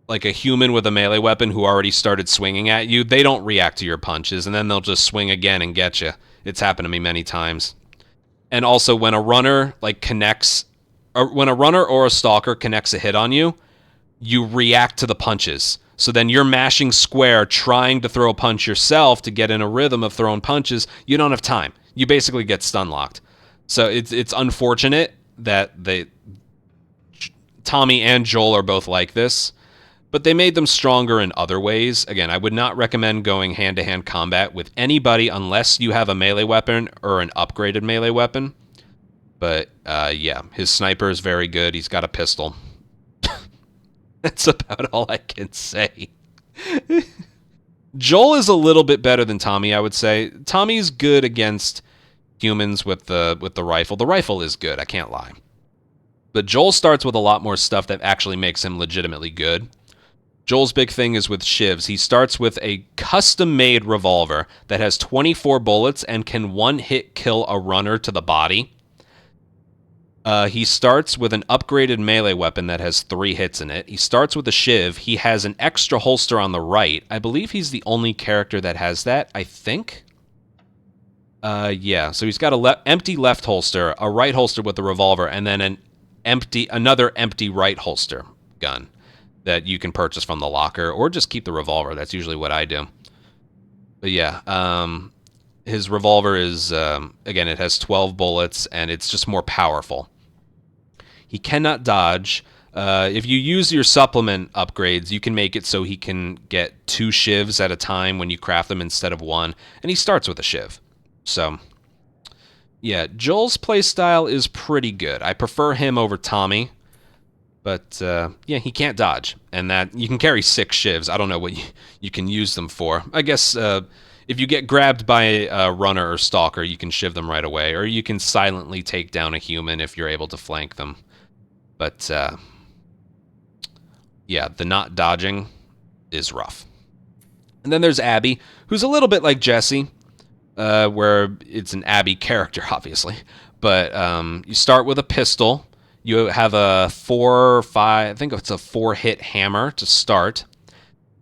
human with a melee weapon who already started swinging at you. They don't react to your punches, and then they'll just swing again and get you. It's happened to me many times. And also, when a runner when a runner or a stalker connects a hit on you, you react to the punches. So then you're mashing square, trying to throw a punch yourself to get in a rhythm of throwing punches. You don't have time. You basically get stun locked. So it's unfortunate that Tommy and Joel are both like this. But they made them stronger in other ways. Again, I would not recommend going hand-to-hand combat with anybody unless you have a melee weapon or an upgraded melee weapon. But, yeah, his sniper is very good. He's got a pistol. That's about all I can say. Joel is a little bit better than Tommy, I would say. Tommy's good against humans with the rifle. The rifle is good, I can't lie. But Joel starts with a lot more stuff that actually makes him legitimately good. Joel's big thing is with shivs. He starts with a custom-made revolver that has 24 bullets and can one-hit kill a runner to the body. He starts with an upgraded melee weapon that has 3 hits in it. He starts with a shiv. He has an extra holster on the right. I believe he's the only character that has that, I think. Yeah, so he's got an empty left holster, a right holster with a revolver, and then another empty right holster gun that you can purchase from the locker, or just keep the revolver. That's usually what I do. But yeah, His revolver is, again, it has 12 bullets, and it's just more powerful. He cannot dodge. If you use your supplement upgrades, you can make it so he can get 2 shivs at a time when you craft them instead of 1, and he starts with a shiv. So, yeah, Joel's playstyle is pretty good. I prefer him over Tommy, but yeah, he can't dodge, and that you can carry 6 shivs. I don't know what you can use them for. I guess if you get grabbed by a runner or stalker, you can shiv them right away, or you can silently take down a human if you're able to flank them. But yeah, the not dodging is rough. And then there's Abby, who's a little bit like Jesse, where it's an Abby character, obviously. But you start with a pistol. You have a 4 or 5, I think it's a 4-hit hammer to start.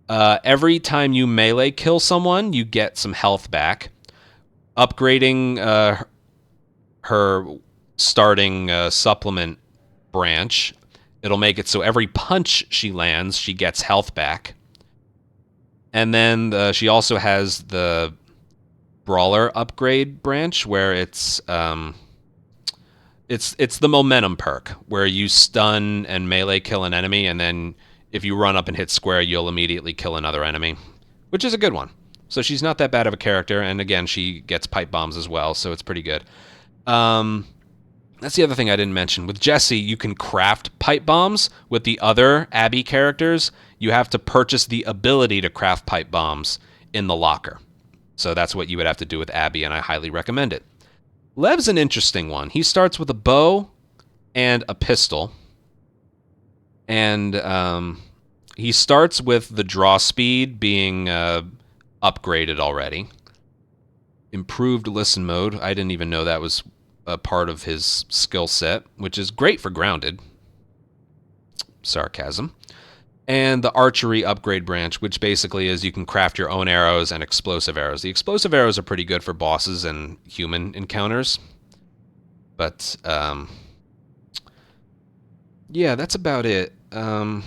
Every time you melee kill someone, you get some health back. Upgrading her starting supplement branch, it'll make it so every punch she lands, she gets health back. And then she also has the brawler upgrade branch, where it's the momentum perk, where you stun and melee kill an enemy, and then if you run up and hit square, you'll immediately kill another enemy, which is a good one. So she's not that bad of a character, and again, she gets pipe bombs as well, so it's pretty good. That's the other thing I didn't mention. With Jesse, you can craft pipe bombs. With the other Abby characters, you have to purchase the ability to craft pipe bombs in the locker. So that's what you would have to do with Abby, and I highly recommend it. Lev's an interesting one. He starts with a bow and a pistol. And he starts with the draw speed being upgraded already. Improved listen mode. I didn't even know that was a part of his skill set, which is great for grounded. Sarcasm. And the archery upgrade branch, which basically is you can craft your own arrows and explosive arrows. The explosive arrows are pretty good for bosses and human encounters. But, yeah, that's about it. The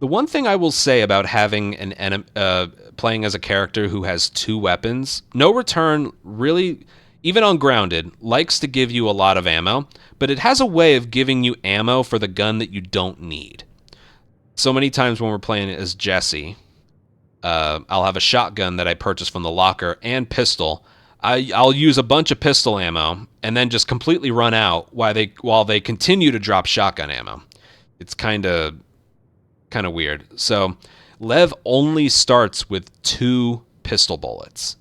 one thing I will say about having an playing as a character who has 2 weapons, No Return really, even on grounded, likes to give you a lot of ammo, but it has a way of giving you ammo for the gun that you don't need. So many times when we're playing as Jesse, I'll have a shotgun that I purchased from the locker and pistol. I'll use a bunch of pistol ammo and then just completely run out while they continue to drop shotgun ammo. It's kind of weird. So Lev only starts with 2 pistol bullets,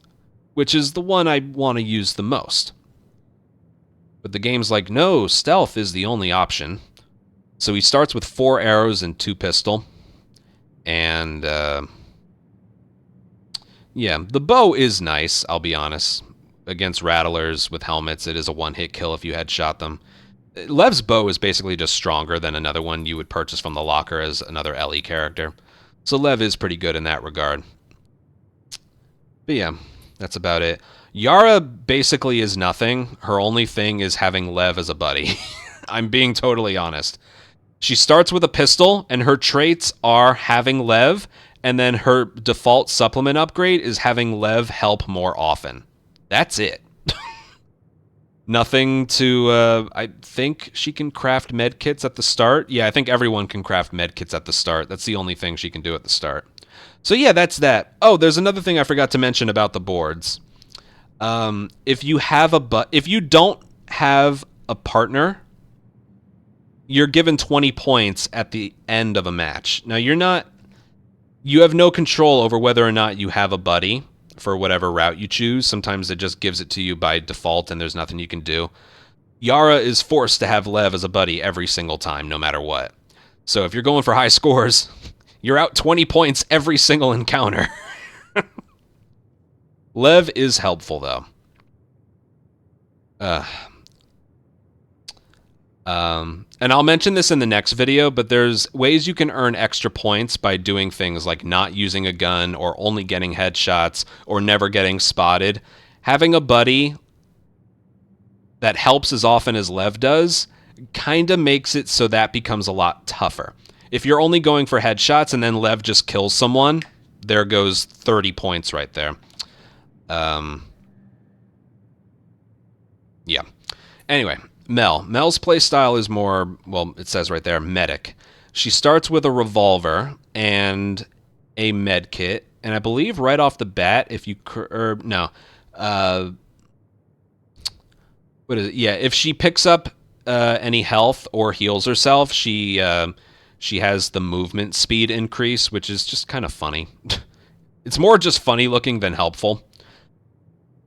which is the one I want to use the most. But the game's like, no, stealth is the only option. So he starts with 4 arrows and 2 pistol. And, yeah, the bow is nice, I'll be honest. Against rattlers with helmets, it is a one-hit kill if you headshot them. Lev's bow is basically just stronger than another one you would purchase from the locker as another LE character. So Lev is pretty good in that regard. But yeah, that's about it. Yara basically is nothing. Her only thing is having Lev as a buddy. I'm being totally honest. She starts with a pistol, and her traits are having Lev, and then her default supplement upgrade is having Lev help more often. That's it. Nothing to, I think she can craft medkits at the start. Yeah, I think everyone can craft medkits at the start. That's the only thing she can do at the start. So yeah, that's that. Oh, there's another thing I forgot to mention about the boards. If you don't have a partner, you're given 20 points at the end of a match. Now you have no control over whether or not you have a buddy for whatever route you choose. Sometimes it just gives it to you by default and there's nothing you can do. Yara is forced to have Lev as a buddy every single time, no matter what. So if you're going for high scores, you're out 20 points every single encounter. Lev is helpful, though. And I'll mention this in the next video, but there's ways you can earn extra points by doing things like not using a gun or only getting headshots or never getting spotted. Having a buddy that helps as often as Lev does kind of makes it so that becomes a lot tougher. If you're only going for headshots and then Lev just kills someone, there goes 30 points right there. Yeah. Anyway, Mel. Mel's playstyle is more, well, it says right there, medic. She starts with a revolver and a med kit, and I believe right off the bat, if you, what is it? Yeah, if she picks up any health or heals herself, she has the movement speed increase, which is just kind of funny. It's more just funny looking than helpful.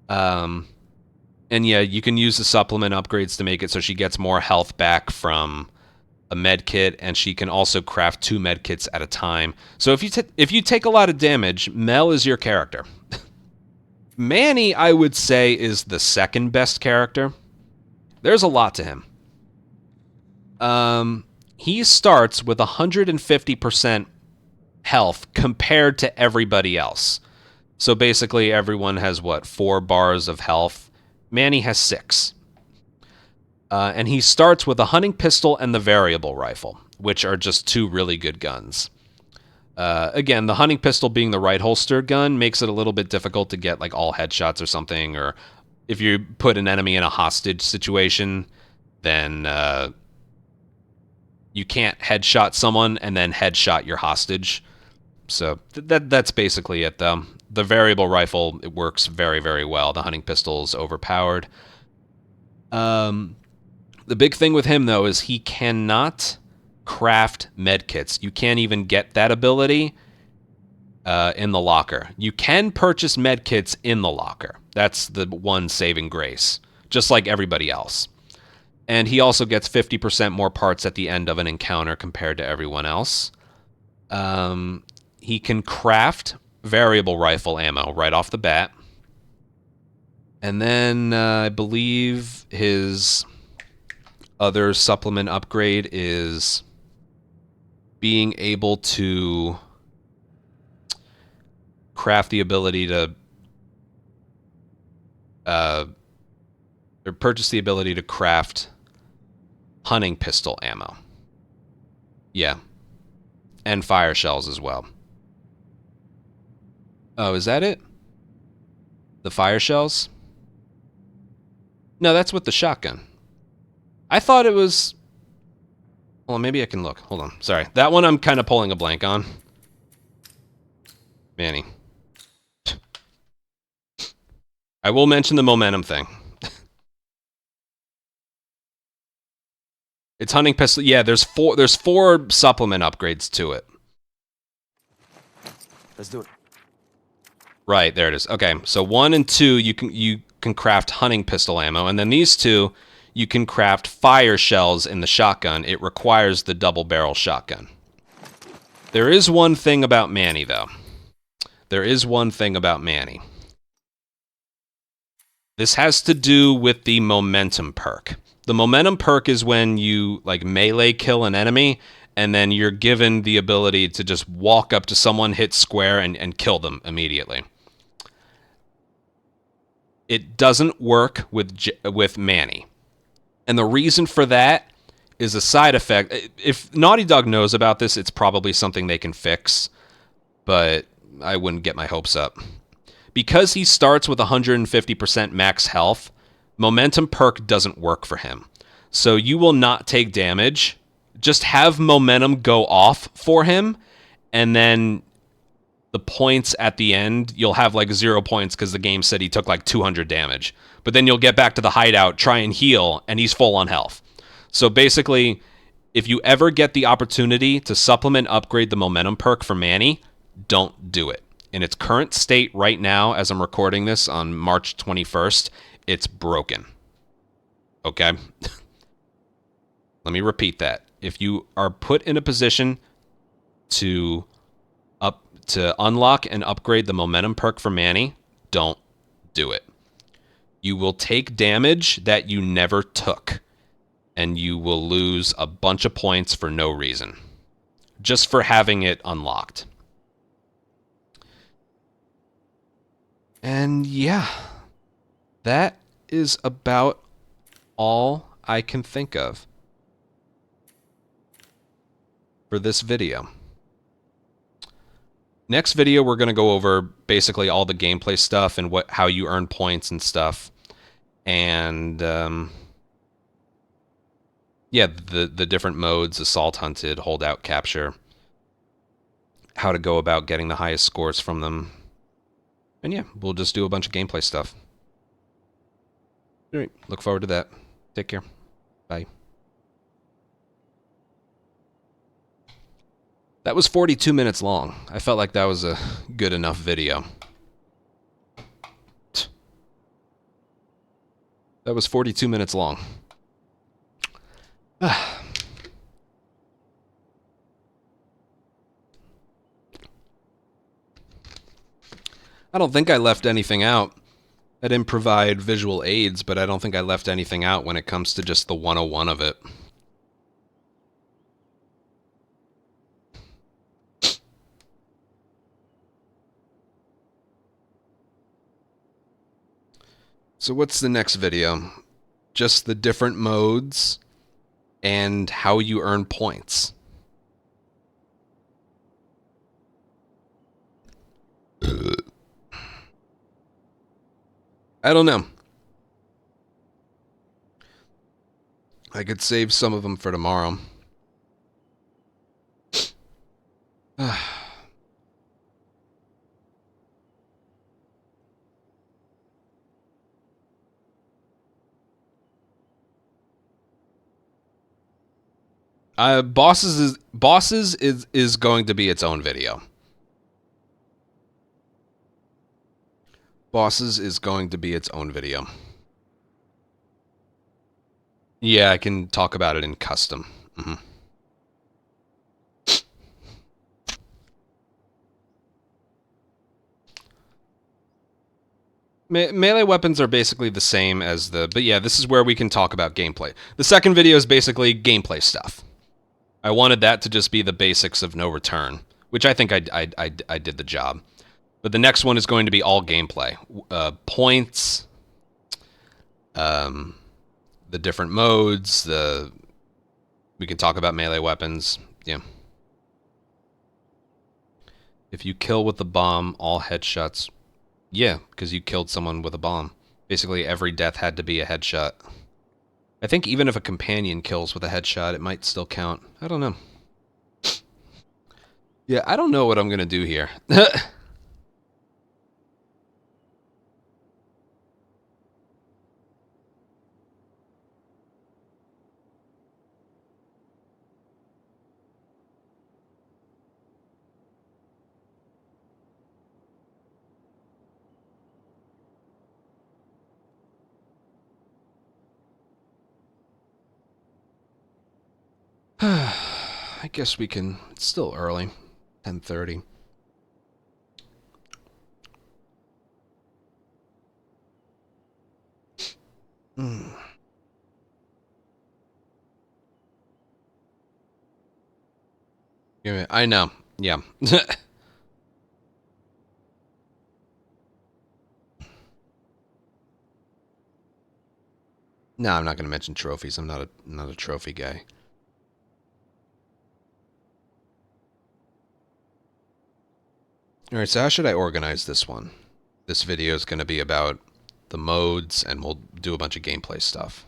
And yeah, you can use the supplement upgrades to make it so she gets more health back from a med kit, and she can also craft 2 med kits at a time. So if you take a lot of damage, Mel is your character. Manny, I would say, is the second best character. There's a lot to him. He starts with 150% health compared to everybody else. So basically, everyone has, what, 4 bars of health? Manny has 6. And he starts with a hunting pistol and the variable rifle, which are just 2 really good guns. Again, the hunting pistol being the right holster gun makes it a little bit difficult to get like all headshots or something, or if you put an enemy in a hostage situation, then you can't headshot someone and then headshot your hostage. So that's basically it, though. The variable rifle, it works very, very well. The hunting pistol is overpowered. The big thing with him, though, is he cannot craft medkits. You can't even get that ability in the locker. You can purchase medkits in the locker. That's the one saving grace, just like everybody else. And he also gets 50% more parts at the end of an encounter compared to everyone else. He can craft variable rifle ammo right off the bat. And then I believe his other supplement upgrade is being able to craft the ability to or purchase the ability to craft hunting pistol ammo. Yeah. And fire shells as well. Oh, is that it? The fire shells? No, that's with the shotgun. I thought it was... Well, maybe I can look. Hold on. Sorry. That one I'm kind of pulling a blank on. Manny. I will mention the momentum thing. It's hunting pistol. Yeah, there's four supplement upgrades to it. Let's do it. Right, there it is. Okay, so 1 and 2 you can craft hunting pistol ammo, and then these 2 you can craft fire shells in the shotgun. It requires the double barrel shotgun. There is one thing about Manny, though. There is one thing about Manny. This has to do with the momentum perk. The momentum perk is when you like melee kill an enemy, and then you're given the ability to just walk up to someone, hit square, and kill them immediately. It doesn't work with Manny. And the reason for that is a side effect. If Naughty Dog knows about this, it's probably something they can fix, but I wouldn't get my hopes up. Because he starts with 150% max health, momentum perk doesn't work for him. So you will not take damage. Just have momentum go off for him, and then the points at the end, you'll have like 0 points because the game said he took like 200 damage. But then you'll get back to the hideout, try and heal, and he's full on health. So basically, if you ever get the opportunity to supplement upgrade the momentum perk for Manny, don't do it. In its current state right now, as I'm recording this on March 21st, it's broken. Okay? Let me repeat that. If you are put in a position to unlock and upgrade the momentum perk for Manny, don't do it. You will take damage that you never took, and you will lose a bunch of points for no reason, just for having it unlocked. And yeah, that is about all I can think of for this video. Next video, we're going to go over basically all the gameplay stuff and how you earn points and stuff. and yeah, the different modes: assault, hunted, holdout, capture. How to go about getting the highest scores from them. And yeah, we'll just do a bunch of gameplay stuff. All right, look forward to that. Take care. Bye. That was 42 minutes long. I felt like that was a good enough video. That was 42 minutes long. I don't think I left anything out. I didn't provide visual aids, but I don't think I left anything out when it comes to just the 101 of it. So what's the next video? Just the different modes and how you earn points. I don't know. I could save some of them for tomorrow. Bosses is going to be its own video. Bosses is going to be its own video. Yeah, I can talk about it in custom. Melee weapons are basically the same as the... But yeah, this is where we can talk about gameplay. The second video is basically gameplay stuff. I wanted that to just be the basics of No Return, which I think I did the job. But the next one is going to be all gameplay. Points, the different modes, we can talk about melee weapons. Yeah. If you kill with the bomb, all headshots. Yeah, because you killed someone with a bomb. Basically, every death had to be a headshot. I think even if a companion kills with a headshot, it might still count. I don't know. Yeah, I don't know what I'm going to do here. I guess we can... It's still early. 10:30. I know. Yeah. No, I'm not going to mention trophies. I'm not a trophy guy. Alright, so how should I organize this one? This video is going to be about the modes, and we'll do a bunch of gameplay stuff.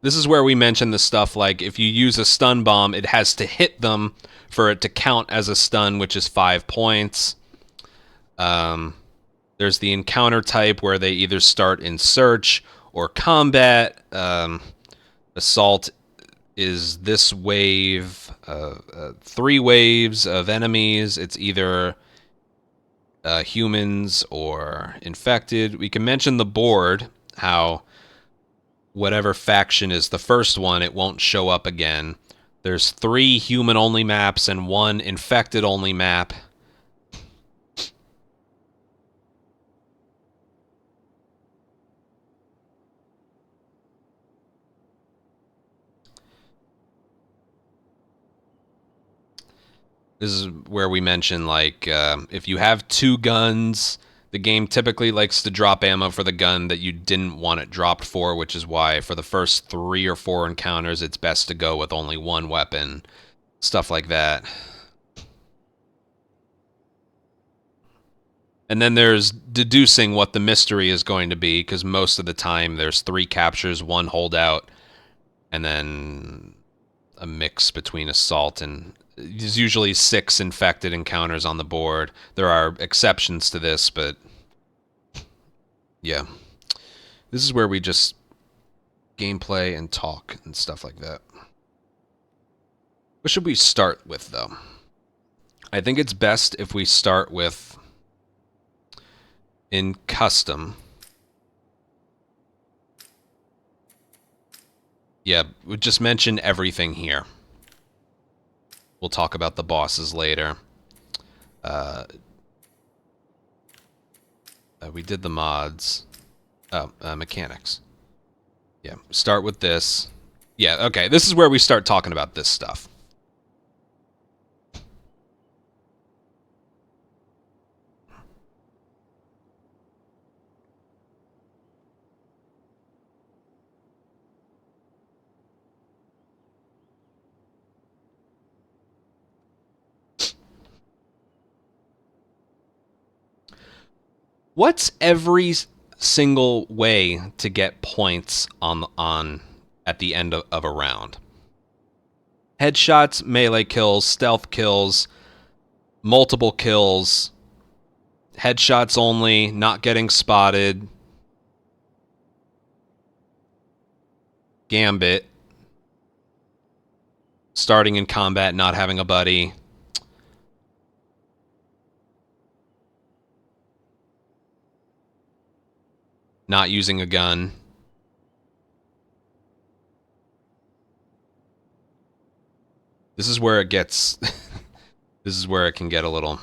This is where we mention the stuff like if you use a stun bomb, it has to hit them for it to count as a stun, which is 5 points. There's the encounter type where they either start in search or combat. Assault is this wave, 3 waves of enemies. It's either humans or infected. We can mention the board, how whatever faction is the first one, it won't show up again. There's 3 human-only maps and 1 infected-only map. This is where we mention, like, if you have 2 guns, the game typically likes to drop ammo for the gun that you didn't want it dropped for, which is why for the first 3 or 4 encounters, it's best to go with only 1 weapon. Stuff like that. And then there's deducing what the mystery is going to be, because most of the time there's 3 captures, 1 holdout, and then a mix between assault and... There's usually 6 infected encounters on the board. There are exceptions to this, but... yeah. This is where we just gameplay and talk and stuff like that. What should we start with, though? I think it's best if we start with... in custom. Yeah, we just mention everything here. We'll talk about the bosses later. We did the mods. Oh, mechanics. Yeah, start with this. Yeah, okay, this is where we start talking about this stuff. What's every single way to get points on at the end of a round? Headshots, melee kills, stealth kills, multiple kills, headshots only, not getting spotted, gambit, starting in combat, not having a buddy. Not using a gun. This is where it gets... this is where it can get a little...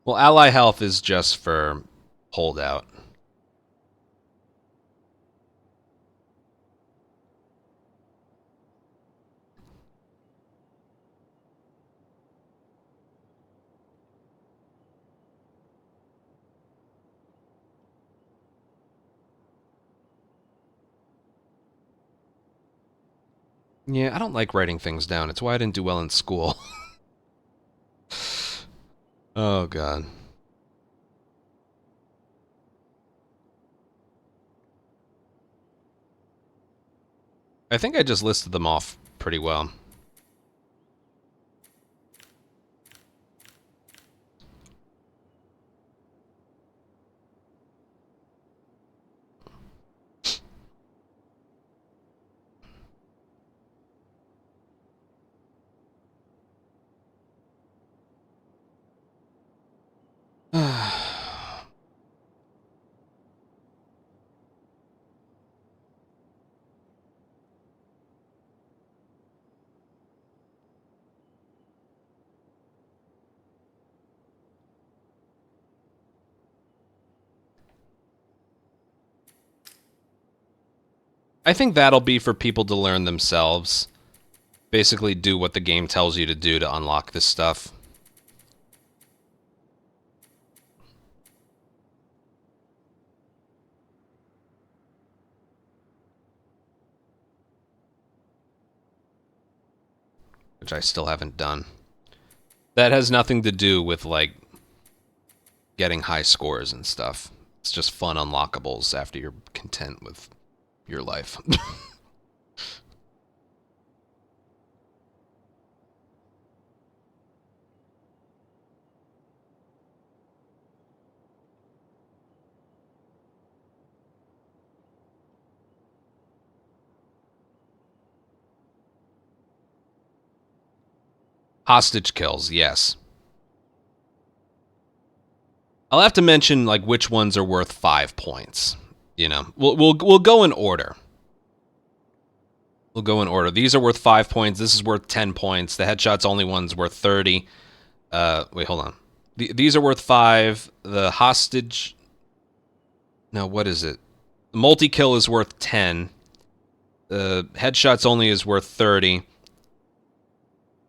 Well, ally health is just for holdout. Yeah, I don't like writing things down. It's why I didn't do well in school. Oh, God. I think I just listed them off pretty well. I think that'll be for people to learn themselves. Basically do what the game tells you to do to unlock this stuff. Which I still haven't done. That has nothing to do with, like, getting high scores and stuff. It's just fun unlockables after you're content with your life. Hostage kills, yes. I'll have to mention, like, which ones are worth 5 points. You know, we'll go in order. We'll go in order. These are worth 5 points. This is worth 10 points. The headshot's only one's worth 30. Wait, hold on. These are worth 5. The hostage... No, what is it? The multi-kill is worth 10. The headshots only is worth 30.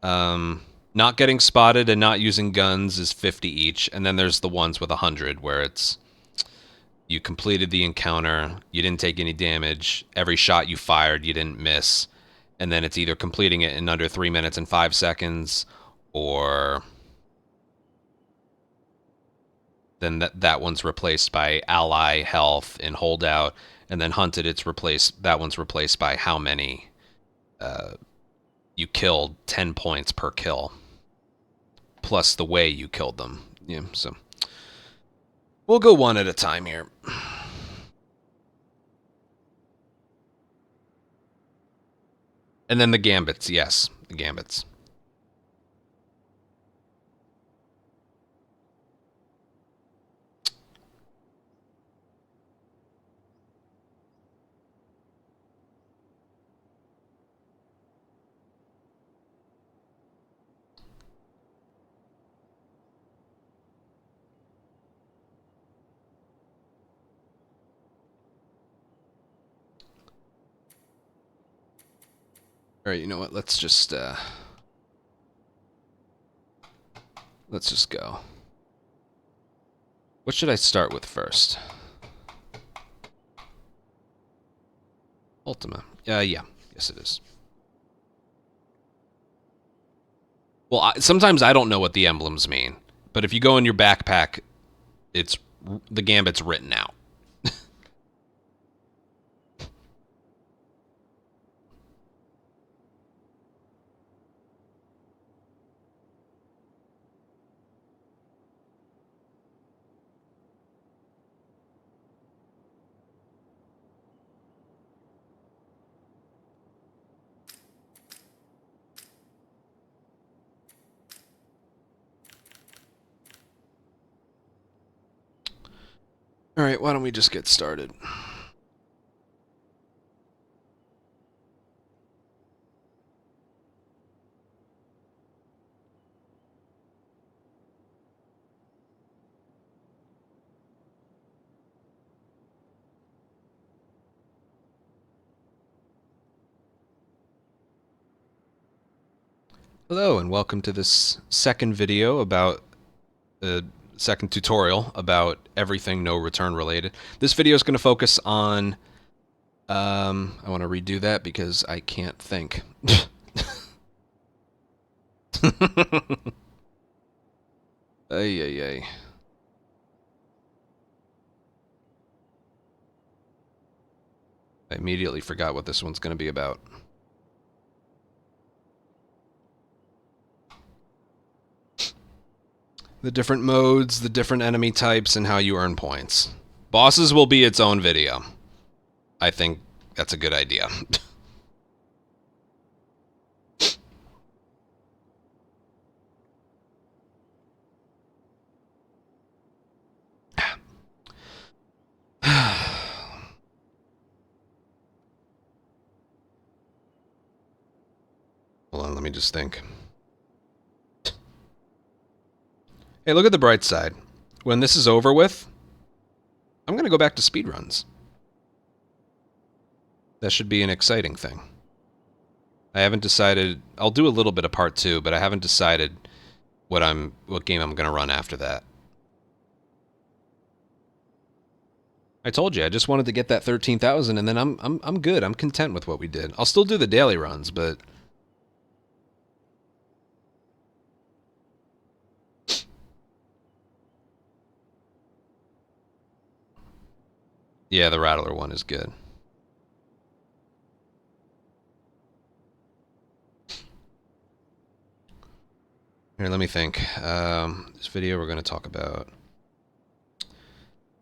Not getting spotted and not using guns is 50 each, and then there's the ones with 100 where it's you completed the encounter, you didn't take any damage, every shot you fired you didn't miss, and then it's either completing it in under 3 minutes and 5 seconds, or then that one's replaced by ally health in holdout, and then hunted that one's replaced by how many you killed, 10 points per kill, plus the way you killed them. Yeah, so we'll go one at a time here. And then the gambits, yes, the gambits. All right, you know what? Let's just go. What should I start with first? Ultima. Yeah. Yes, it is. Well, sometimes I don't know what the emblems mean, but if you go in your backpack, it's the gambit's written out. All right, why don't we just get started? Hello, and welcome to this second video about second tutorial about everything no return related. This video is going to focus on I want to redo that because I can't think. Ay. I immediately forgot what this one's going to be about. The different modes, the different enemy types, and how you earn points. Bosses will be its own video. I think that's a good idea. Hold on, let me just think. Hey, look at the bright side. When this is over with, I'm going to go back to speedruns. That should be an exciting thing. I haven't decided. I'll do a little bit of part 2, but I haven't decided what game I'm going to run after that. I told you I just wanted to get that 13,000 and then I'm good. I'm content with what we did. I'll still do the daily runs, but yeah, the Rattler one is good. Here, let me think. This video we're going to talk about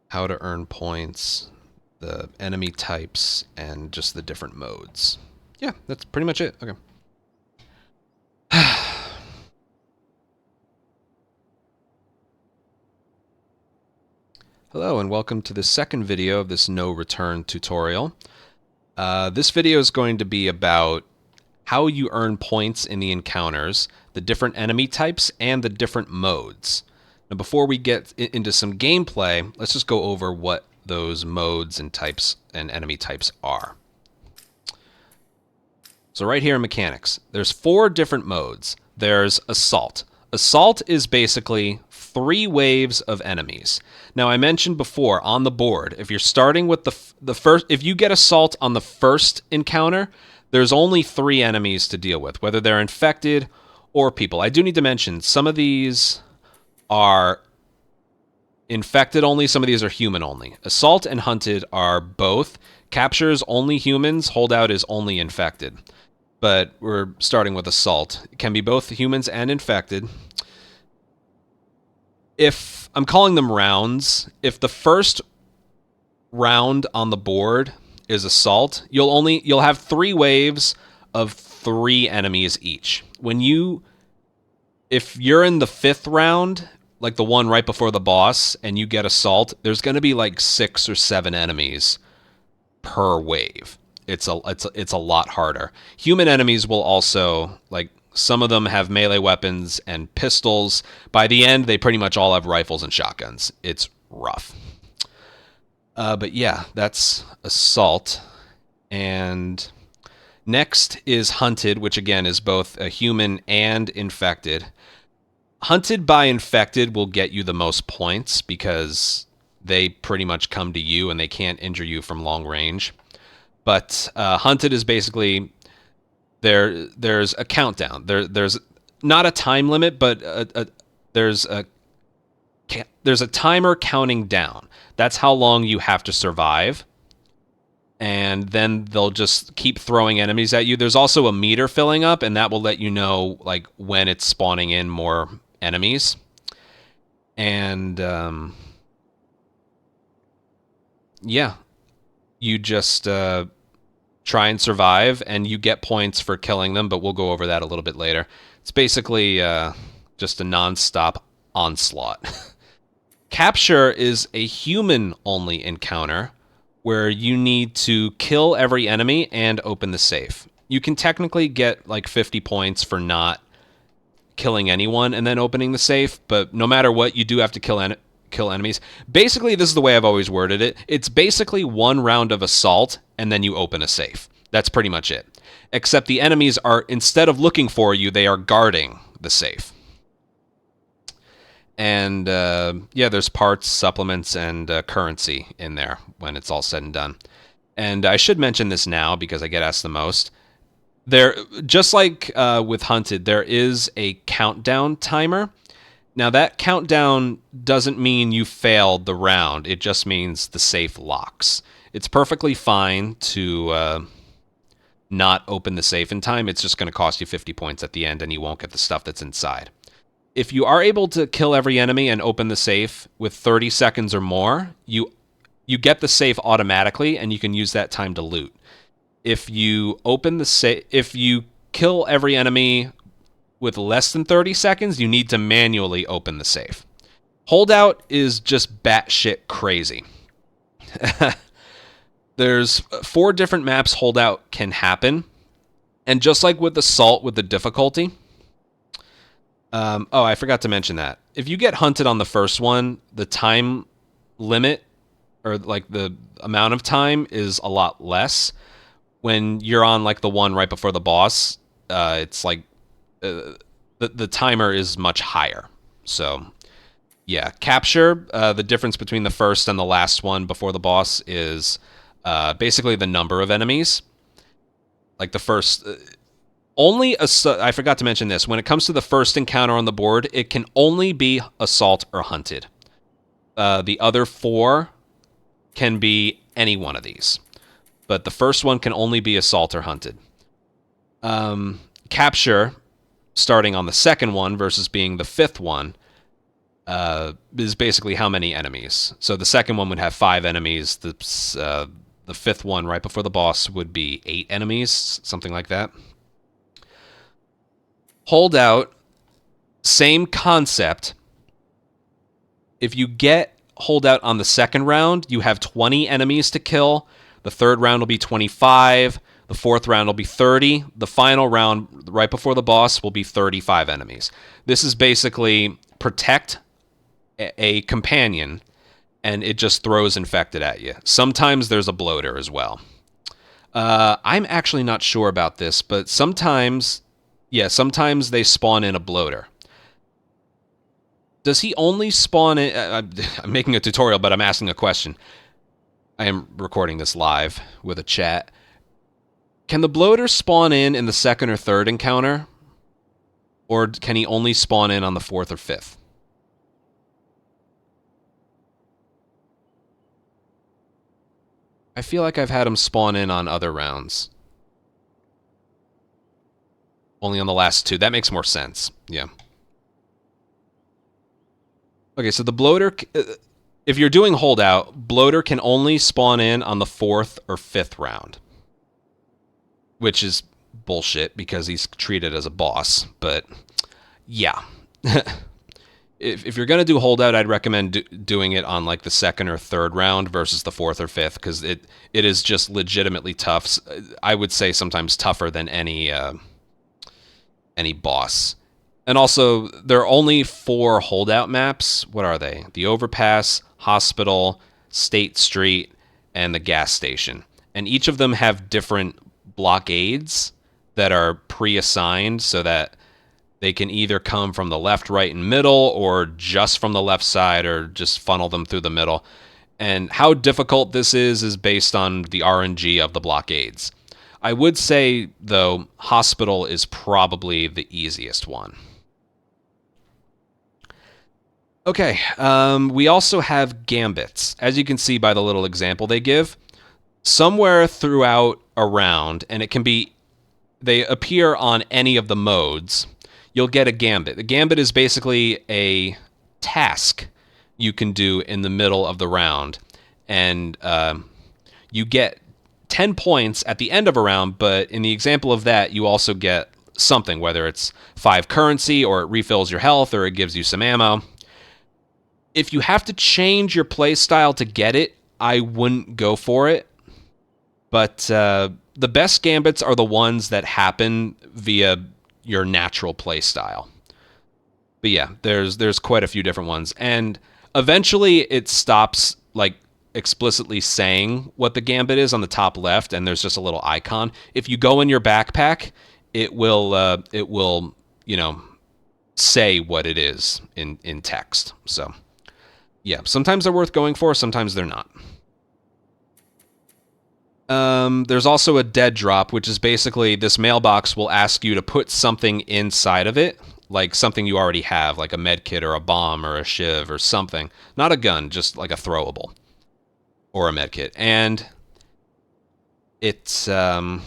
how to earn points, the enemy types, and just the different modes. Yeah, that's pretty much it. Okay. Hello, and welcome to the second video of this no return tutorial. This video is going to be about how you earn points in the encounters, the different enemy types, and the different modes. Now, before we get into some gameplay, let's just go over what those modes and types and enemy types are. So right here in mechanics, there's 4 different modes. there's Assault. Assault is basically 3 waves of enemies. Now, I mentioned before on the board, if you're starting with the first, if you get Assault on the first encounter, there's only 3 enemies to deal with, whether they're infected or people. I do need to mention some of these are infected only, some of these are human only. Assault and Hunted are both. Capture is only humans, Holdout is only infected. But we're starting with Assault. It can be both humans and infected. If I'm calling them rounds, if the first round on the board is Assault, you'll have 3 waves of 3 enemies each. If you're in the 5th round, like the one right before the boss, and you get Assault, there's going to be like 6 or 7 enemies per wave. It's a lot harder. Human enemies will also, like, some of them have melee weapons and pistols. By the end, they pretty much all have rifles and shotguns. It's rough. But yeah, that's Assault. And next is Hunted, which again is both a human and infected. Hunted by infected will get you the most points because they pretty much come to you and they can't injure you from long range. But Hunted is basically there's a countdown. There's not a time limit, but there's a timer counting down. That's how long you have to survive. And then they'll just keep throwing enemies at you. There's also a meter filling up, and that will let you know like when it's spawning in more enemies. And yeah, you just try and survive, and you get points for killing them, but we'll go over that a little bit later. It's basically just a non-stop onslaught. Capture is a human-only encounter where you need to kill every enemy and open the safe. You can technically get like 50 points for not killing anyone and then opening the safe, but no matter what, you do have to kill enemies. Basically, this is the way I've always worded it. It's basically 1 round of Assault, and then you open a safe. That's pretty much it. Except the enemies are, instead of looking for you, they are guarding the safe. And yeah, there's parts, supplements, and currency in there when it's all said and done. And I should mention this now because I get asked the most. There, just like with Hunted, there is a countdown timer. Now, that countdown doesn't mean you failed the round. It just means the safe locks. It's perfectly fine to not open the safe in time. It's just going to cost you 50 points at the end, and you won't get the stuff that's inside. If you are able to kill every enemy and open the safe with 30 seconds or more, you get the safe automatically, and you can use that time to loot. If you kill every enemy with less than 30 seconds, you need to manually open the safe. Holdout is just batshit crazy. There's 4 different maps Holdout can happen, and just like with Assault with the difficulty. Oh, I forgot to mention that. If you get Hunted on the first one, the time limit, or like the amount of time, is a lot less. When you're on like the one right before the boss, it's like the timer is much higher. So yeah, Capture, the difference between the first and the last one before the boss is basically the number of enemies. Like the first... I forgot to mention this. When it comes to the first encounter on the board, it can only be Assault or Hunted. The other 4 can be any one of these. But the first one can only be Assault or Hunted. Capture, starting on the second one versus being the 5th one, is basically how many enemies. So the second one would have 5 enemies. The 5th one, right before the boss, would be 8 enemies, something like that. Holdout, same concept. If you get Holdout on the second round, you have 20 enemies to kill. The third round will be 25. The fourth round will be 30. The final round, right before the boss, will be 35 enemies. This is basically protect a companion, and it just throws infected at you. Sometimes there's a bloater as well. I'm actually not sure about this, but sometimes Yeah, sometimes they spawn in a bloater. Does he only spawn in... I'm making a tutorial, but I'm asking a question. I am recording this live with a chat. Can the bloater spawn in the second or third encounter? Or can he only spawn in on the fourth or fifth? I feel like I've had him spawn in on other rounds. Only on the last two. That makes more sense. Yeah. Okay, so the bloater... if you're doing holdout, bloater can only spawn in on the fourth or fifth round. Which is bullshit because he's treated as a boss. But, yeah. If you're going to do holdout, I'd recommend doing it on like the second or third round versus the fourth or fifth, because it is just legitimately tough. I would say sometimes tougher than any boss. And also, there are only 4 holdout maps. What are they? The Overpass, Hospital, State Street, and the gas station. And each of them have different blockades that are pre-assigned so that they can either come from the left, right, and middle, or just from the left side, or just funnel them through the middle. And how difficult this is based on the RNG of the blockades. I would say, though, Hospital is probably the easiest one. Okay, we also have gambits. As you can see by the little example they give, somewhere throughout a round, and it can be, they appear on any of the modes, you'll get a gambit. A gambit is basically a task you can do in the middle of the round. And you get 10 points at the end of a round, but in the example of that, you also get something, whether it's 5 currency, or it refills your health, or it gives you some ammo. If you have to change your play style to get it, I wouldn't go for it. But the best gambits are the ones that happen via your natural play style. But yeah, there's quite a few different ones, and eventually it stops like explicitly saying what the gambit is on the top left, and there's just a little icon. If you go in your backpack, it will say what it is in text. So yeah, sometimes they're worth going for, sometimes they're not. There's also a dead drop, which is basically this mailbox will ask you to put something inside of it, like something you already have, like a med kit or a bomb or a shiv or something. Not a gun, just like a throwable or a med kit. And it's, what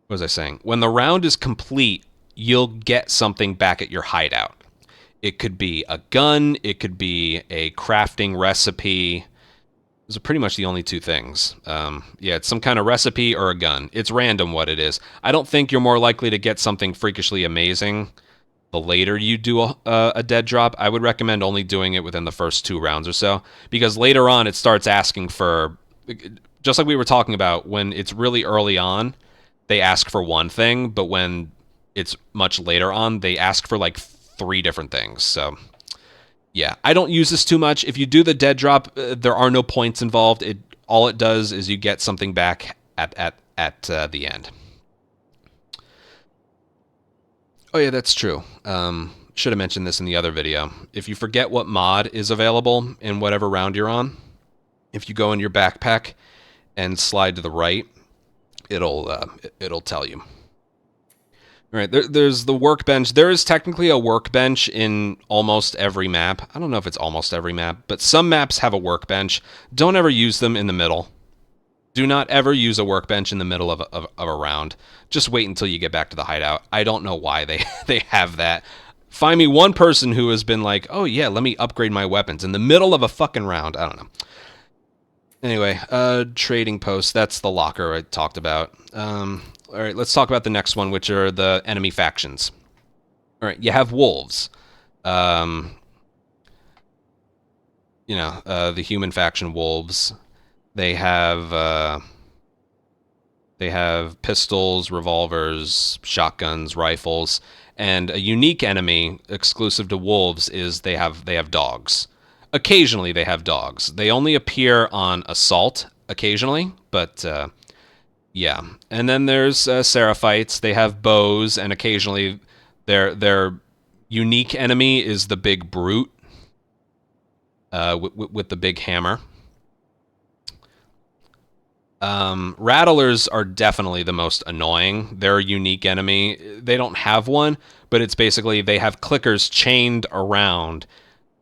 was I saying? When the round is complete, you'll get something back at your hideout. It could be a gun, it could be a crafting recipe. Those are pretty much the only 2 things. Yeah, it's some kind of recipe or a gun. It's random what it is. I don't think you're more likely to get something freakishly amazing the later you do a dead drop. I would recommend only doing it within the first 2 rounds or so, because later on it starts asking for, just like we were talking about, when it's really early on, they ask for one thing, but when it's much later on, they ask for like 3 different things. So yeah, I don't use this too much. If you do the dead drop, there are no points involved. All it does is you get something back at the end. Oh yeah, that's true. Should have mentioned this in the other video. If you forget what mod is available in whatever round you're on, if you go in your backpack and slide to the right, it'll tell you. All right, there's the workbench. There is technically a workbench in almost every map. I don't know if it's almost every map, but some maps have a workbench. Don't ever use them in the middle. Do not ever use a workbench in the middle of a round. Just wait until you get back to the hideout. I don't know why they have that. Find me one person who has been like, oh yeah, let me upgrade my weapons in the middle of a fucking round. I don't know. Anyway, trading post. That's the locker I talked about. All right, let's talk about the next one, which are the enemy factions. All right, you have wolves. The human faction wolves. They have pistols, revolvers, shotguns, rifles, and a unique enemy exclusive to wolves is they have dogs. Occasionally they have dogs. They only appear on assault occasionally, but Yeah, and then there's Seraphites. They have bows, and occasionally their unique enemy is the big brute with the big hammer. Rattlers are definitely the most annoying. They're a unique enemy. They don't have one, but it's basically they have clickers chained around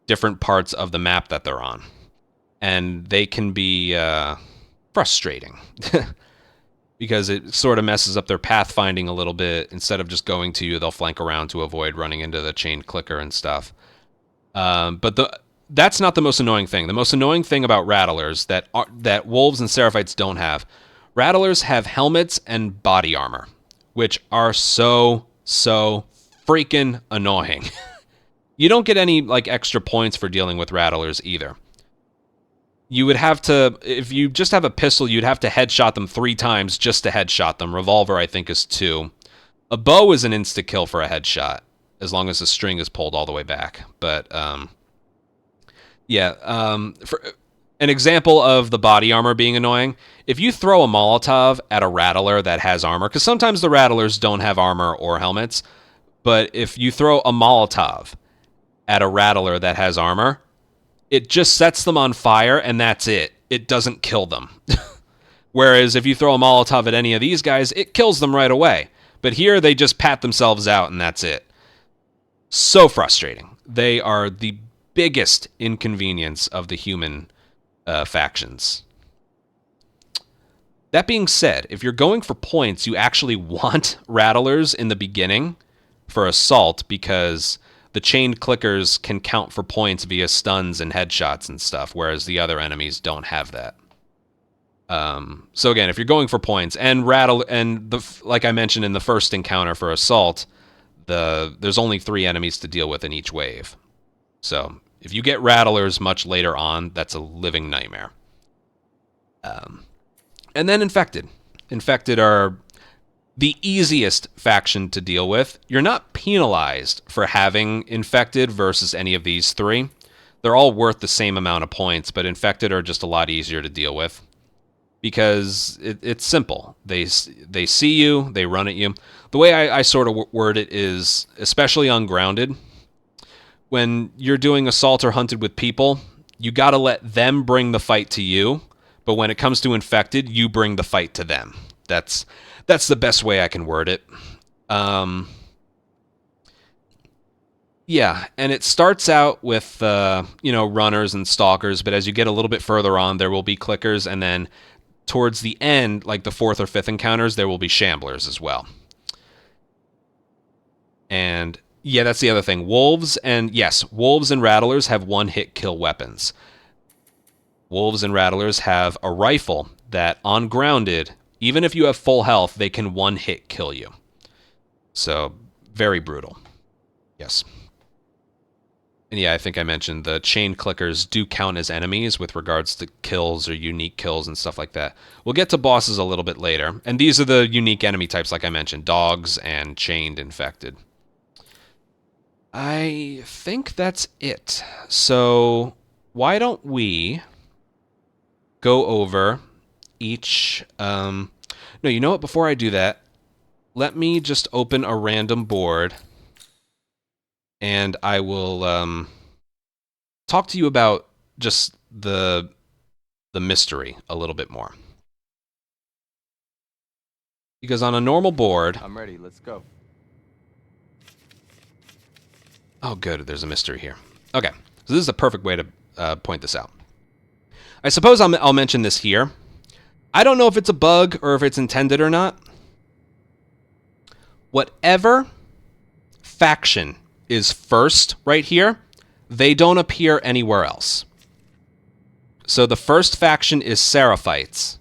different parts of the map that they're on. And they can be frustrating because it sort of messes up their pathfinding a little bit. Instead of just going to you, they'll flank around to avoid running into the chained clicker and stuff. But that's not the most annoying thing. The most annoying thing about Rattlers that Wolves and Seraphites don't have. Rattlers have helmets and body armor, which are so freaking annoying. You don't get any like extra points for dealing with Rattlers either. You would have to, if you just have a pistol, you'd have to headshot them 3 times just to headshot them. Revolver, I think, is 2. A bow is an insta-kill for a headshot, as long as the string is pulled all the way back. But, for an example of the body armor being annoying, if you throw a Molotov at a Rattler that has armor, because sometimes the Rattlers don't have armor or helmets, but if you throw a Molotov at a Rattler that has armor, it just sets them on fire, and that's it. It doesn't kill them. Whereas if you throw a Molotov at any of these guys, it kills them right away. But here, they just pat themselves out, and that's it. So frustrating. They are the biggest inconvenience of the human factions. That being said, if you're going for points, you actually want Rattlers in the beginning for Assault, because the chained clickers can count for points via stuns and headshots and stuff, whereas the other enemies don't have that. So again, if you're going for points, and like I mentioned in the first encounter for Assault, there's only 3 enemies to deal with in each wave. So if you get Rattlers much later on, that's a living nightmare. And then Infected. Infected are the easiest faction to deal with. You're not penalized for having Infected versus any of these 3. They're all worth the same amount of points, but Infected are just a lot easier to deal with. Because it's simple. They see you, they run at you. The way I sort of word it is, especially on Grounded, when you're doing Assault or Hunted with people, you gotta let them bring the fight to you, but when it comes to Infected, you bring the fight to them. That's the best way I can word it. Yeah, and it starts out with, runners and stalkers, but as you get a little bit further on, there will be clickers, and then towards the end, like the 4th or 5th encounters, there will be shamblers as well. And yeah, that's the other thing. Wolves and Rattlers have one-hit kill weapons. Wolves and Rattlers have a rifle that, on Grounded, even if you have full health, they can one-hit kill you. So, very brutal. Yes. And yeah, I think I mentioned the chain clickers do count as enemies with regards to kills or unique kills and stuff like that. We'll get to bosses a little bit later. And these are the unique enemy types, like I mentioned. Dogs and chained infected. I think that's it. So, why don't we go over each... No, you know what? Before I do that, let me just open a random board, and I will talk to you about just the mystery a little bit more. Because on a normal board... I'm ready. Let's go. Oh, good. There's a mystery here. Okay. So this is a perfect way to point this out. I suppose I'll mention this here. I don't know if it's a bug or if it's intended or not. Whatever faction is first right here, they don't appear anywhere else. So the first faction is Seraphites.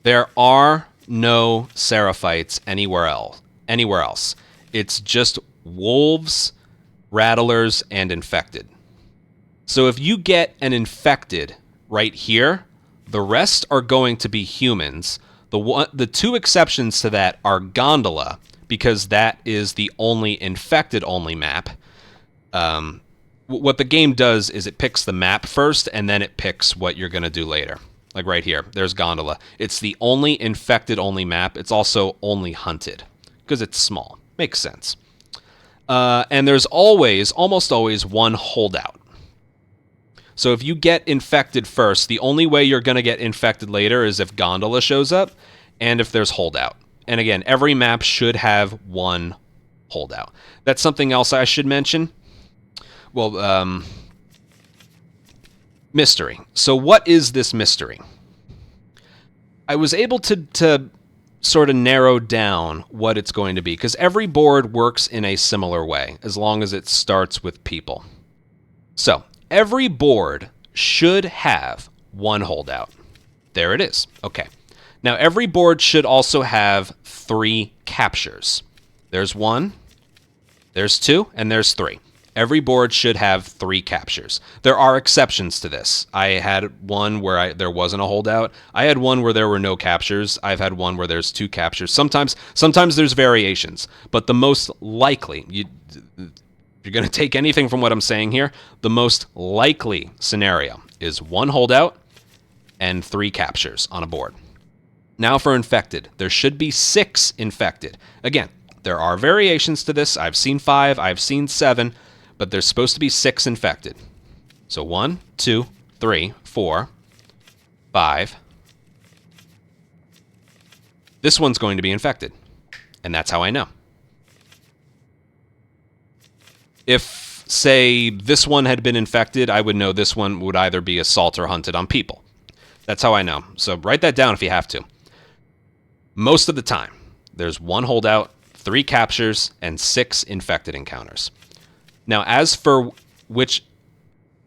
There are no Seraphites anywhere else. It's just Wolves, Rattlers, and Infected. So if you get an Infected right here, the rest are going to be humans. The 2 exceptions to that are Gondola, because that is the only Infected-only map. What the game does is it picks the map first, and then it picks what you're going to do later. Like right here, there's Gondola. It's the only infected-only map. It's also only hunted, because it's small. Makes sense. And there's almost always, one holdout. So if you get infected first, the only way you're going to get infected later is if Gondola shows up and if there's holdout. And again, every map should have one holdout. That's something else I should mention. Well, mystery. So what is this mystery? I was able to sort of narrow down what it's going to be, because every board works in a similar way, as long as it starts with people. So, every board should have one holdout. There it is. Okay. Now, every board should also have 3 captures. There's 1, there's 2, and there's 3. Every board should have 3 captures. There are exceptions to this. I had one where there wasn't a holdout. I had one where there were no captures. I've had one where there's 2 captures. Sometimes there's variations, but the most likely, if you're going to take anything from what I'm saying here, the most likely scenario is 1 holdout and 3 captures on a board. Now for infected, there should be 6 infected. Again, there are variations to this. I've seen 5, I've seen 7, but there's supposed to be 6 infected. So 1, 2, 3, 4, 5. This one's going to be infected, and that's how I know. If, say, this one had been infected, I would know this one would either be assault or hunted on people. That's how I know. So write that down if you have to. Most of the time, there's 1 holdout, 3 captures, and 6 infected encounters. Now, as for which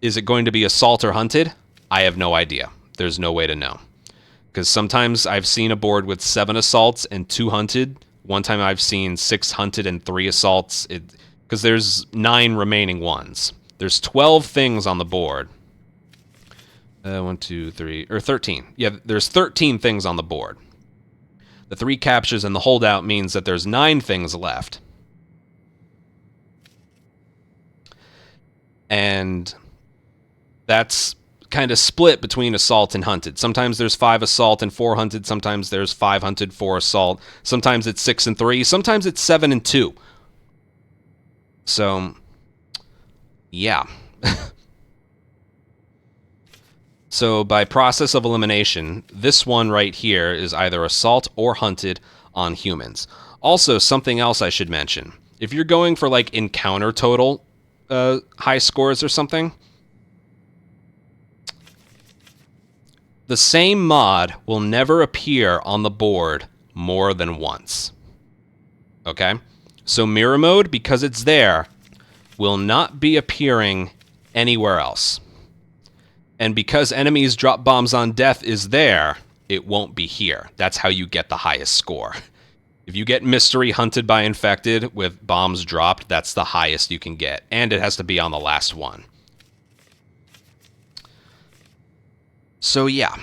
is it going to be assault or hunted, I have no idea. There's no way to know. Because sometimes I've seen a board with 7 assaults and 2 hunted. One time I've seen 6 hunted and 3 assaults. Because there's 9 remaining ones. There's 12 things on the board. 1, 2, 3, or 13. Yeah, there's 13 things on the board. The 3 captures and the holdout means that there's 9 things left. And that's kind of split between assault and hunted. Sometimes there's 5 assault and 4 hunted. Sometimes there's 5 hunted, 4 assault. Sometimes it's 6 and 3. Sometimes it's 7 and 2. So, yeah. So by process of elimination, this one right here is either assault or hunted on humans. Also, something else I should mention. If you're going for like encounter total high scores or something, the same mod will never appear on the board more than once. Okay? So mirror mode, because it's there, will not be appearing anywhere else. And because enemies drop bombs on death is there, it won't be here. That's how you get the highest score. If you get mystery hunted by infected with bombs dropped, that's the highest you can get. And it has to be on the last one. So yeah.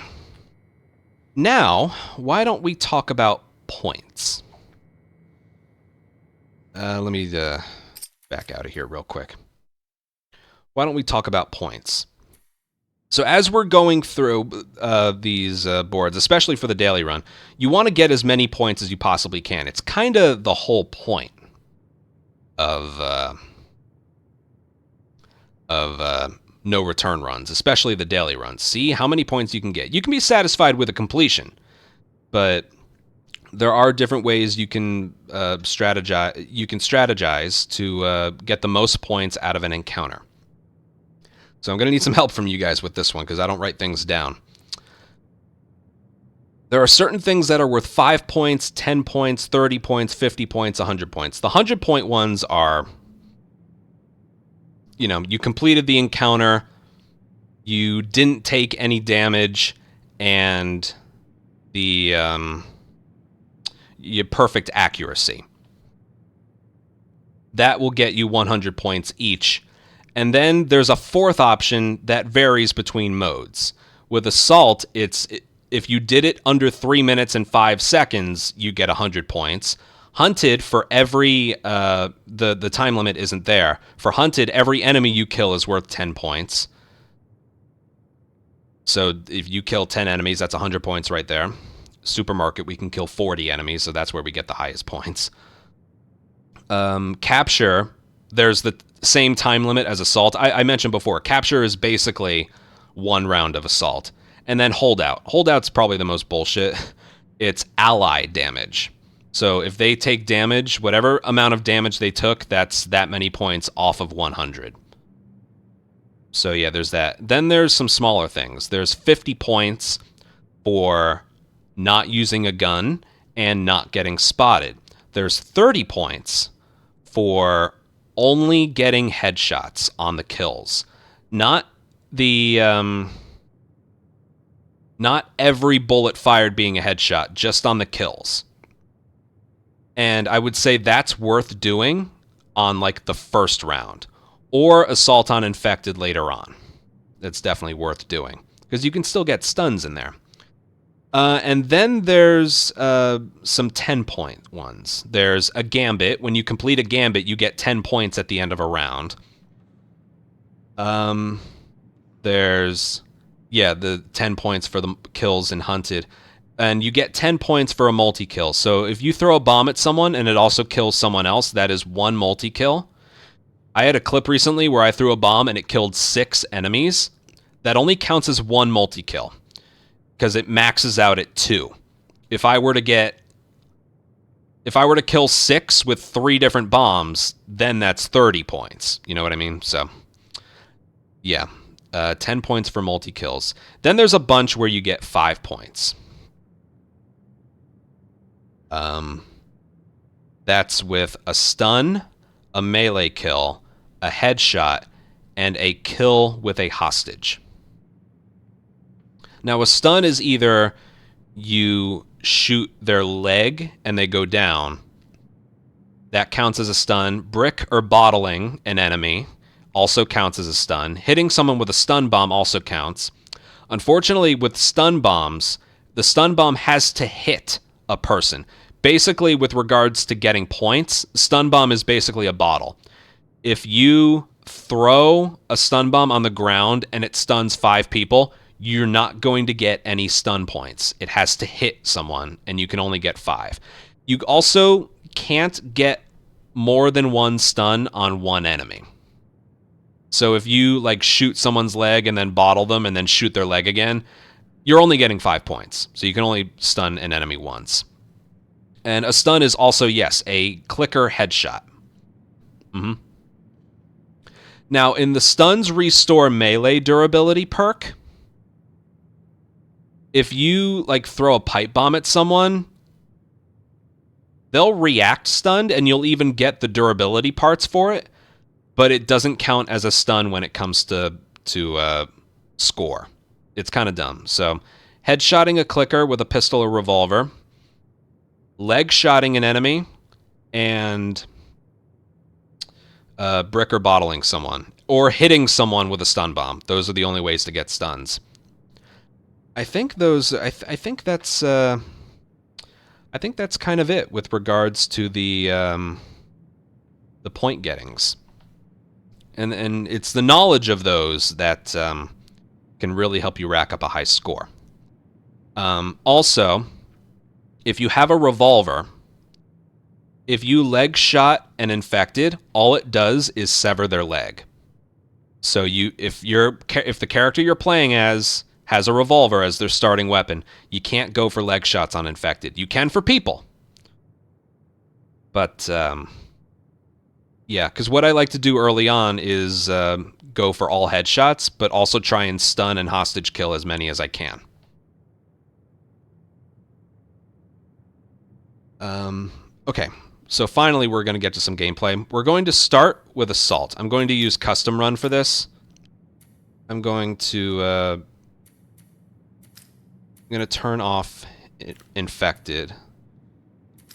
Now, why don't we talk about points? Let me back out of here real quick. Why don't we talk about points? So as we're going through these boards, especially for the daily run, you want to get as many points as you possibly can. It's kind of the whole point of no return runs, especially the daily runs. See how many points you can get. You can be satisfied with a completion, but there are different ways you can strategize. You can strategize to get the most points out of an encounter. So I'm going to need some help from you guys with this one because I don't write things down. There are certain things that are worth 5 points, 10 points, 30 points, 50 points, 100 points. The 100-point ones are, you know, you completed the encounter, you didn't take any damage, and your perfect accuracy. That will get you 100 points each. And then there's a fourth option that varies between modes. With Assault, if you did it under 3 minutes and 5 seconds, you get 100 points. Hunted, for every... the time limit isn't there. For Hunted, every enemy you kill is worth 10 points. So if you kill 10 enemies, that's 100 points right there. Supermarket, we can kill 40 enemies, so that's where we get the highest points. Capture, there's the same time limit as assault. I mentioned before, capture is basically 1 round of assault. And then holdout. Holdout's probably the most bullshit. It's ally damage. So if they take damage, whatever amount of damage they took, that's that many points off of 100. So yeah, there's that. Then there's some smaller things. There's 50 points for not using a gun and not getting spotted. There's 30 points for only getting headshots on the kills. Not the not every bullet fired being a headshot, just on the kills. And I would say that's worth doing on like the first round, or assault on infected later on. That's definitely worth doing because you can still get stuns in there. And then there's some 10-point ones. There's a gambit. When you complete a gambit, you get 10 points at the end of a round. There's, yeah, the 10 points for the kills in Hunted. And you get 10 points for a multi-kill. So if you throw a bomb at someone and it also kills someone else, that is 1 multi-kill. I had a clip recently where I threw a bomb and it killed 6 enemies. That only counts as 1 multi-kill because it maxes out at 2. If I were to kill 6 with 3 different bombs, then that's 30 points. You know what I mean? So, yeah. 10 points for multi-kills. Then there's a bunch where you get 5 points. That's with a stun, a melee kill, a headshot, and a kill with a hostage. Now, a stun is either you shoot their leg and they go down. That counts as a stun. Brick or bottling an enemy also counts as a stun. Hitting someone with a stun bomb also counts. Unfortunately, with stun bombs, the stun bomb has to hit a person. Basically, with regards to getting points, stun bomb is basically a bottle. If you throw a stun bomb on the ground and it stuns 5 people, you're not going to get any stun points. It has to hit someone, and you can only get 5. You also can't get more than 1 stun on 1 enemy. So if you like shoot someone's leg and then bottle them and then shoot their leg again, you're only getting 5 points. So you can only stun an enemy once. And a stun is also, yes, a clicker headshot. Now, in the stuns restore melee durability perk, if you like throw a pipe bomb at someone, they'll react stunned and you'll even get the durability parts for it, but it doesn't count as a stun when it comes to score. It's kind of dumb. So, headshotting a clicker with a pistol or revolver, leg shotting an enemy, and brick or bottling someone, or hitting someone with a stun bomb. Those are the only ways to get stuns. I think those. I think that's. I think that's kind of it with regards to the point gettings, and it's the knowledge of those that can really help you rack up a high score. Also, if you have a revolver, if you leg shot an infected, all it does is sever their leg. So if the character you're playing as has a revolver as their starting weapon, you can't go for leg shots on infected. You can for people. But, yeah, because what I like to do early on is go for all headshots, but also try and stun and hostage kill as many as I can. Okay, so finally we're going to get to some gameplay. We're going to start with Assault. I'm going to use Custom Run for this. I'm going to turn off Infected,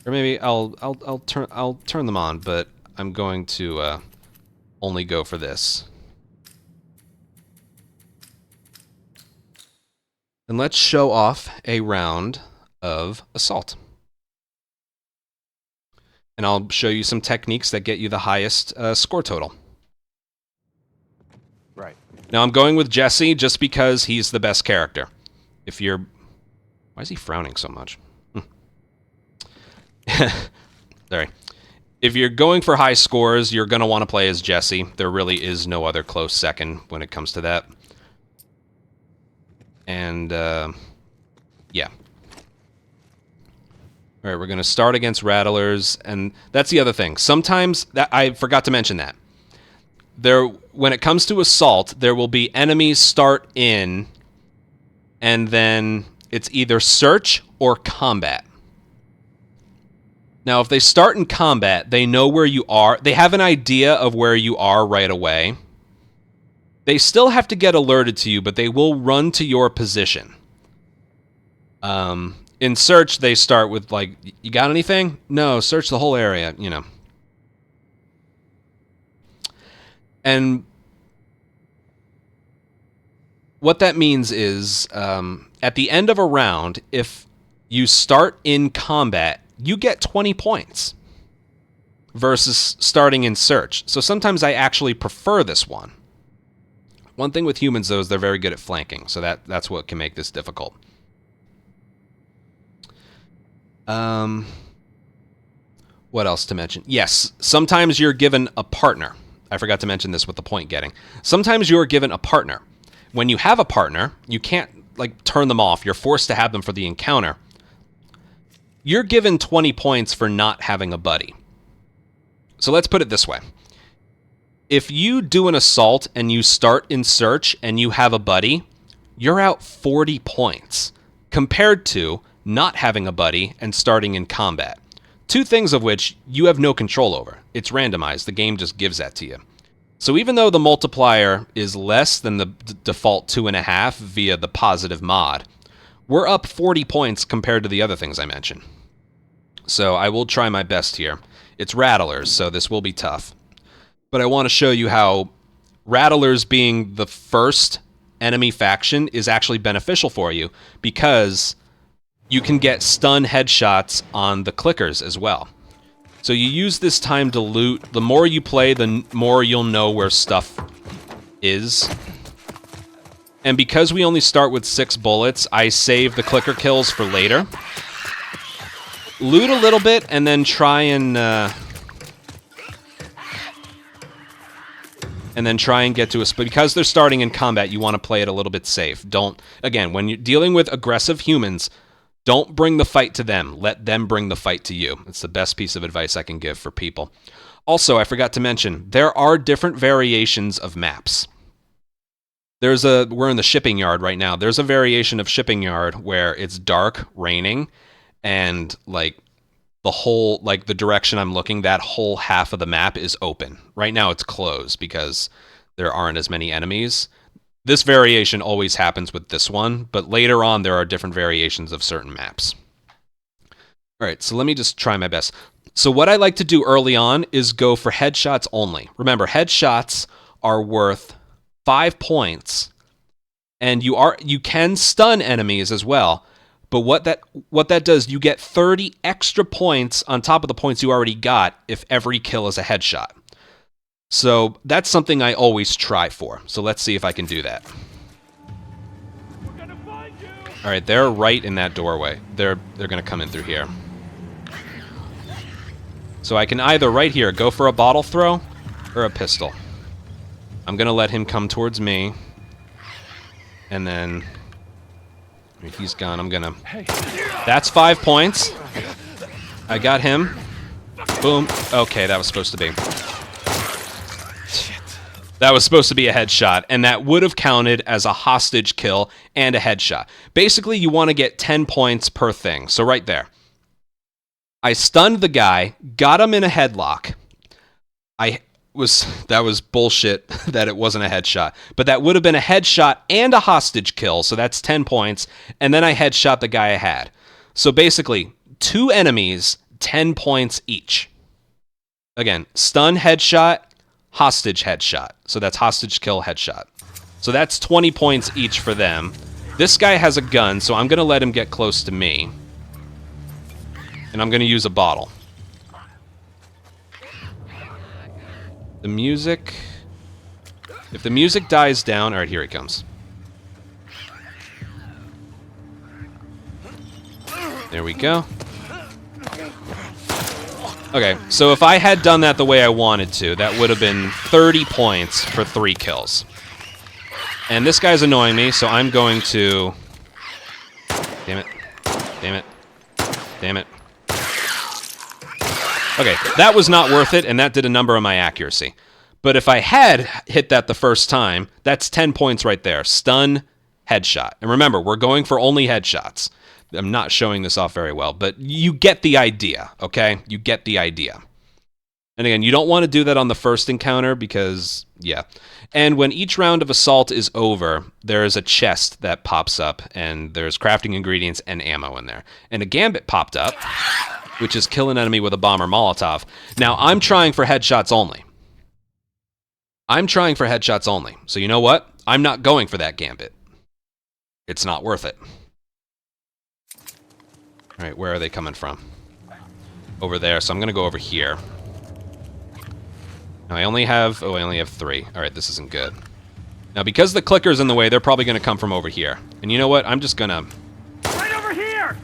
or maybe I'll turn them on, but I'm going to only go for this. And let's show off a round of Assault. And I'll show you some techniques that get you the highest score total. Right. Now I'm going with Jesse just because he's the best character. If you're... Why is he frowning so much? Sorry. If you're going for high scores, you're going to want to play as Jesse. There really is no other close second when it comes to that. And, yeah. All right, we're going to start against Rattlers, and that's the other thing. Sometimes, I forgot to mention that. When it comes to Assault, there will be enemies start in, and then it's either Search or Combat. Now, if they start in Combat, they know where you are. They have an idea of where you are right away. They still have to get alerted to you, but they will run to your position. In Search, they start with, like, you got anything? No, search the whole area, you know. And what that means is, at the end of a round, if you start in Combat, you get 20 points versus starting in Search. So sometimes I actually prefer this one. One thing with humans, though, is they're very good at flanking, so that's what can make this difficult. What else to mention? Yes, sometimes you're given a partner. I forgot to mention this with the point getting. Sometimes you're given a partner. When you have a partner, you can't, like, turn them off. You're forced to have them for the encounter. You're given 20 points for not having a buddy. So let's put it this way. If you do an assault and you start in Search and you have a buddy, you're out 40 points compared to not having a buddy and starting in Combat. Two things of which you have no control over. It's randomized. The game just gives that to you. So even though the multiplier is less than the default 2.5 via the positive mod, we're up 40 points compared to the other things I mentioned. So I will try my best here. It's Rattlers, so this will be tough. But I want to show you how Rattlers being the first enemy faction is actually beneficial for you, because you can get stun headshots on the clickers as well. So you use this time to loot. The more you play, the more you'll know where stuff is. And because we only start with 6 bullets, I save the clicker kills for later. Loot a little bit, and then try and get to a... But because they're starting in Combat, you want to play it a little bit safe. Again, when you're dealing with aggressive humans, don't bring the fight to them. Let them bring the fight to you. It's the best piece of advice I can give for people. Also, I forgot to mention, there are different variations of maps. We're in the shipping yard right now. There's a variation of shipping yard where it's dark, raining, and like the direction I'm looking, that whole half of the map is open. Right now it's closed because there aren't as many enemies. This variation always happens with this one, but later on there are different variations of certain maps. All right, so let me just try my best. So what I like to do early on is go for headshots only. Remember, headshots are worth 5 points, and you can stun enemies as well. But what that does, you get 30 extra points on top of the points you already got if every kill is a headshot. So that's something I always try for. So let's see if I can do that. We're gonna find you. All right, they're right in that doorway. They're gonna come in through here. So I can either right here go for a bottle throw or a pistol. I'm gonna let him come towards me, and then he's gone. I'm gonna... That's 5 points. I got him. Boom. Okay, that was supposed to be... That was supposed to be a headshot, and that would have counted as a hostage kill and a headshot. Basically, you want to get 10 points per thing. So right there. I stunned the guy, got him in a headlock. That was bullshit that it wasn't a headshot. But that would have been a headshot and a hostage kill, so that's 10 points. And then I headshot the guy I had. So basically, 2 enemies, 10 points each. Again, stun headshot, hostage headshot. So that's hostage kill headshot. So that's 20 points each for them. This guy has a gun, so I'm going to let him get close to me. And I'm going to use a bottle. The music... If the music dies down... Alright, here he comes. There we go. Okay, so if I had done that the way I wanted to, that would have been 30 points for 3 kills. And this guy's annoying me, so I'm going to... Damn it. Damn it. Damn it. Okay, that was not worth it, and that did a number on my accuracy. But if I had hit that the first time, that's 10 points right there. Stun, headshot. And remember, we're going for only headshots. I'm not showing this off very well, but you get the idea, okay? You get the idea. And again, you don't want to do that on the first encounter because, yeah. And when each round of assault is over, there is a chest that pops up, and there's crafting ingredients and ammo in there. And a gambit popped up, which is kill an enemy with a bomb or Molotov. Now, I'm trying for headshots only. I'm trying for headshots only. So you know what? I'm not going for that gambit. It's not worth it. All right, where are they coming from? Over there, so I'm going to go over here. Now, I only have 3. All right, this isn't good. Now, because the clicker's in the way, they're probably going to come from over here. And you know what? I'm just going to... Right over here!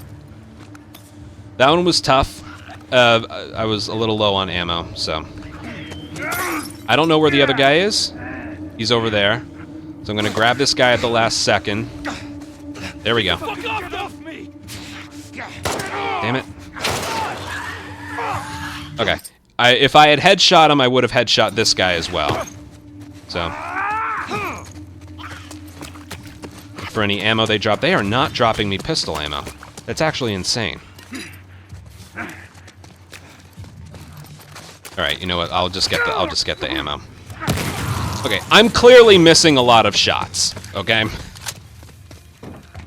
That one was tough. I was a little low on ammo, so... I don't know where the other guy is. He's over there. So I'm going to grab this guy at the last second. There we go. Fuck off me! Damn it. Okay. If I had headshot him, I would have headshot this guy as well. So. For any ammo they drop, they are not dropping me pistol ammo. That's actually insane. Alright, you know what? I'll just get the ammo. Okay, I'm clearly missing a lot of shots, okay?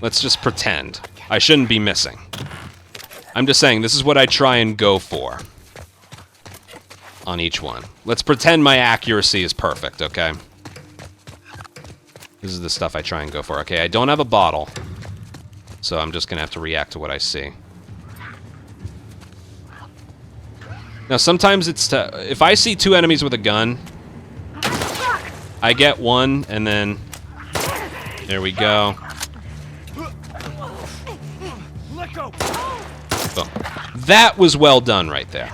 Let's just pretend. I shouldn't be missing. I'm just saying, this is what I try and go for on each one. Let's pretend my accuracy is perfect, okay? This is the stuff I try and go for. Okay, I don't have a bottle, so I'm just gonna have to react to what I see. Now, sometimes it's if I see 2 enemies with a gun, I get one, and then there we go. Let go! Boom. That was well done right there.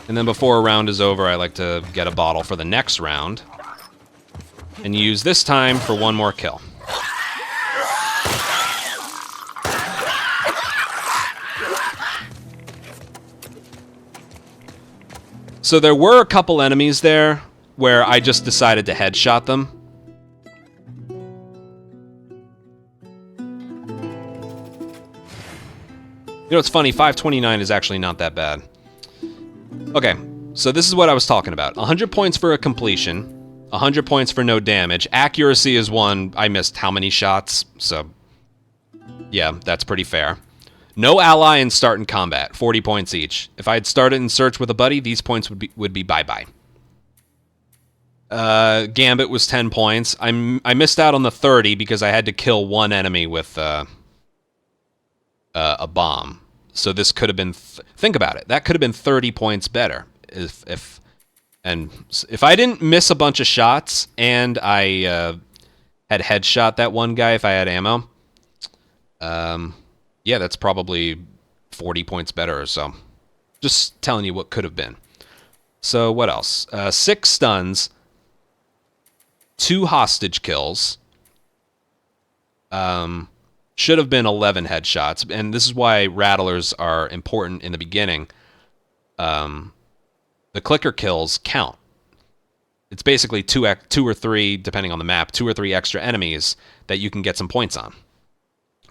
And then before a round is over, I like to get a bottle for the next round. And use this time for one more kill. So there were a couple enemies there where I just decided to headshot them. You know, it's funny, 529 is actually not that bad. Okay, so this is what I was talking about. 100 points for a completion, 100 points for no damage. Accuracy is one. I missed how many shots, so yeah, that's pretty fair. No ally and start in combat, 40 points each. If I had started in search with a buddy, these points would be bye-bye. Gambit was 10 points. I missed out on the 30 because I had to kill one enemy with a bomb. So this could have been... think about it. That could have been 30 points better. If I didn't miss a bunch of shots and I had headshot that one guy if I had ammo... yeah, that's probably 40 points better or so. Just telling you what could have been. So what else? 6 stuns, 2 hostage kills. Should have been 11 headshots, and this is why rattlers are important in the beginning. The clicker kills count. It's basically 2 or 3, depending on the map, 2 or 3 extra enemies that you can get some points on.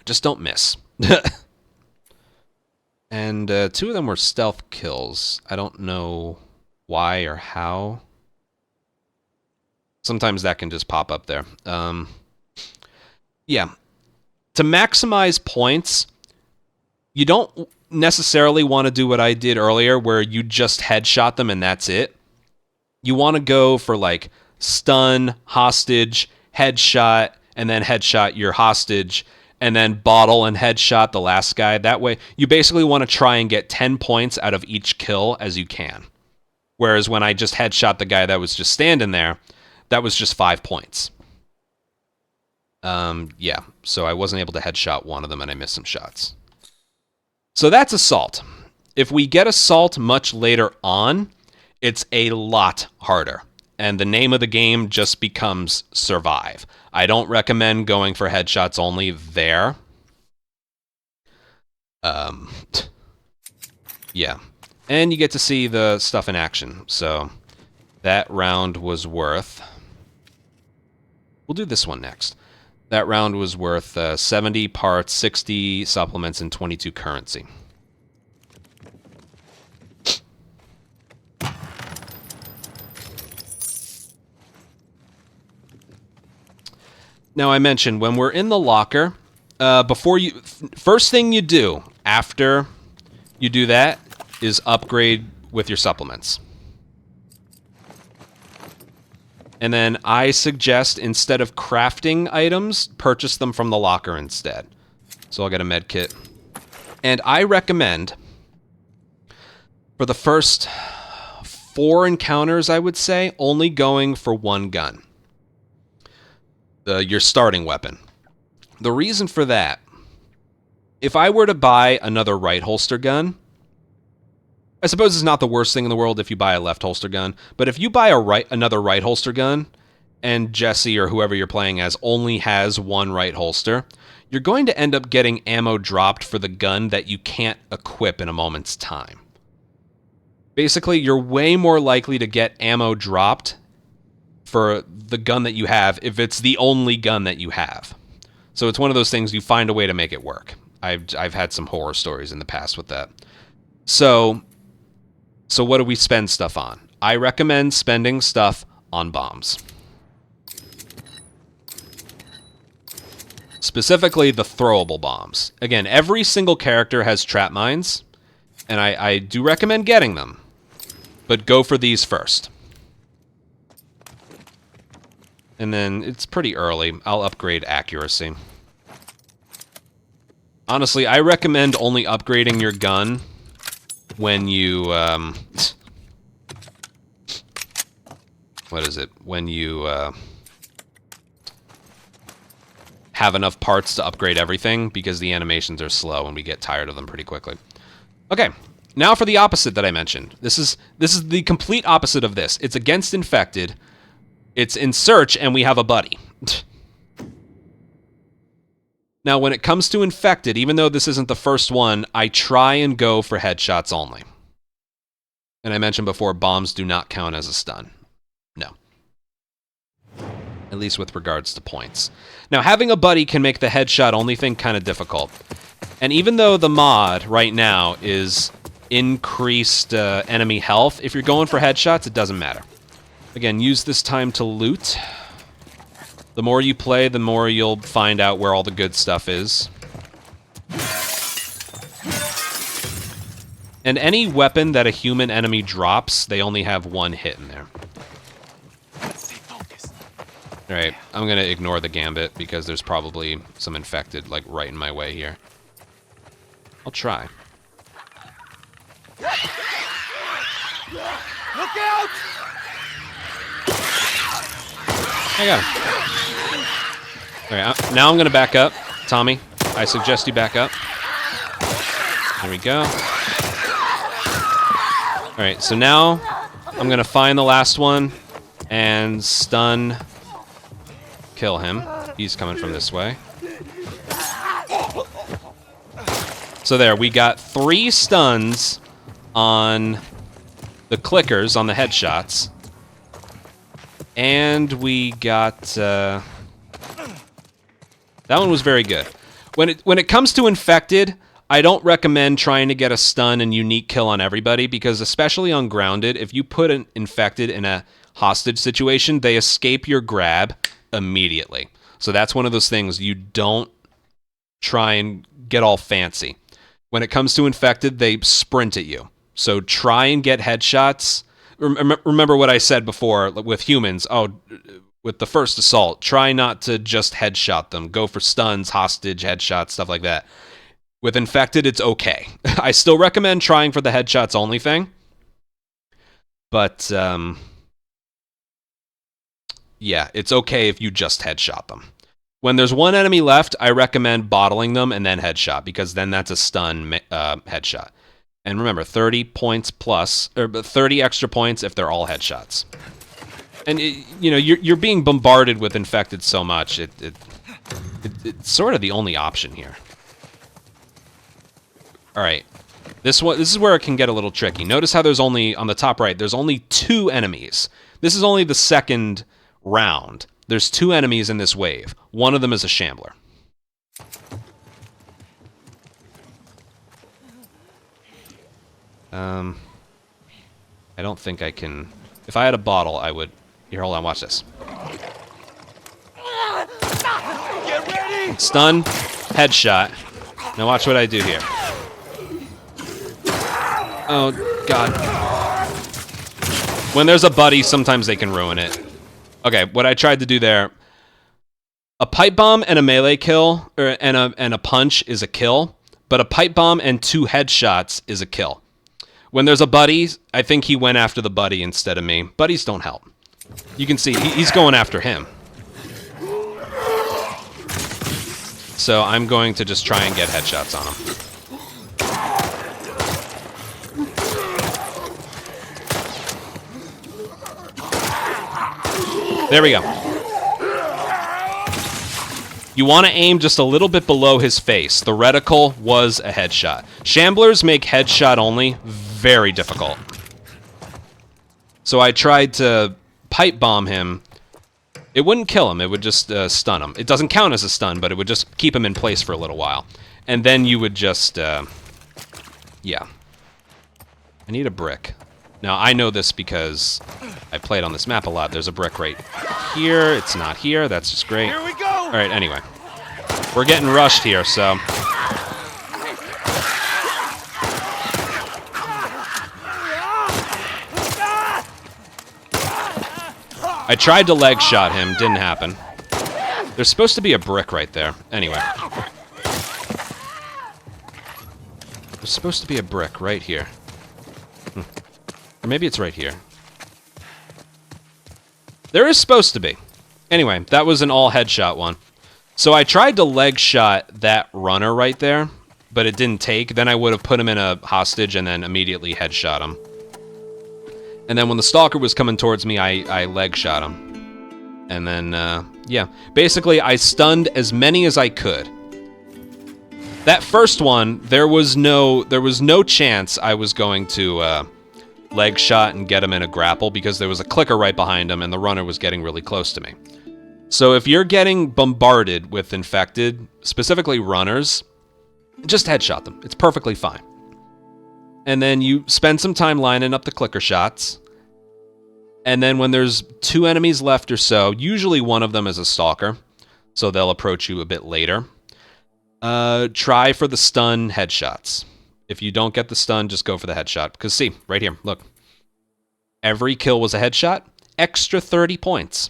Just don't miss. And 2 of them were stealth kills. I don't know why or how. Sometimes that can just pop up there. Yeah. To maximize points, you don't necessarily want to do what I did earlier, where you just headshot them and that's it. You want to go for like stun, hostage, headshot, and then headshot your hostage, and then bottle and headshot the last guy. That way, you basically want to try and get 10 points out of each kill as you can. Whereas when I just headshot the guy that was just standing there, that was just 5 points. Yeah, so I wasn't able to headshot one of them, and I missed some shots. So that's Assault. If we get Assault much later on, it's a lot harder. And the name of the game just becomes Survive. I don't recommend going for headshots only there. Yeah. And you get to see the stuff in action. So that round was worth... We'll do this one next. That round was worth 70 parts, 60 supplements, and 22 currency. Now, I mentioned when we're in the locker, first thing you do after you do that is upgrade with your supplements. And then I suggest, instead of crafting items, purchase them from the locker instead. So I'll get a med kit. And I recommend, for the first 4 encounters, I would say, only going for one gun. Your starting weapon. The reason for that, if I were to buy another right holster gun, I suppose it's not the worst thing in the world if you buy a left holster gun, but if you buy another right holster gun, and Jesse or whoever you're playing as only has one right holster, you're going to end up getting ammo dropped for the gun that you can't equip in a moment's time. Basically, you're way more likely to get ammo dropped for the gun that you have if it's the only gun that you have. So it's one of those things, you find a way to make it work. I've had some horror stories in the past with that. So what do we spend stuff on? I recommend spending stuff on bombs. Specifically, the throwable bombs. Again, every single character has trap mines, and I do recommend getting them. But go for these first. And then it's pretty early. I'll upgrade accuracy. Honestly, I recommend only upgrading your gun when you, what is it? When you, have enough parts to upgrade everything, because the animations are slow and we get tired of them pretty quickly. Okay, now for the opposite that I mentioned. This is the complete opposite of this. It's against infected. It's in search, and we have a buddy. Now, when it comes to infected, even though this isn't the first one, I try and go for headshots only. And I mentioned before, bombs do not count as a stun. No. At least with regards to points. Now, having a buddy can make the headshot only thing kind of difficult. And even though the mod right now is increased enemy health, if you're going for headshots, it doesn't matter. Again, use this time to loot. The more you play, the more you'll find out where all the good stuff is. And any weapon that a human enemy drops, they only have one hit in there. Alright, I'm gonna ignore the gambit because there's probably some infected, like, right in my way here. I'll try. Look out! I got him. Alright, now I'm gonna back up. Tommy, I suggest you back up. There we go. Alright, so now I'm gonna find the last one and stun, kill him. He's coming from this way. So there, we got 3 stuns on the clickers, on the headshots. And we got, that one was very good. When it comes to infected, I don't recommend trying to get a stun and unique kill on everybody, because especially on grounded, if you put an infected in a hostage situation, they escape your grab immediately. So that's one of those things, you don't try and get all fancy. When it comes to infected, they sprint at you. So try and get headshots. Remember what I said before with humans. Oh, with the first assault, try not to just headshot them. Go for stuns, hostage, headshots, stuff like that. With infected, it's okay. I still recommend trying for the headshots only thing. But, yeah, it's okay if you just headshot them. When there's one enemy left, I recommend bottling them and then headshot, because then that's a stun headshot. And remember, 30 points plus, or 30 extra points if they're all headshots. And, you're being bombarded with infected so much, it's sort of the only option here. All right. This is where it can get a little tricky. Notice how there's only, on the top right, there's only 2 enemies. This is only the second round. There's 2 enemies in this wave. One of them is a shambler. I don't think I can... If I had a bottle, I would... Here, hold on, watch this. Get ready! Stun, headshot. Now watch what I do here. Oh, God. When there's a buddy, sometimes they can ruin it. Okay, what I tried to do there... A pipe bomb and a melee kill, and a punch is a kill, but a pipe bomb and 2 headshots is a kill. When there's a buddy, I think he went after the buddy instead of me. Buddies don't help. You can see, he's going after him. So I'm going to just try and get headshots on him. There we go. You want to aim just a little bit below his face. The reticle was a headshot. Shamblers make headshot only very difficult. So I tried to pipe bomb him. It wouldn't kill him. It would just stun him. It doesn't count as a stun, but it would just keep him in place for a little while. And then you would just... yeah. I need a brick. Now, I know this because I played on this map a lot. There's a brick right here. It's not here. That's just great. Here we go! All right, anyway. We're getting rushed here, so... I tried to leg shot him. Didn't happen. There's supposed to be a brick right there. Anyway. There's supposed to be a brick right here. Or maybe it's right here. There is supposed to be. Anyway, that was an all headshot one. So I tried to leg shot that runner right there, but it didn't take. Then I would have put him in a hostage and then immediately headshot him. And then when the stalker was coming towards me, I leg shot him. And then, yeah. Basically, I stunned as many as I could. That first one, there was no chance I was going to leg shot and get him in a grapple because there was a clicker right behind him and the runner was getting really close to me. So if you're getting bombarded with infected, specifically runners, just headshot them. It's perfectly fine. And then you spend some time lining up the clicker shots. And then when there's 2 enemies left or so, usually one of them is a stalker, so they'll approach you a bit later. Try for the stun headshots. If you don't get the stun, just go for the headshot. Because see, right here, look. Every kill was a headshot. Extra 30 points.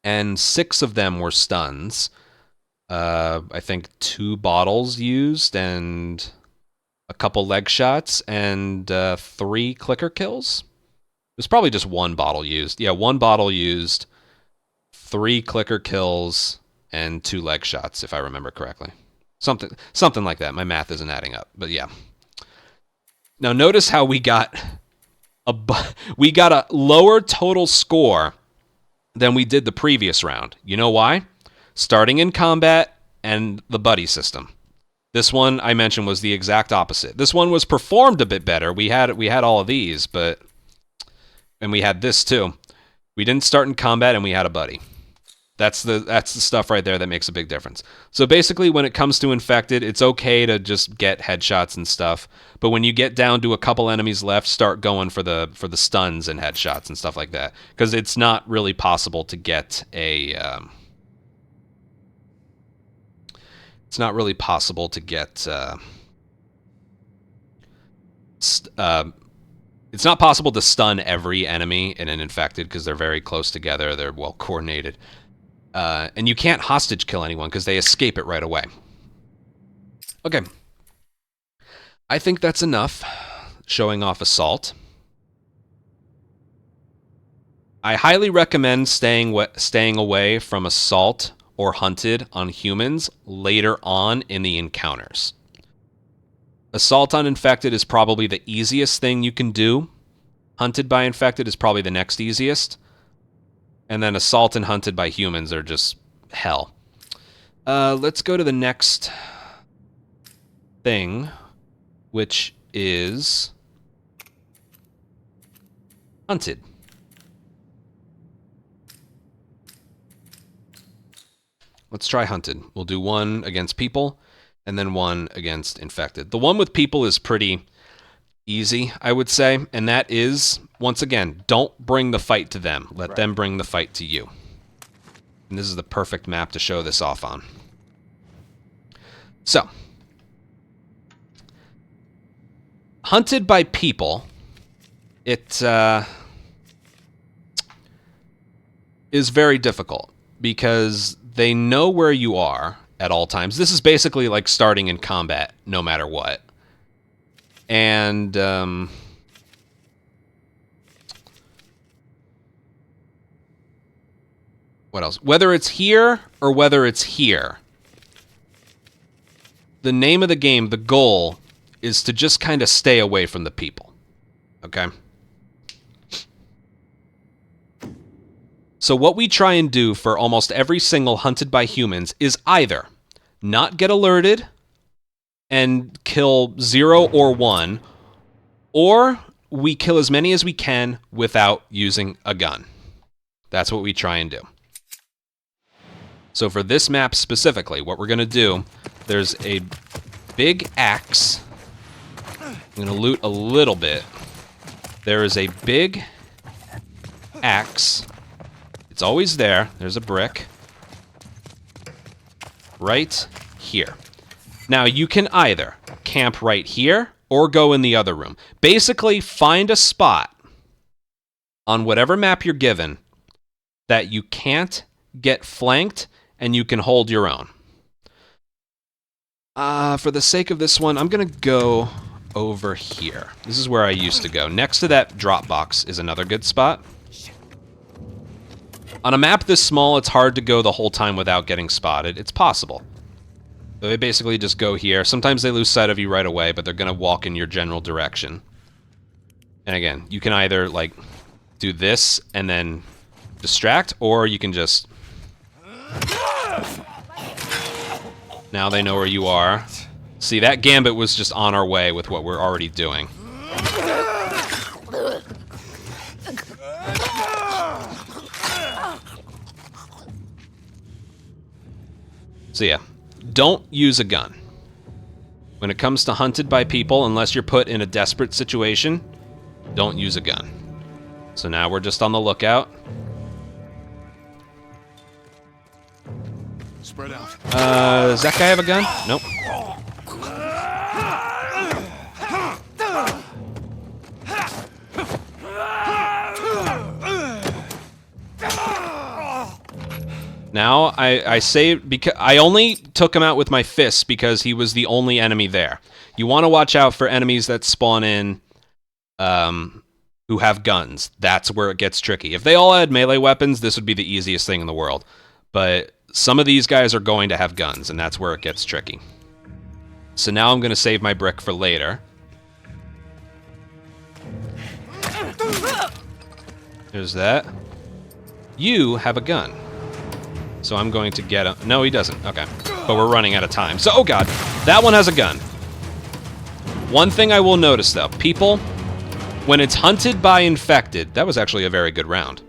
And 6 of them were stuns. I think 2 bottles used and a couple leg shots and 3 clicker kills. There's probably just 1 bottle used. Yeah, 1 bottle used, 3 clicker kills, and 2 leg shots, if I remember correctly. Something like that. My math isn't adding up, but yeah. Now notice how we got a lower total score than we did the previous round. You know why? Starting in combat and the buddy system. This one I mentioned was the exact opposite. This one was performed a bit better. We had all of these, and we had this too. We didn't start in combat and we had a buddy. That's the stuff right there that makes a big difference. So basically, when it comes to infected, it's okay to just get headshots and stuff. But when you get down to a couple enemies left, start going for the stuns and headshots and stuff like that, because it's not really possible to get a. It's not really possible to get. It's not possible to stun every enemy in an infected because they're very close together. They're well coordinated. And you can't hostage kill anyone because they escape it right away. Okay. I think that's enough showing off assault. I highly recommend staying away from assault or hunted on humans later on in the encounters. Assault on infected is probably the easiest thing you can do. Hunted by infected is probably the next easiest. And then assault and hunted by humans are just hell. Let's go to the next thing, which is hunted. Let's try hunted. We'll do one against people and then one against infected. The one with people is pretty easy, I would say, and that is, once again, don't bring the fight to them. Let them bring the fight to you. And this is the perfect map to show this off on. So, hunted by people, it is very difficult because they know where you are at all times. This is basically like starting in combat no matter what. And what else? Whether it's here or whether it's here, the name of the game, the goal, is to just kind of stay away from the people. Okay? So what we try and do for almost every single hunted by humans is either not get alerted and kill 0 or 1, or we kill as many as we can without using a gun. That's what we try and do. So for this map specifically, what we're going to do, there's a big axe. I'm going to loot a little bit. There is a big axe. It's always there. There's a brick. Right here. Now, you can either camp right here or go in the other room. Basically, find a spot on whatever map you're given that you can't get flanked and you can hold your own. For the sake of this one, I'm going to go over here. This is where I used to go. Next to that drop box is another good spot. On a map this small, it's hard to go the whole time without getting spotted. It's possible. So they basically just go here. Sometimes they lose sight of you right away, but they're going to walk in your general direction. And again, you can either, like, do this and then distract, or you can just... Now they know where you are. See, that gambit was just on our way with what we're already doing. So yeah, don't use a gun. When it comes to hunted by people, unless you're put in a desperate situation, don't use a gun. So now we're just on the lookout. Spread out. Does that guy have a gun? Nope. Now, I saved, because I only took him out with my fists because he was the only enemy there. You want to watch out for enemies that spawn in who have guns. That's where it gets tricky. If they all had melee weapons, this would be the easiest thing in the world. But some of these guys are going to have guns, and that's where it gets tricky. So now I'm going to save my brick for later. There's that. You have a gun. So I'm going to get him. No, he doesn't. Okay. But we're running out of time. So, oh god, that one has a gun. One thing I will notice, though. People, when it's hunted by infected, that was actually a very good round.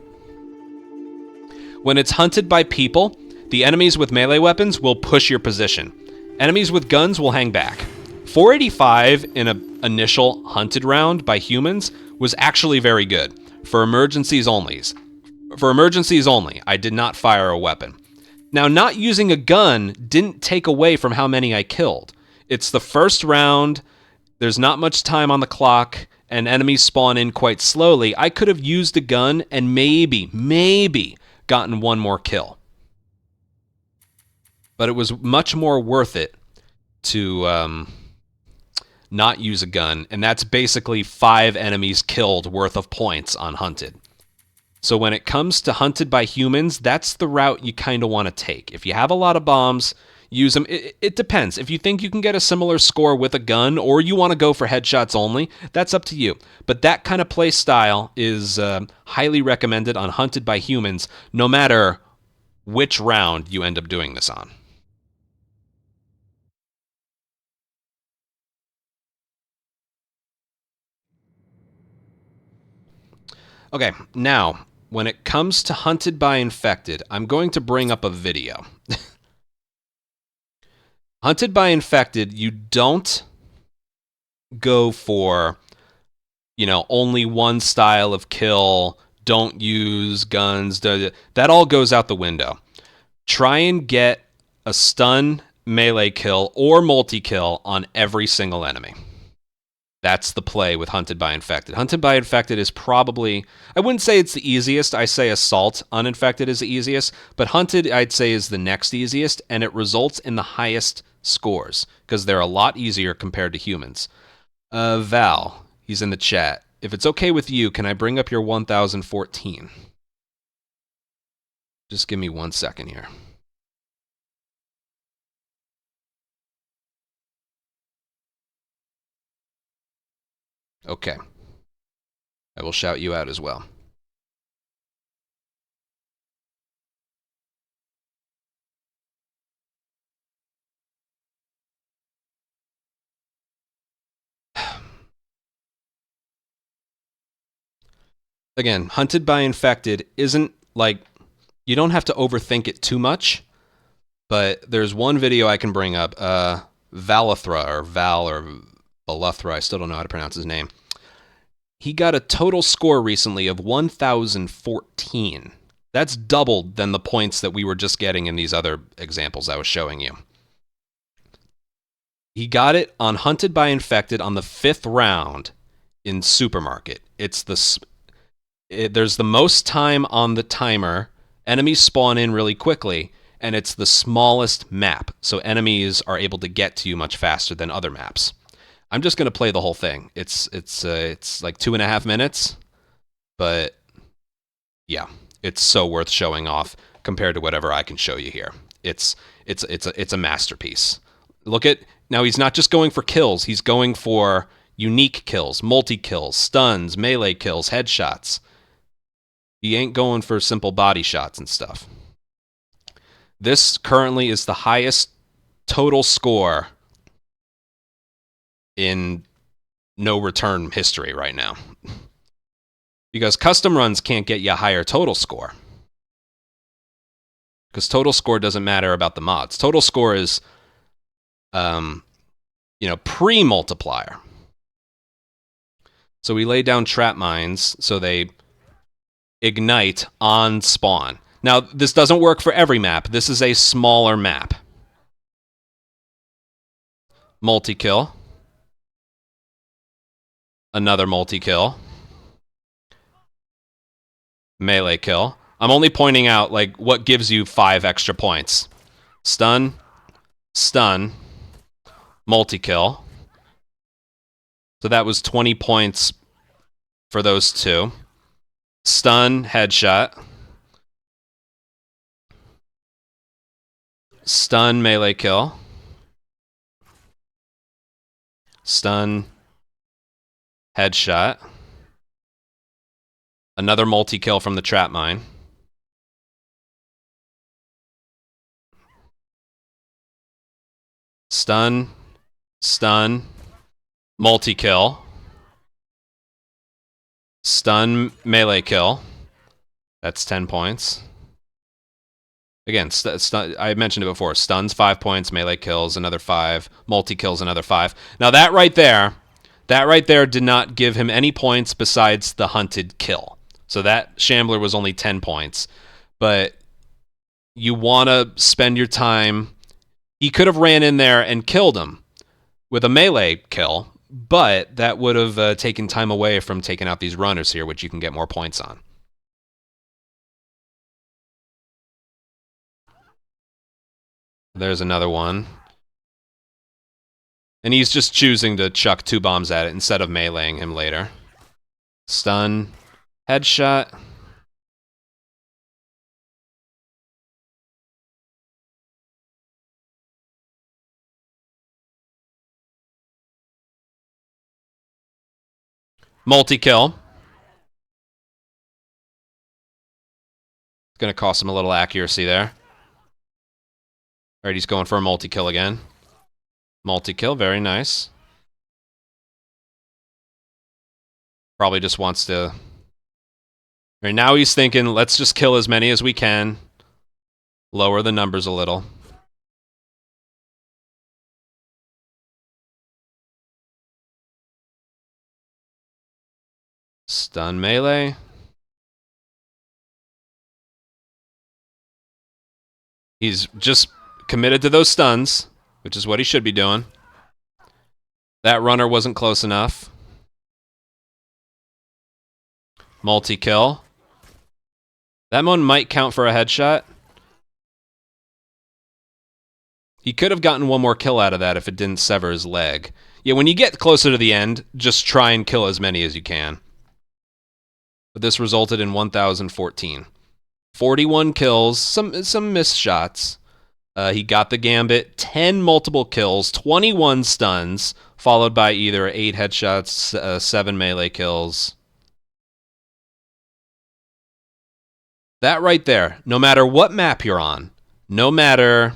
When it's hunted by people, the enemies with melee weapons will push your position. Enemies with guns will hang back. 485 in an initial hunted round by humans was actually very good. For emergencies only. For emergencies only, I did not fire a weapon. Now, not using a gun didn't take away from how many I killed. It's the first round, there's not much time on the clock, and enemies spawn in quite slowly. I could have used a gun and maybe gotten one more kill. But it was much more worth it to not use a gun, and that's basically 5 enemies killed worth of points on hunted. So when it comes to hunted by humans, that's the route you kind of want to take. If you have a lot of bombs, use them. It depends. If you think you can get a similar score with a gun, or you want to go for headshots only, that's up to you. But that kind of play style is highly recommended on hunted by humans, no matter which round you end up doing this on. Okay, now, when it comes to hunted by infected, I'm going to bring up a video. Hunted by infected, you don't go for, only one style of kill, don't use guns, that all goes out the window. Try and get a stun, melee kill, or multi-kill on every single enemy. That's the play with Hunted by Infected. Hunted by Infected is probably, I wouldn't say it's the easiest. I say Assault Uninfected is the easiest, but Hunted, I'd say, is the next easiest, and it results in the highest scores because they're a lot easier compared to humans. Val, he's in the chat. If it's okay with you, can I bring up your 1014? Just give me 1 second here. Okay. I will shout you out as well. Again, Hunted by Infected isn't like, you don't have to overthink it too much, but there's one video I can bring up, Valathra, or Val, or Valathra, I still don't know how to pronounce his name. He got a total score recently of 1014. That's doubled than the points that we were just getting in these other examples I was showing you. He got it on Hunted by Infected on the 5th round in Supermarket. There's the most time on the timer. Enemies spawn in really quickly, and it's the smallest map, so enemies are able to get to you much faster than other maps. I'm just going to play the whole thing. It's like 2.5 minutes, but yeah, it's so worth showing off compared to whatever I can show you here. It's a masterpiece. Look at, now he's not just going for kills, he's going for unique kills, multi-kills, stuns, melee kills, headshots. He ain't going for simple body shots and stuff. This currently is the highest total score in no return history right now. Because custom runs can't get you a higher total score. Because total score doesn't matter about the mods. Total score is, pre-multiplier. So we lay down trap mines so they ignite on spawn. Now, this doesn't work for every map. This is a smaller map. Multi-kill. Another multi-kill. Melee kill. I'm only pointing out, like, what gives you 5 extra points. Stun. Stun. Multi-kill. So that was 20 points for those two. Stun, headshot. Stun, melee kill. Stun, headshot. Another multi-kill from the trap mine. Stun, stun, multi-kill. Stun, melee kill. That's 10 points. Again, I mentioned it before. Stuns, 5 points. Melee kills, another 5. Multi-kills, another 5. Now that right there did not give him any points besides the hunted kill. So that Shambler was only 10 points. But you want to spend your time. He could have ran in there and killed him with a melee kill, but that would have taken time away from taking out these runners here, which you can get more points on. There's another one. And he's just choosing to chuck 2 bombs at it instead of meleeing him later. Stun. Headshot. Multi-kill. It's going to cost him a little accuracy there. All right, he's going for a multi-kill again. Multi-kill, very nice. Probably just wants to... All right, now he's thinking, let's just kill as many as we can. Lower the numbers a little. Stun melee. He's just committed to those stuns, which is what he should be doing. That runner wasn't close enough. Multi-kill. That one might count for a headshot. He could have gotten one more kill out of that if it didn't sever his leg. Yeah, when you get closer to the end, just try and kill as many as you can. But this resulted in 1,014. 41 kills, some missed shots. He got the gambit, 10 multiple kills, 21 stuns, followed by either 8 headshots, 7 melee kills. That right there, no matter what map you're on, no matter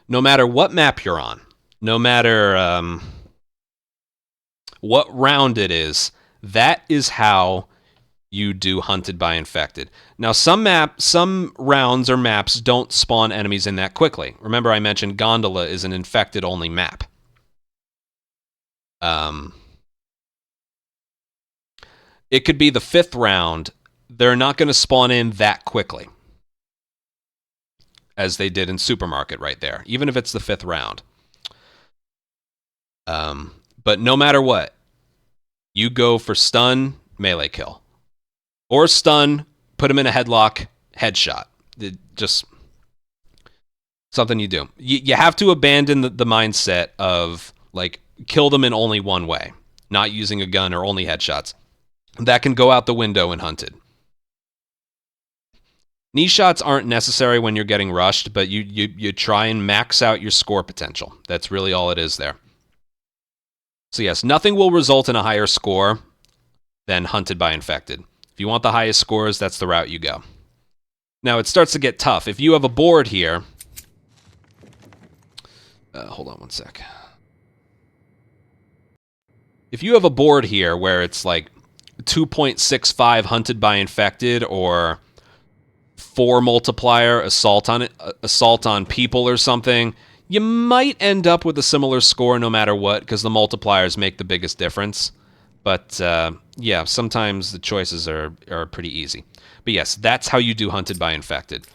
what map you're on, no matter what round it is, that is how you do Hunted by Infected. Now, some rounds or maps don't spawn enemies in that quickly. Remember, I mentioned Gondola is an infected-only map. It could be the 5th round. They're not going to spawn in that quickly, as they did in Supermarket right there, even if it's the 5th round. But no matter what, you go for stun, melee kill. Or stun, put him in a headlock, headshot. Just something you do. You have to abandon the mindset of, like, kill them in only one way, not using a gun or only headshots. That can go out the window in Hunted. Knee shots aren't necessary when you're getting rushed, but you try and max out your score potential. That's really all it is there. So yes, nothing will result in a higher score than Hunted by Infected. If you want the highest scores, that's the route you go. Now, it starts to get tough. If you have a board here... hold on one sec. If you have a board here where it's like 2.65 Hunted by Infected or 4 multiplier assault on people or something, you might end up with a similar score no matter what, because the multipliers make the biggest difference. But yeah, sometimes the choices are pretty easy. But yes, that's how you do Hunted by Infected.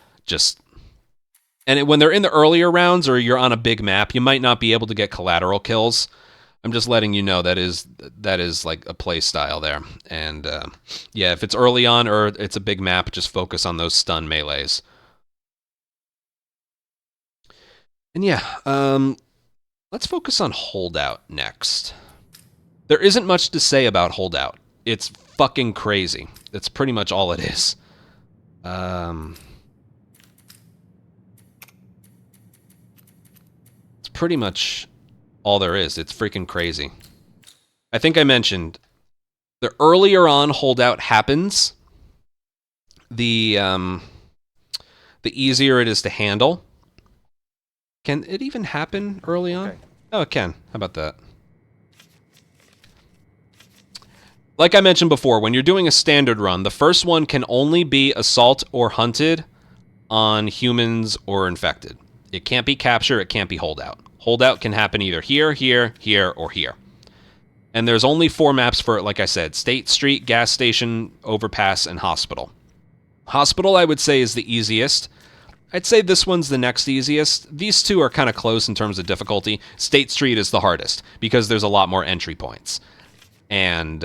When they're in the earlier rounds or you're on a big map, you might not be able to get collateral kills. I'm just letting you know that is like a play style there. And yeah, if it's early on or it's a big map, just focus on those stun melees. And yeah, let's focus on Holdout next. There isn't much to say about Holdout. It's fucking crazy. That's pretty much all it is. It's pretty much all there is. It's freaking crazy. I think I mentioned the earlier on Holdout happens, the easier it is to handle. Can it even happen early on? Okay. Oh, it can. How about that? Like I mentioned before, when you're doing a standard run, the first one can only be assault or hunted on humans or infected. It can't be capture, it can't be holdout. Holdout can happen either here, here, here, or here. And there's only 4 maps for it, like I said. State Street, Gas Station, Overpass, and Hospital. Hospital, I would say, is the easiest. I'd say this one's the next easiest. These two are kind of close in terms of difficulty. State Street is the hardest, because there's a lot more entry points. And,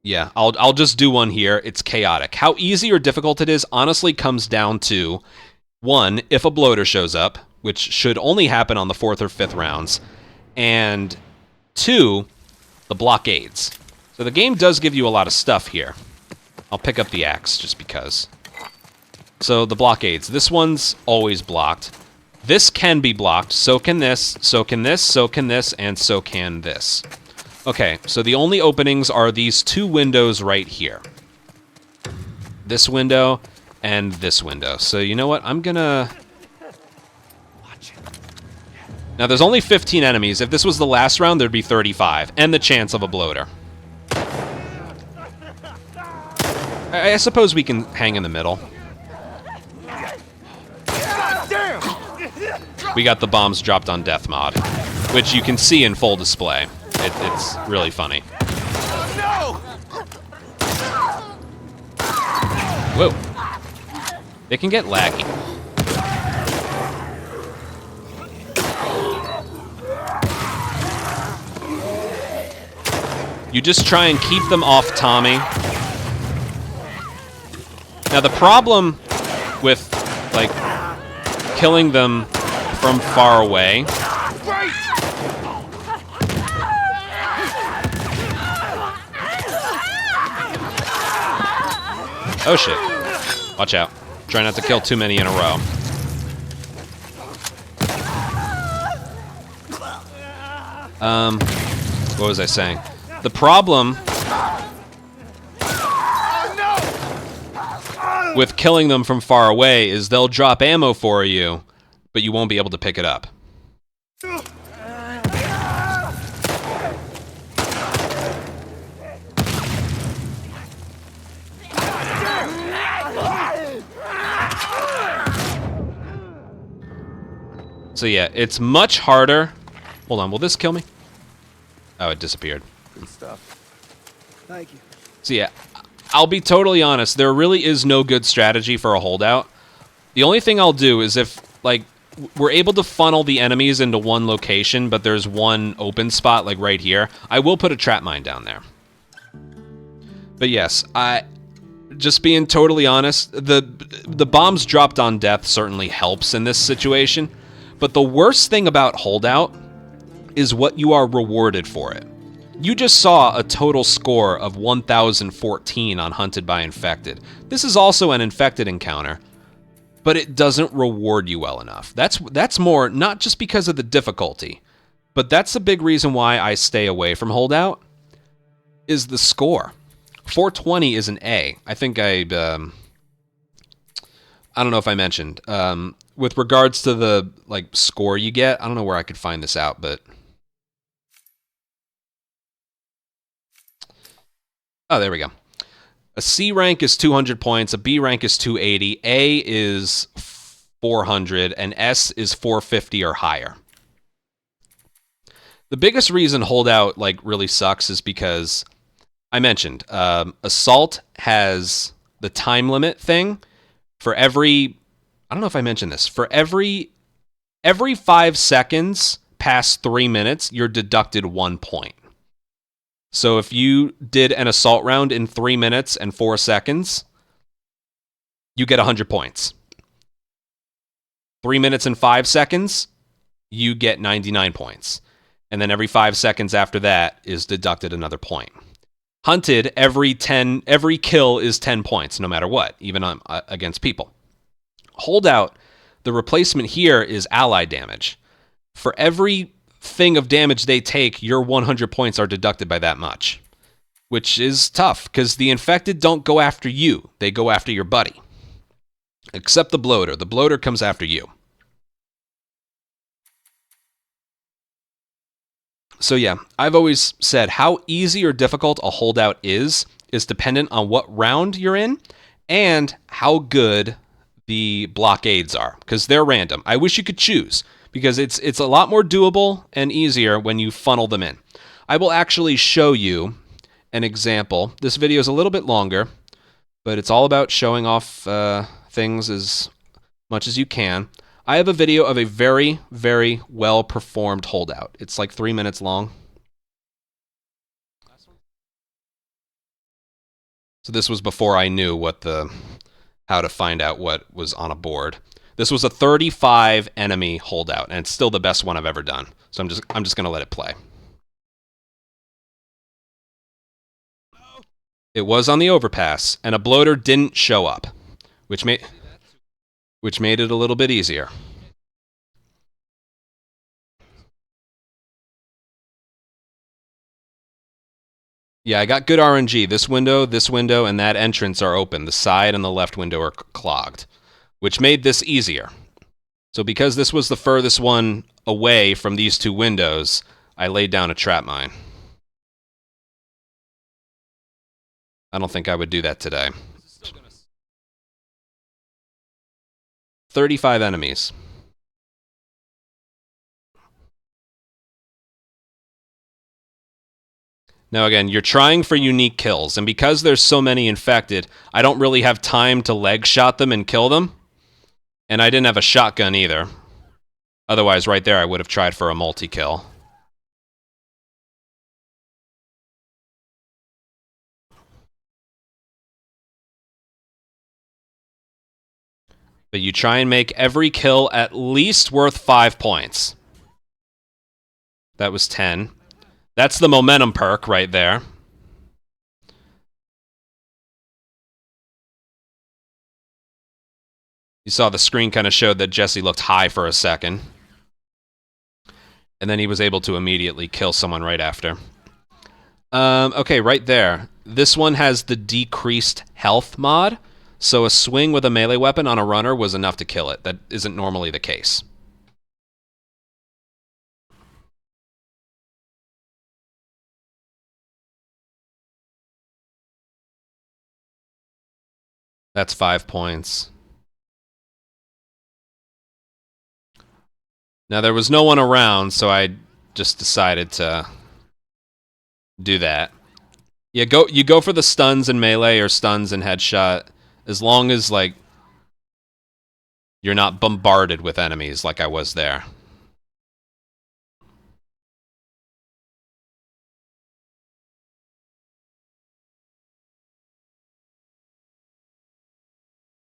yeah, I'll just do one here. It's chaotic. How easy or difficult it is honestly comes down to, 1, if a bloater shows up, which should only happen on the 4th or 5th rounds, and 2, the blockades. So the game does give you a lot of stuff here. I'll pick up the axe just because. So the blockades. This one's always blocked. This can be blocked. So can this, so can this, so can this, and so can this. Okay, so the only openings are these two windows right here. This window and this window. So you know what? I'm gonna... Now there's only 15 enemies. If this was the last round, there'd be 35. And the chance of a bloater. I suppose we can hang in the middle. We got the bombs dropped on death mod, which you can see in full display. It's really funny. Whoa. They can get laggy. You just try and keep them off Tommy. Now the problem with, like, killing them from far away... Oh shit. Watch out. Try not to kill too many in a row. What was I saying? The problem with killing them from far away is they'll drop ammo for you, but you won't be able to pick it up. So yeah, it's much harder. Hold on, will this kill me? Oh, it disappeared. Good stuff. Thank you. So yeah, I'll be totally honest, there really is no good strategy for a holdout. The only thing I'll do is if, like, we're able to funnel the enemies into one location, but there's one open spot, like right here, I will put a trap mine down there. But yes, just being totally honest, the bombs dropped on death certainly helps in this situation, but the worst thing about holdout is what you are rewarded for it. You just saw a total score of 1,014 on Hunted by Infected. This is also an infected encounter, but it doesn't reward you well enough. That's more, not just because of the difficulty, but that's a big reason why I stay away from holdout, is the score. 420 is an A. I think I don't know if I mentioned. With regards to the, like, score you get, I don't know where I could find this out, but... Oh, there we go. A C rank is 200 points, a B rank is 280, A is 400, and S is 450 or higher. The biggest reason holdout, like, really sucks is because I mentioned Assault has the time limit thing for every... I don't know if I mentioned this. For every 5 seconds past 3 minutes, you're deducted 1 point. So if you did an assault round in 3 minutes and 4 seconds, you get 100 points. 3 minutes and 5 seconds, you get 99 points. And then every 5 seconds after that is deducted another point. Hunted, every kill is 10 points, no matter what, even against people. Holdout, the replacement here is ally damage. For every thing of damage they take, your 100 points are deducted by that much. Which is tough, because the infected don't go after you. They go after your buddy. Except the bloater. The bloater comes after you. So yeah, I've always said how easy or difficult a holdout is dependent on what round you're in and how good the blockades are, because they're random. I wish you could choose, because it's a lot more doable and easier when you funnel them in. I will actually show you an example. This video is a little bit longer, but it's all about showing off things as much as you can. I have a video of a very, very well-performed holdout. It's like 3 minutes long. So this was before I knew how to find out what was on a board. This was a 35 enemy holdout, and it's still the best one I've ever done. So I'm just gonna let it play. It was on the overpass, and a bloater didn't show up, which made it a little bit easier. Yeah, I got good RNG. This window, and that entrance are open. The side and the left window are clogged, which made this easier. So because this was the furthest one away from these two windows, I laid down a trap mine. I don't think I would do that today. 35 enemies. Now again, you're trying for unique kills, and because there's so many infected, I don't really have time to leg shot them and kill them. And I didn't have a shotgun either. Otherwise, right there, I would have tried for a multi-kill. But you try and make every kill at least worth 5 points. That was 10. That's the momentum perk right there. You saw the screen kind of showed that Jesse looked high for a second. And then he was able to immediately kill someone right after. Okay, right there. This one has the decreased health mod. So a swing with a melee weapon on a runner was enough to kill it. That isn't normally the case. That's 5 points. Now, there was no one around, so I just decided to do that. Yeah, you go for the stuns in melee or stuns in headshot, as long as, like, you're not bombarded with enemies like I was there.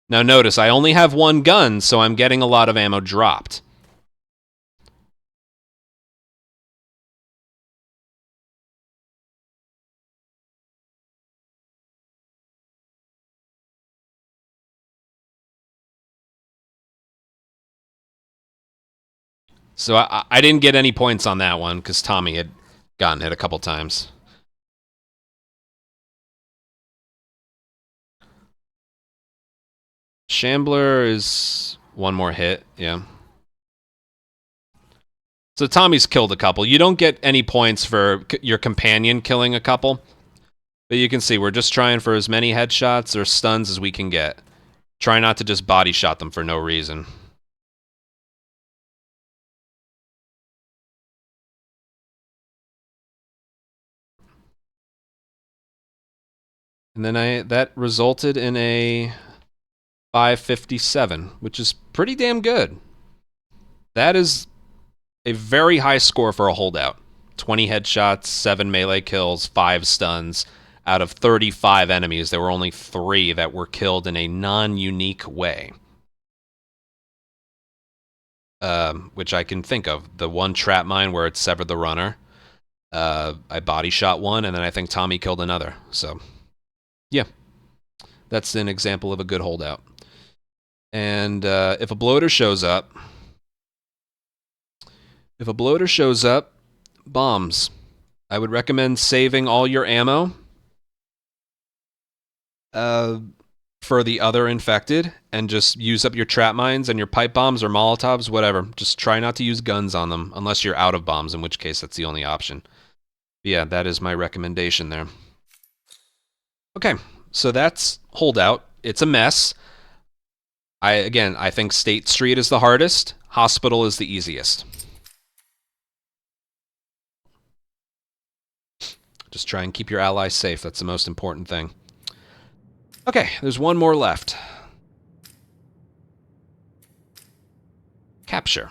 Now notice, I only have one gun, so I'm getting a lot of ammo dropped. So I didn't get any points on that one, because Tommy had gotten hit a couple times. Shambler is one more hit, yeah. So Tommy's killed a couple. You don't get any points for your companion killing a couple. But you can see we're just trying for as many headshots or stuns as we can get. Try not to just body shot them for no reason. And then that resulted in a 557, which is pretty damn good. That is a very high score for a holdout. 20 headshots, 7 melee kills, 5 stuns. Out of 35 enemies, there were only 3 that were killed in a non-unique way. Which I can think of. The one trap mine where it severed the runner. I body shot one, and then I think Tommy killed another. So, yeah. That's an example of a good holdout. And if a bloater shows up... bombs. I would recommend saving all your ammo for the other infected, and just use up your trap mines and your pipe bombs or Molotovs, whatever. Just try not to use guns on them, unless you're out of bombs, in which case that's the only option. But yeah, that is my recommendation there. Okay, so that's holdout. It's a mess. I think State Street is the hardest. Hospital is the easiest. Just try and keep your allies safe. That's the most important thing. Okay, there's one more left. Capture.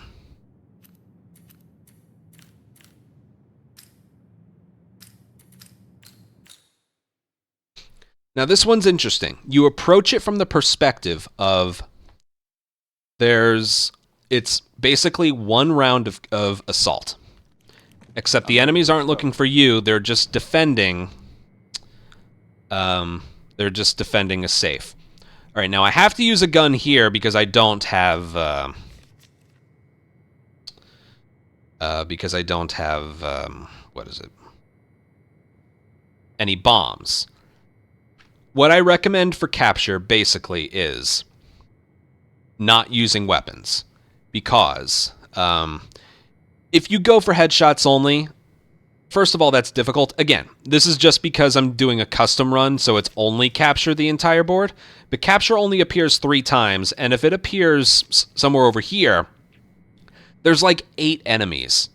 Now this one's interesting. You approach it from the perspective of it's basically one round of assault. Except the enemies aren't looking for you, they're just defending a safe. Alright, now I have to use a gun here because I don't have what is it? any bombs. What I recommend for capture basically is not using weapons, because if you go for headshots only, first of all, that's difficult. Again, this is just because I'm doing a custom run, so it's only capture the entire board. But capture only appears 3 times, and if it appears somewhere over here, there's like 8 enemies.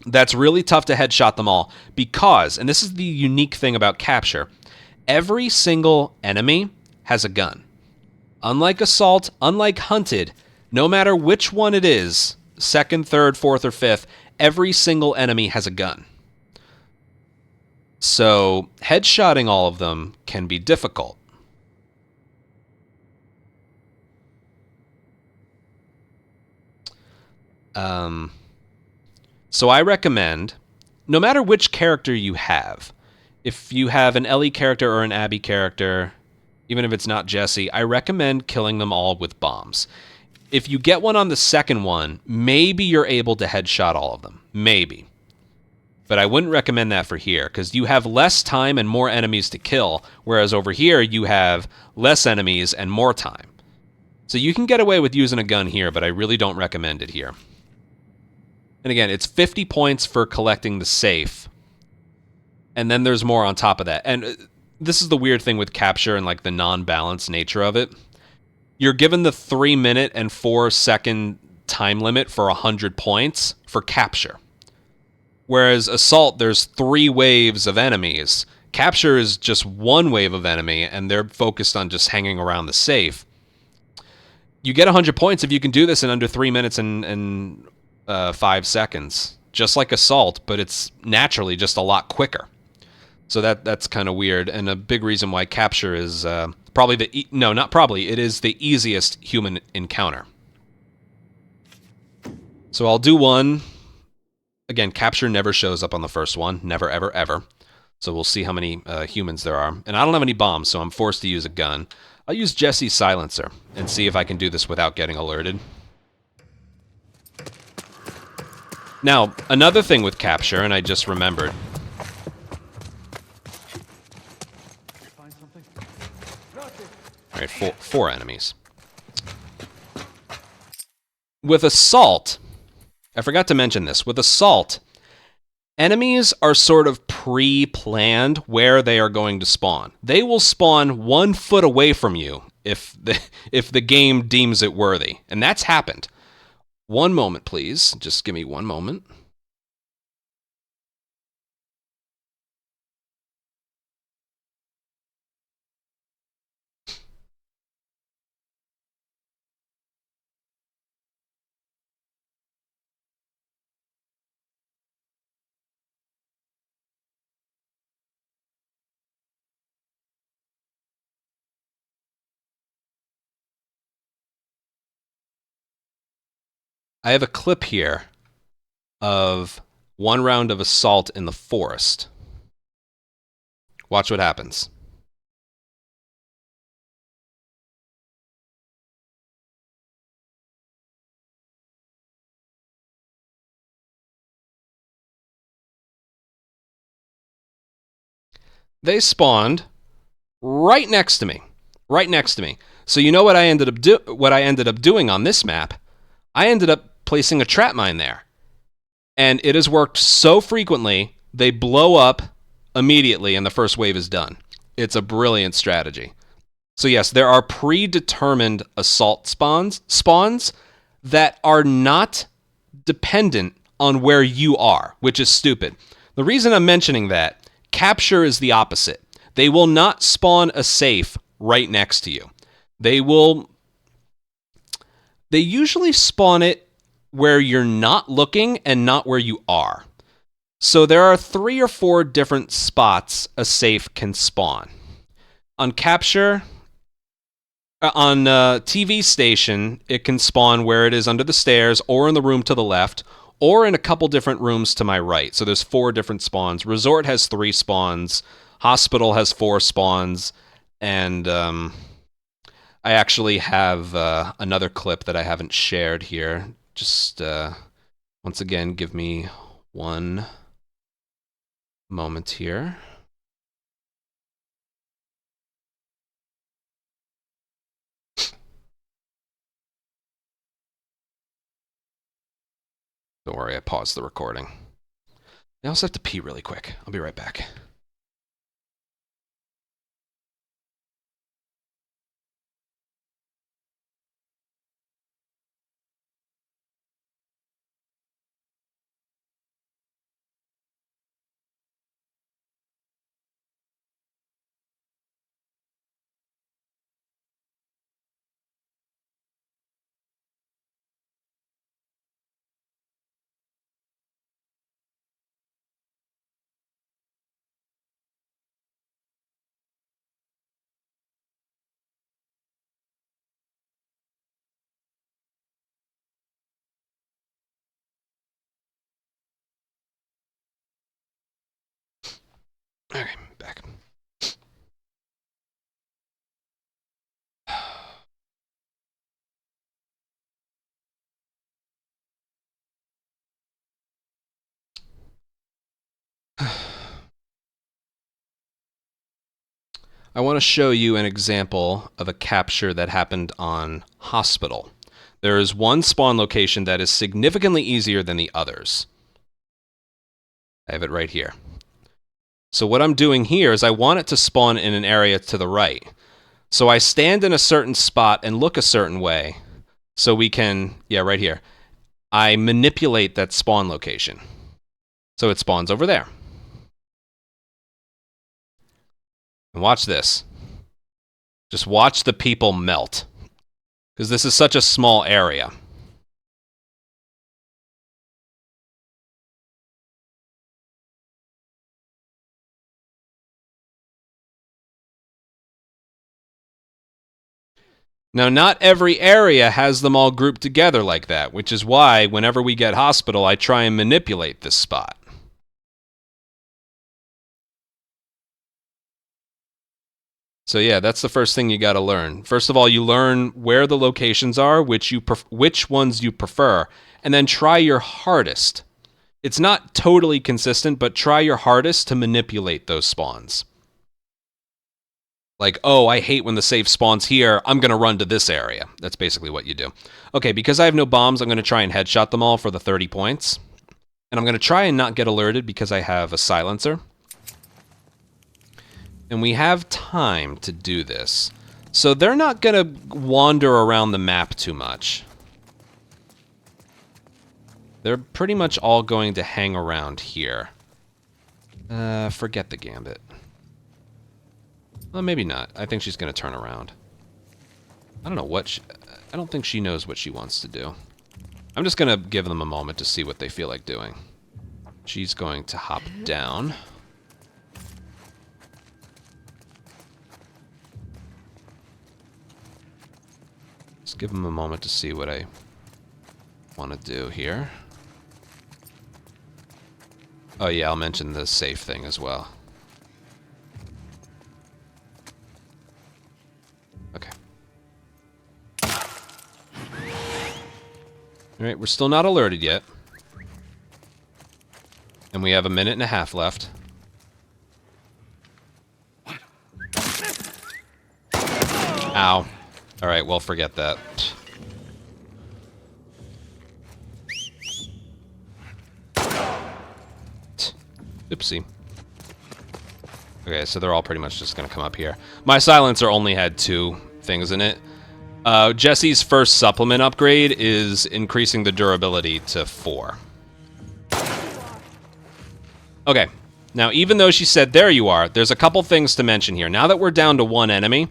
That's really tough to headshot them all because, and this is the unique thing about capture, every single enemy has a gun. Unlike Assault, unlike Hunted, no matter which one it is, 2nd, 3rd, 4th, or 5th, every single enemy has a gun. So headshotting all of them can be difficult. So I recommend, no matter which character you have, if you have an Ellie character or an Abby character, even if it's not Jesse, I recommend killing them all with bombs. If you get one on the second one, maybe you're able to headshot all of them. Maybe. But I wouldn't recommend that for here, because you have less time and more enemies to kill, whereas over here you have less enemies and more time. So you can get away with using a gun here, but I really don't recommend it here. And again, it's 50 points for collecting the safe. And then there's more on top of that. And this is the weird thing with capture and like the non-balanced nature of it. You're given the 3-minute and 4-second time limit for 100 points for capture. Whereas Assault, there's 3 waves of enemies. Capture is just 1 wave of enemy, and they're focused on just hanging around the safe. You get 100 points if you can do this in under 3 minutes and 5 seconds. Just like Assault, but it's naturally just a lot quicker. So that's kind of weird, and a big reason why capture is probably it is the easiest human encounter. So I'll do one. Again, capture never shows up on the first one. Never, ever, ever. So we'll see how many humans there are. And I don't have any bombs, so I'm forced to use a gun. I'll use Jesse's silencer and see if I can do this without getting alerted. Now, another thing with capture, and I just remembered. Alright, 4 enemies. With Assault, I forgot to mention this. With Assault, enemies are sort of pre-planned where they are going to spawn. They will spawn 1 foot away from you if the game deems it worthy. And that's happened. One moment, please. Just give me one moment. I have a clip here of 1 round of Assault in the forest. Watch what happens. They spawned right next to me. Right next to me. So you know what I ended up doing on this map? I ended up placing a trap mine there. And it has worked so frequently, they blow up immediately and the first wave is done. It's a brilliant strategy. So yes, there are predetermined Assault spawns that are not dependent on where you are, which is stupid. The reason I'm mentioning that, capture is the opposite. They will not spawn a safe right next to you. They usually spawn it where you're not looking and not where you are. So there are 3 or 4 different spots a safe can spawn. On capture, on TV station, it can spawn where it is under the stairs or in the room to the left or in a couple different rooms to my right. So there's 4 different spawns. Resort has 3 spawns. Hospital has 4 spawns. And I actually have another clip that I haven't shared here. Just once again, give me one moment here. Don't worry, I paused the recording. I also have to pee really quick. I'll be right back. Okay, back. I want to show you an example of a capture that happened on Hospital. There is one spawn location that is significantly easier than the others. I have it right here. So what I'm doing here is I want it to spawn in an area to the right. So I stand in a certain spot and look a certain way so we can, yeah, right here. I manipulate that spawn location. So it spawns over there. And watch this. Just watch the people melt. Because this is such a small area. Now, not every area has them all grouped together like that, which is why whenever we get Hospital, I try and manipulate this spot. So yeah, that's the first thing you got to learn. First of all, you learn where the locations are, which ones you prefer, and then try your hardest. It's not totally consistent, but try your hardest to manipulate those spawns. Like, oh, I hate when the safe spawns here, I'm going to run to this area. That's basically what you do. Okay, because I have no bombs, I'm going to try and headshot them all for the 30 points. And I'm going to try and not get alerted because I have a silencer. And we have time to do this. So they're not going to wander around the map too much. They're pretty much all going to hang around here. Forget the gambit. Well, maybe not. I think she's going to turn around. I don't know what I don't think she knows what she wants to do. I'm just going to give them a moment to see what they feel like doing. She's going to hop down. Just give them a moment to see what I want to do here. Oh yeah, I'll mention the safe thing as well. Okay. Alright, we're still not alerted yet. And we have a minute and a half left. Ow. Alright, well, forget that. Oopsie. Okay, so they're all pretty much just gonna come up here. My silencer only had 2 things in it. Jesse's first supplement upgrade is increasing the durability to 4. Okay, now even though she said there you are, there's a couple things to mention here. Now that we're down to 1 enemy,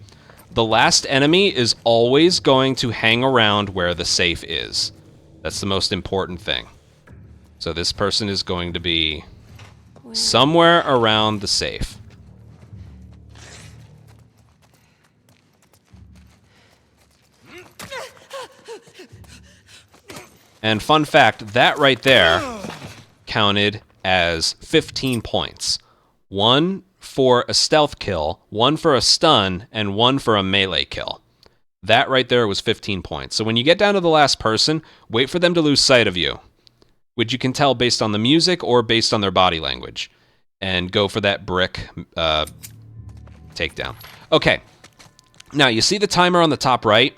the last enemy is always going to hang around where the safe is. That's the most important thing. So this person is going to be somewhere around the safe. And fun fact, that right there counted as 15 points. 1 for a stealth kill, 1 for a stun, and 1 for a melee kill. That right there was 15 points. So when you get down to the last person, wait for them to lose sight of you, which you can tell based on the music or based on their body language, and go for that brick takedown. Okay, now you see the timer on the top right?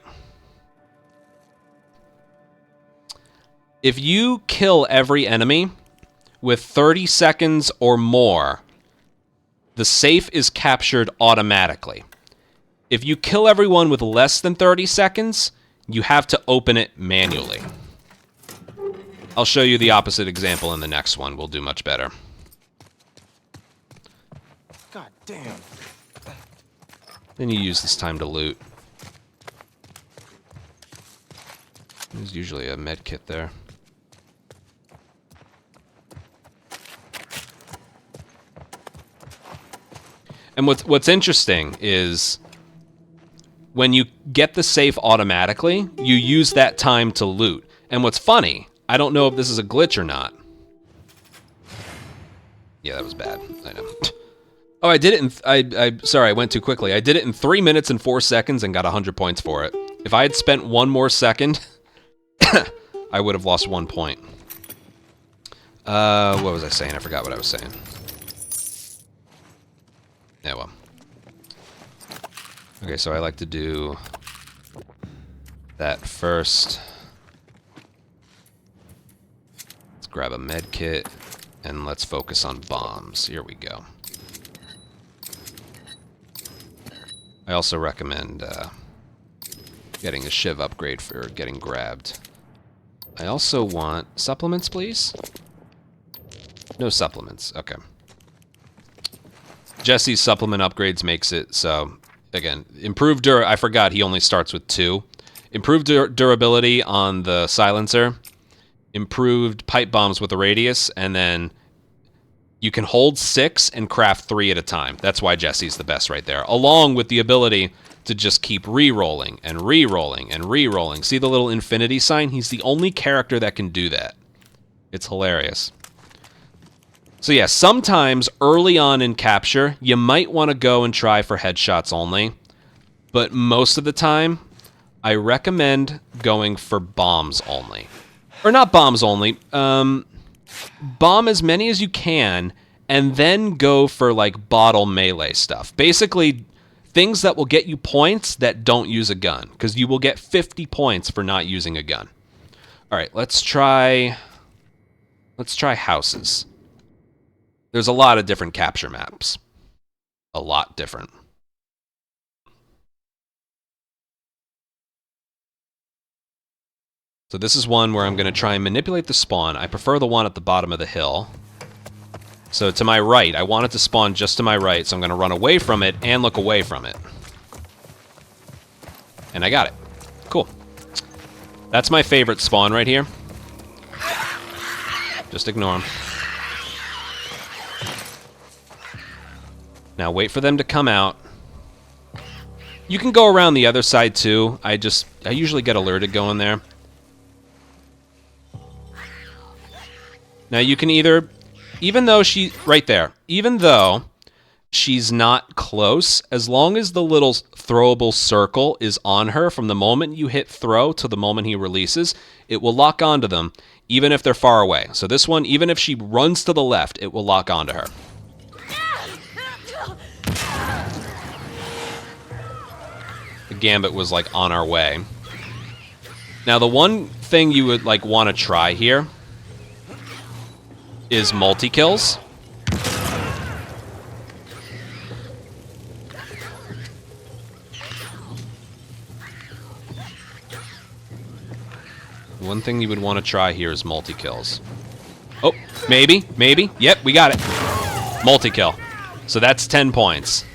If you kill every enemy with 30 seconds or more, the safe is captured automatically. If you kill everyone with less than 30 seconds, you have to open it manually. I'll show you the opposite example in the next one. We'll do much better. God damn. Then you use this time to loot. There's usually a med kit there. And what's interesting is when you get the safe automatically, you use that time to loot. And what's funny, I don't know if this is a glitch or not. Yeah, that was bad. I know. Oh, I did it in... sorry, I went too quickly. I did it in 3 minutes and 4 seconds and got 100 points for it. If I had spent 1 more second, I would have lost 1 point. What was I saying? I forgot what I was saying. Yeah, well. Okay, so I like to do that first. Let's grab a med kit, and let's focus on bombs. Here we go. I also recommend getting a shiv upgrade for getting grabbed. I also want supplements, please. No supplements. Okay. Jesse's supplement upgrades makes it so, again, improved I forgot he only starts with 2. Improved durability on the silencer. Improved pipe bombs with a radius, and then you can hold 6 and craft 3 at a time. That's why Jesse's the best right there. Along with the ability to just keep re-rolling and re-rolling and re-rolling. See the little infinity sign? He's the only character that can do that. It's hilarious. So yeah, sometimes early on in capture, you might want to go and try for headshots only. But most of the time, I recommend going for bombs only. Or not bombs only. Bomb as many as you can, and then go for like bottle melee stuff. Basically, things that will get you points that don't use a gun. Because you will get 50 points for not using a gun. Alright, let's try houses. There's a lot of different capture maps. A lot different. So this is one where I'm going to try and manipulate the spawn. I prefer the one at the bottom of the hill. So to my right, I want it to spawn just to my right, so I'm going to run away from it and look away from it. And I got it. Cool. That's my favorite spawn right here. Just ignore him. Now wait for them to come out. You can go around the other side too. I usually get alerted going there. Now you can either, even though right there, even though she's not close, as long as the little throwable circle is on her from the moment you hit throw to the moment he releases, it will lock onto them, even if they're far away. So this one, even if she runs to the left, it will lock onto her. The Gambit was like on our way. Now the one thing you would like want to try here is multi-kills. One thing you would want to try here is multi-kills. Oh, maybe. Yep, we got it. Multi-kill. So that's 10 points.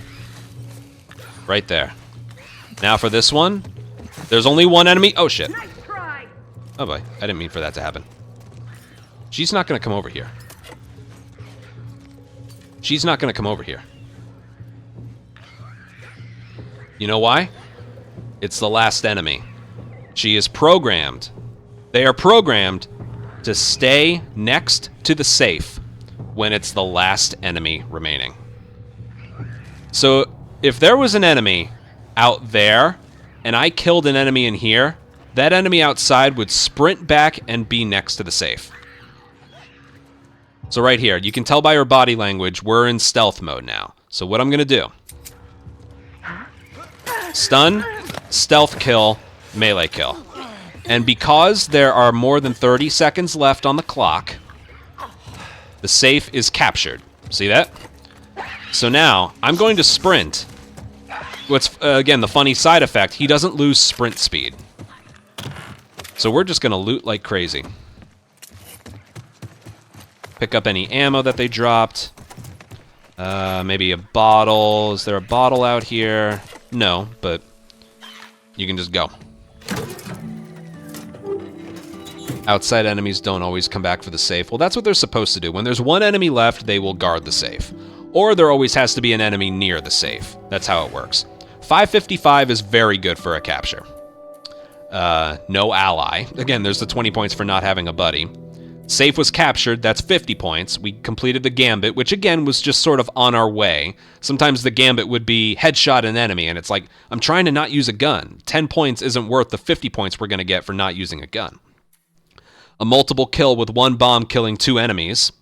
Right there. Now for this one, there's only one enemy. Oh, shit. Oh, boy. I didn't mean for that to happen. She's not going to come over here. She's not going to come over here. You know why? It's the last enemy. She is programmed. They are programmed to stay next to the safe when it's the last enemy remaining. So if there was an enemy out there and I killed an enemy in here, that enemy outside would sprint back and be next to the safe. So right here, you can tell by her body language, we're in stealth mode now. So what I'm going to do, stun, stealth kill, melee kill. And because there are more than 30 seconds left on the clock, the safe is captured. See that? So now, I'm going to sprint. What's, again, the funny side effect, he doesn't lose sprint speed. So we're just going to loot like crazy. Pick up any ammo that they dropped. Maybe a bottle. Is there a bottle out here? No, but you can just go. Outside enemies don't always come back for the safe. Well, that's what they're supposed to do. When there's one enemy left, they will guard the safe. Or there always has to be an enemy near the safe. That's how it works. 555 is very good for a capture. No ally. Again, there's the 20 points for not having a buddy. Safe was captured, that's 50 points. We completed the gambit, which again was just sort of on our way. Sometimes the gambit would be headshot an enemy, and it's like, I'm trying to not use a gun. 10 points isn't worth the 50 points we're going to get for not using a gun. A multiple kill with one bomb killing 2 enemies.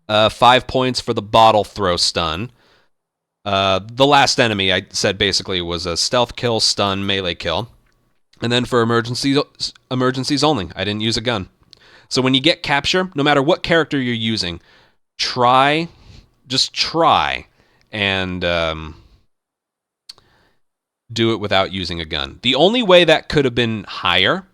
5 points for the bottle throw stun. The last enemy, I said basically, was a stealth kill, stun, melee kill. And then for emergencies only, I didn't use a gun. So when you get capture, no matter what character you're using, just try and do it without using a gun. The only way that could have been higher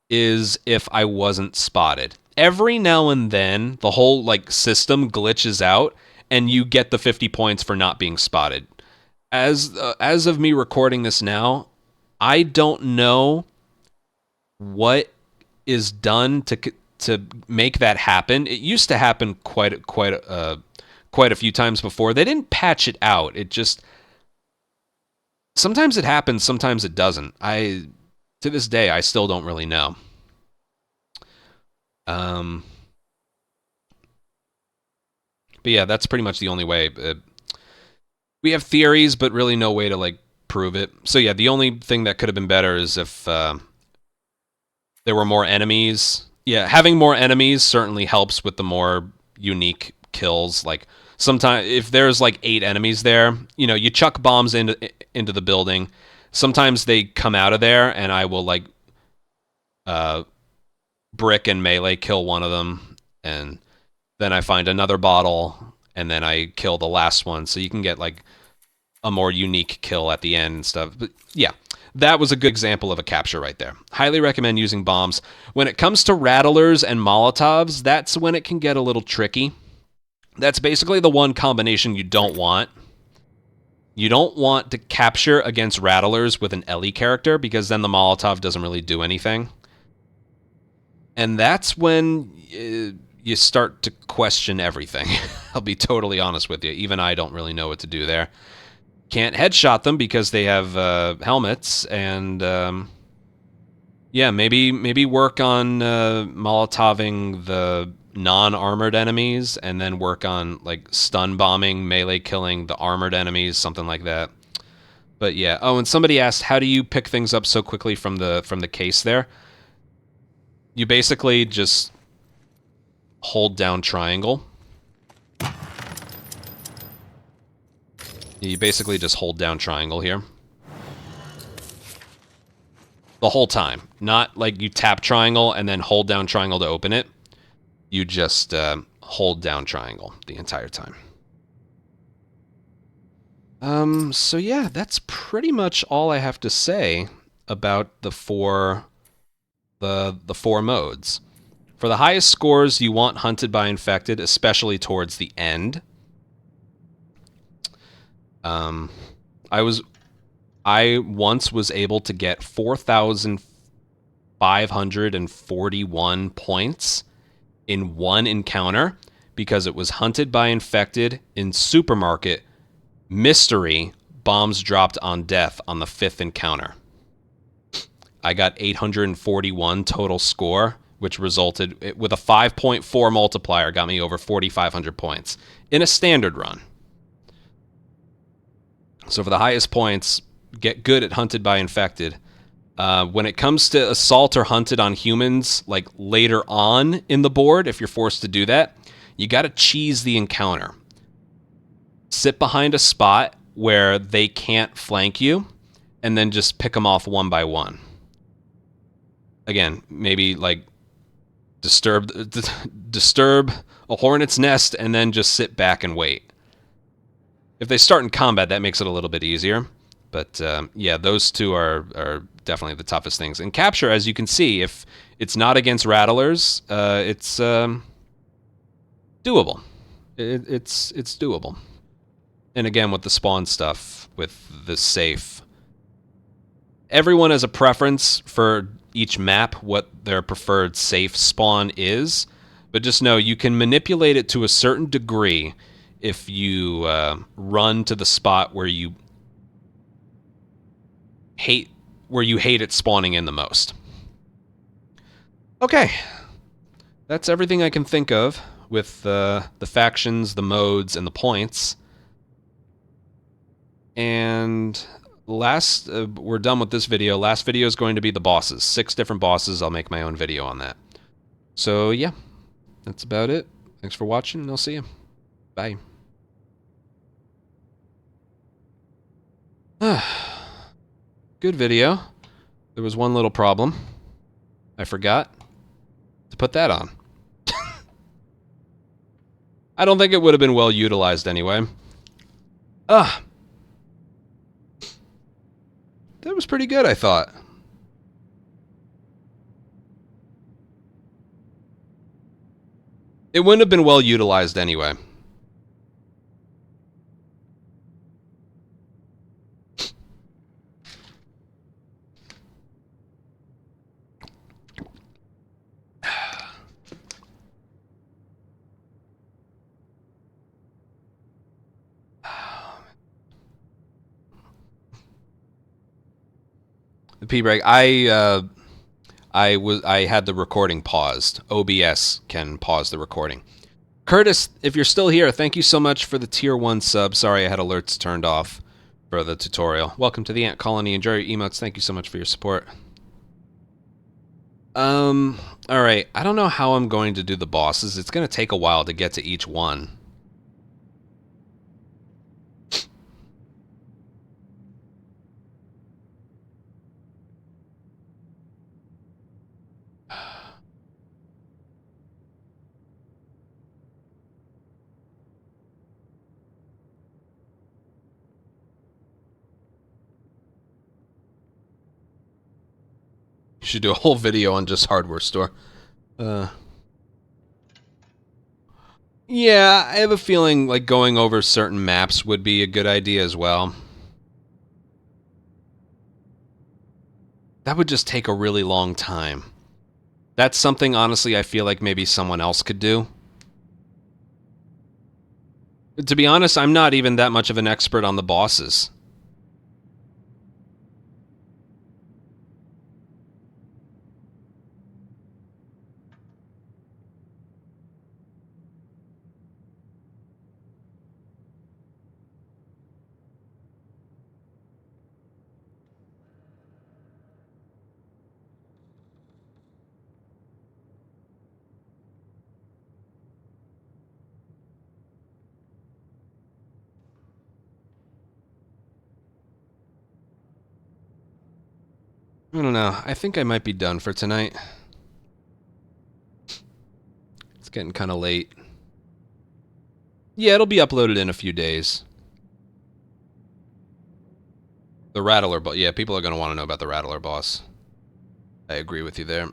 is if I wasn't spotted. Every now and then, the whole system glitches out, and you get the 50 points for not being spotted. As of me recording this now, I don't know what is done to make that happen. It used to happen quite a few times before. They didn't patch it out. It just sometimes it happens, sometimes it doesn't. To this day, I still don't really know. But yeah, that's pretty much the only way. We have theories, but really no way to prove it. So yeah, the only thing that could have been better is if there were more enemies. Yeah, having more enemies certainly helps with the more unique kills. Sometimes if there's 8 enemies there, you chuck bombs into the building. Sometimes they come out of there, and I will brick and melee kill one of them, and then I find another bottle, and then I kill the last one. So you can get a more unique kill at the end and stuff. But yeah, that was a good example of a capture right there. Highly recommend using bombs. When it comes to rattlers and Molotovs, that's when it can get a little tricky. That's basically the one combination you don't want. You don't want to capture against rattlers with an Ellie character, because then the Molotov doesn't really do anything. And that's when you start to question everything. I'll be totally honest with you. Even I don't really know what to do there. Can't headshot them because they have helmets, and yeah, maybe work on Molotoving the non-armored enemies, and then work on stun bombing, melee killing the armored enemies, something like that. But yeah. Oh, and somebody asked, how do you pick things up so quickly from the case there? You basically just hold down triangle. You basically just hold down triangle here. The whole time. Not you tap triangle and then hold down triangle to open it. You just hold down triangle the entire time. So yeah, that's pretty much all I have to say about the four modes. For the highest scores, you want Hunted by Infected, especially towards the end. I once was able to get 4,541 points in one encounter because it was Hunted by Infected in Supermarket, Mystery, Bombs Dropped on Death on the 5th encounter. I got 841 total score, which resulted with a 5.4 multiplier, got me over 4,500 points in a standard run. So for the highest points, get good at Hunted by Infected. When it comes to Assault or Hunted on humans, later on in the board, if you're forced to do that, you got to cheese the encounter. Sit behind a spot where they can't flank you, and then just pick them off one by one. again, maybe like disturb a hornet's nest and then just sit back and wait. If they start in combat, that makes it a little bit easier. But yeah, those two are definitely the toughest things. And capture, as you can see, if it's not against rattlers, it's doable. It's doable. And again, with the spawn stuff, with the safe, everyone has a preference for each map what their preferred safe spawn is, but just know you can manipulate it to a certain degree if you run to the spot where you hate it spawning in the most. Okay, that's everything I can think of with the factions, the modes, and the points. And we're done with this video. Last video is going to be the bosses. 6 different bosses. I'll make my own video on that. So yeah, that's about it. Thanks for watching, and I'll see you. Bye. Good video. There was one little problem. I forgot to put that on. I don't think it would have been well utilized anyway. That was pretty good, I thought. It wouldn't have been well utilized anyway. The pee break. I had the recording paused. OBS can pause the recording. Curtis, if you're still here, thank you so much for the tier 1 sub. Sorry I had alerts turned off for the tutorial. Welcome to the Ant Colony. Enjoy your emotes. Thank you so much for your support. Alright. I don't know how I'm going to do the bosses. It's going to take a while to get to each one. You should do a whole video on just hardware store. Yeah, I have a feeling like going over certain maps would be a good idea as well. That would just take a really long time. That's something, honestly, I feel like maybe someone else could do. To be honest, I'm not even that much of an expert on the bosses. I don't know. I think I might be done for tonight. It's getting kind of late. Yeah, it'll be uploaded in a few days. The Rattler boss. Yeah, people are going to want to know about the Rattler boss. I agree with you there.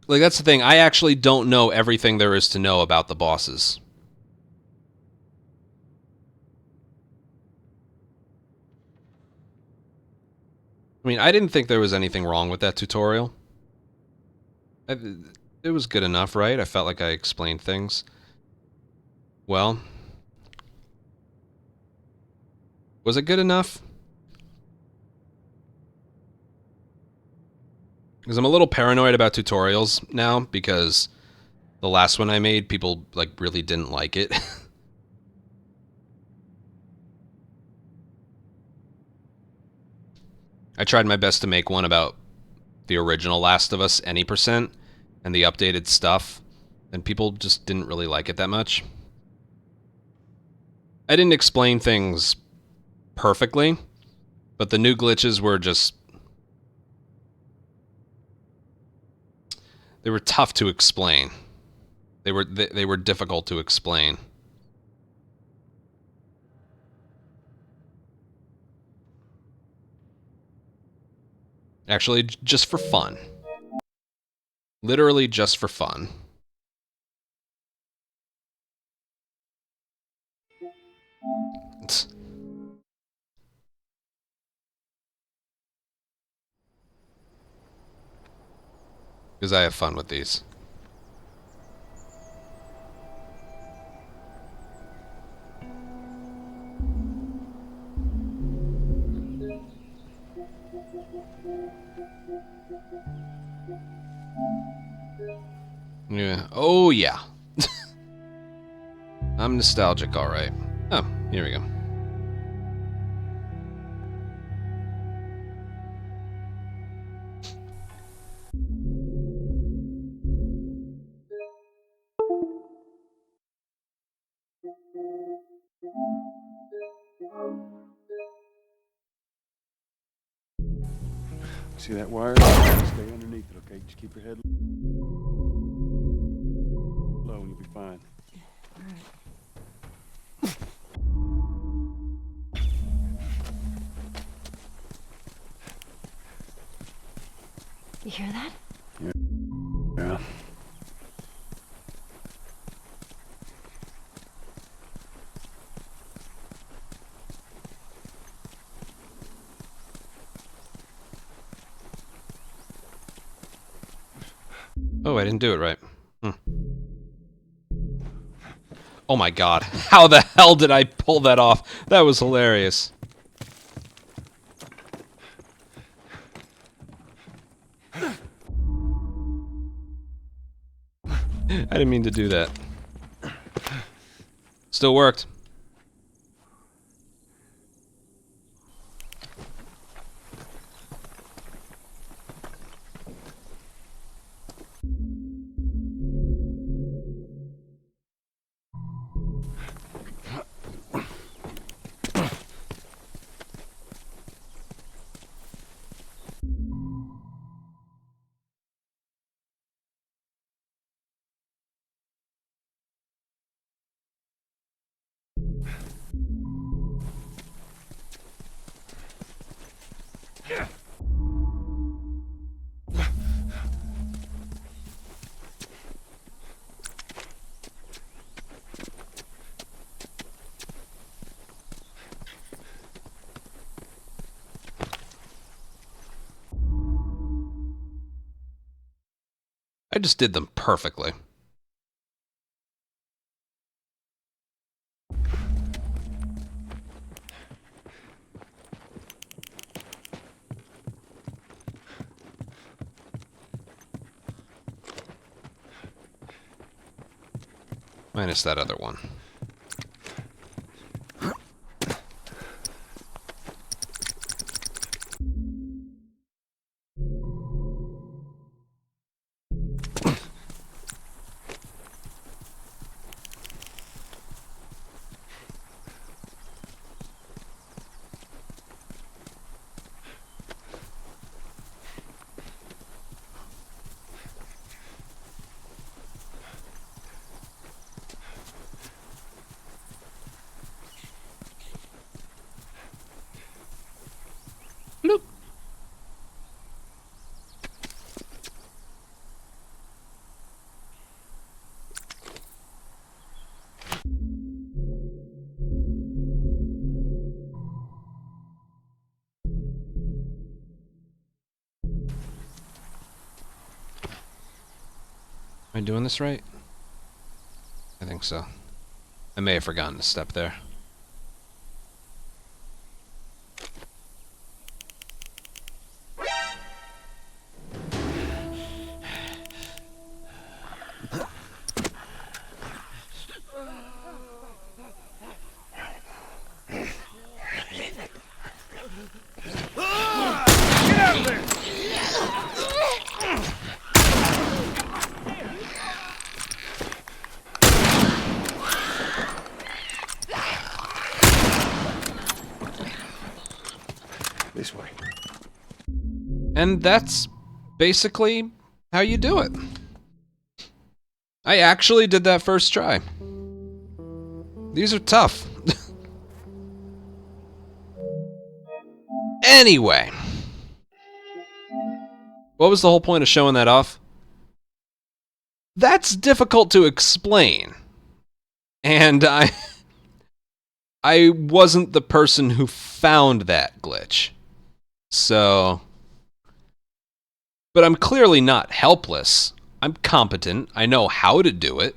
Like, that's the thing. I actually don't know everything there is to know about the bosses. I mean, I didn't think there was anything wrong with that tutorial. It was good enough, right? I felt like I explained things well. Was it good enough? Because I'm a little paranoid about tutorials now, because the last one I made, people like really didn't like it. I tried my best to make one about the original Last of Us any percent and the updated stuff, and people just didn't really like it that much. I didn't explain things perfectly, but the new glitches were just... They were tough to explain. They were difficult to explain. Actually, just for fun. Literally just for fun. Because I have fun with these. Yeah. Oh, yeah. I'm nostalgic, alright. Oh, here we go. See that wire? Stay underneath it, okay? Just keep your head low and you'll be fine. You hear that? Yeah. Oh, I didn't do it right. Oh my god. How the hell did I pull that off? That was hilarious. I didn't mean to do that. Still worked. I just did them perfectly. Minus that other one. Bloop. Am I doing this right? I think so. I may have forgotten to step there. Get out of there! And that's basically how you do it. I actually did that first try. These are tough. Anyway. What was the whole point of showing that off? That's difficult to explain. And I wasn't the person who found that glitch. So... But I'm clearly not helpless. I'm competent. I know how to do it.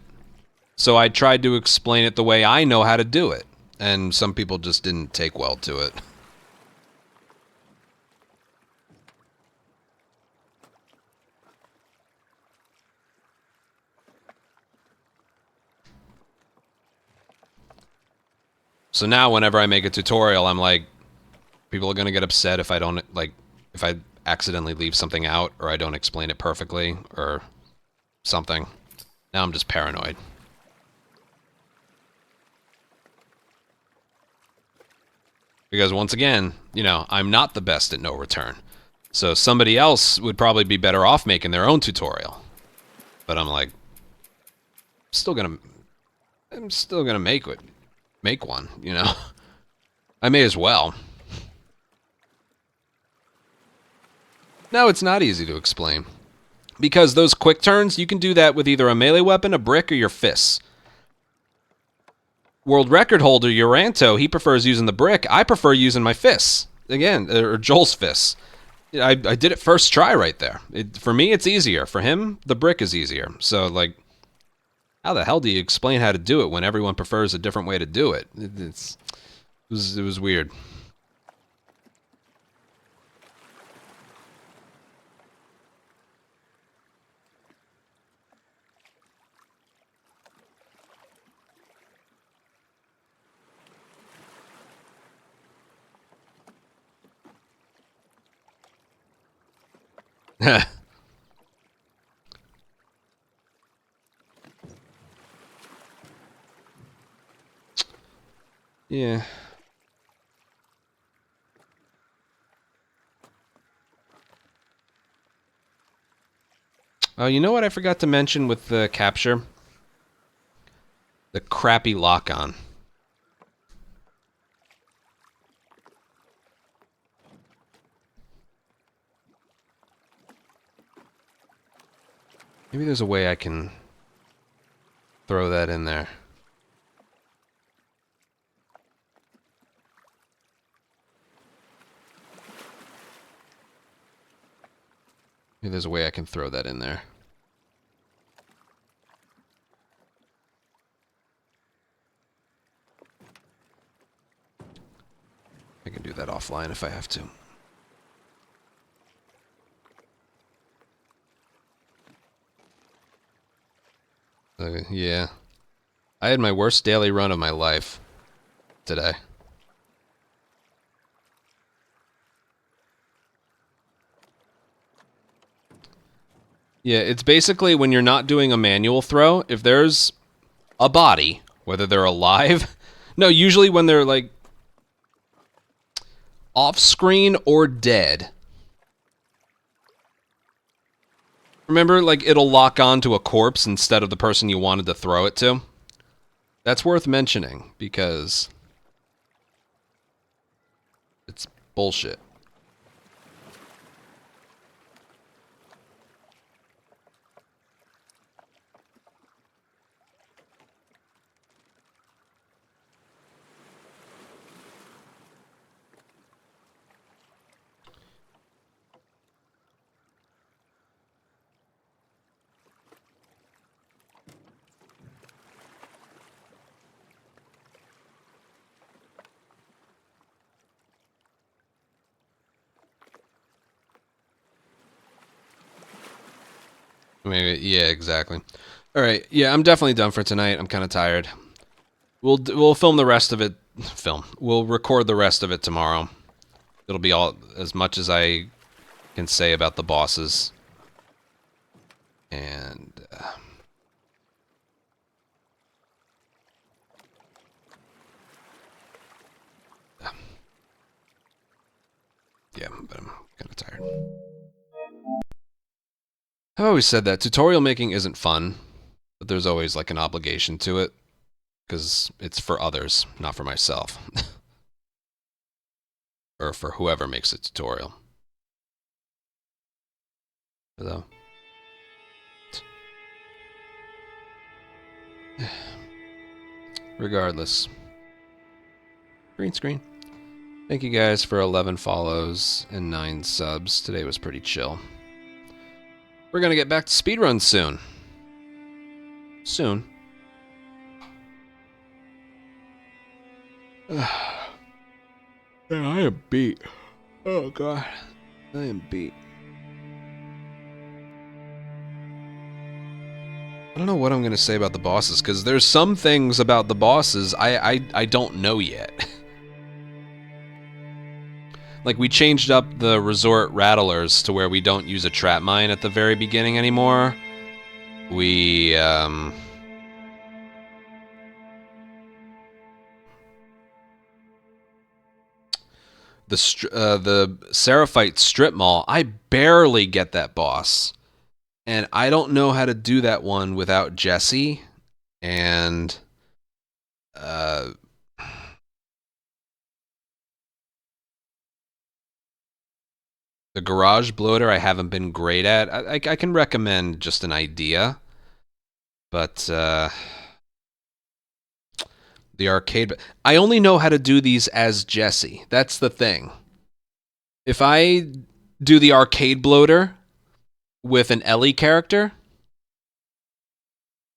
So I tried to explain it the way I know how to do it. And some people just didn't take well to it. So now whenever I make a tutorial, I'm like, people are gonna get upset if I don't, like, if I accidentally leave something out, or I don't explain it perfectly, or something. Now I'm just paranoid. Because once again, you know, I'm not the best at no return. So somebody else would probably be better off making their own tutorial. But I'm like, I'm still gonna make one, you know? I may as well. No, it's not easy to explain. Because those quick turns, you can do that with either a melee weapon, a brick, or your fists. World record holder Uranto, he prefers using the brick. I prefer using my fists. Again, or Joel's fists. I did it first try right there. For me, it's easier. For him, the brick is easier. So, like, how the hell do you explain how to do it when everyone prefers a different way to do it? It was weird. Yeah. Oh, you know what I forgot to mention with the capture? The crappy lock-on. Maybe there's a way I can throw that in there. Maybe there's a way I can throw that in there. I can do that offline if I have to. Yeah. I had my worst daily run of my life today. Yeah, it's basically when you're not doing a manual throw, if there's a body, whether they're alive... No, usually when they're, like, off-screen or dead. Remember, like, it'll lock on to a corpse instead of the person you wanted to throw it to? That's worth mentioning, because it's bullshit. Maybe, yeah, exactly. All right, yeah, I'm definitely done for tonight. I'm kind of tired. We'll film the rest of it. We'll record the rest of it tomorrow. It'll be all as much as I can say about the bosses. And yeah, but I'm kind of tired. I've always said that tutorial making isn't fun, but there's always like an obligation to it because it's for others, not for myself. Or for whoever makes a tutorial. Hello. Regardless. Green screen. Thank you guys for 11 follows and 9 subs. Today was pretty chill. We're gonna get back to speedruns soon. Soon. Yeah, I am beat. Oh god. I am beat. I don't know what I'm gonna say about the bosses, because there's some things about the bosses I don't know yet. Like, we changed up the resort rattlers to where we don't use a trap mine at the very beginning anymore. We, the Seraphite strip mall, I barely get that boss. And I don't know how to do that one without Jesse. And, the garage bloater I haven't been great at. I can recommend just an idea. But, the arcade... I only know how to do these as Jesse. That's the thing. If I do the arcade bloater with an Ellie character,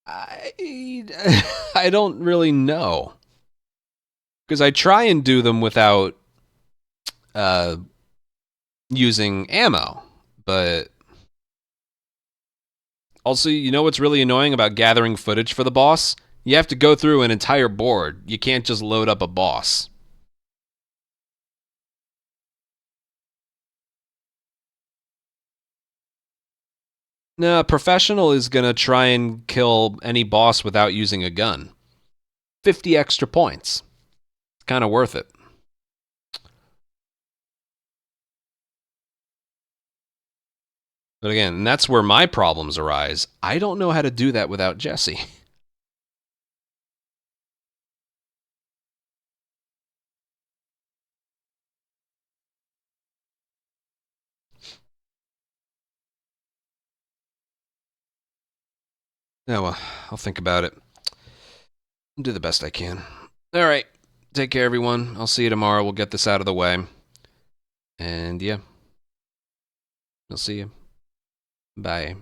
I don't really know. Because I try and do them without using ammo. But also, you know what's really annoying about gathering footage for the boss? You have to go through an entire board. You can't just load up a boss. No, a professional is going to try and kill any boss without using a gun. 50 extra points. It's kind of worth it. But again, that's where my problems arise. I don't know how to do that without Jesse. Oh, well, I'll think about it. I'll do the best I can. All right. Take care, everyone. I'll see you tomorrow. We'll get this out of the way. And yeah. I'll see you. Bye.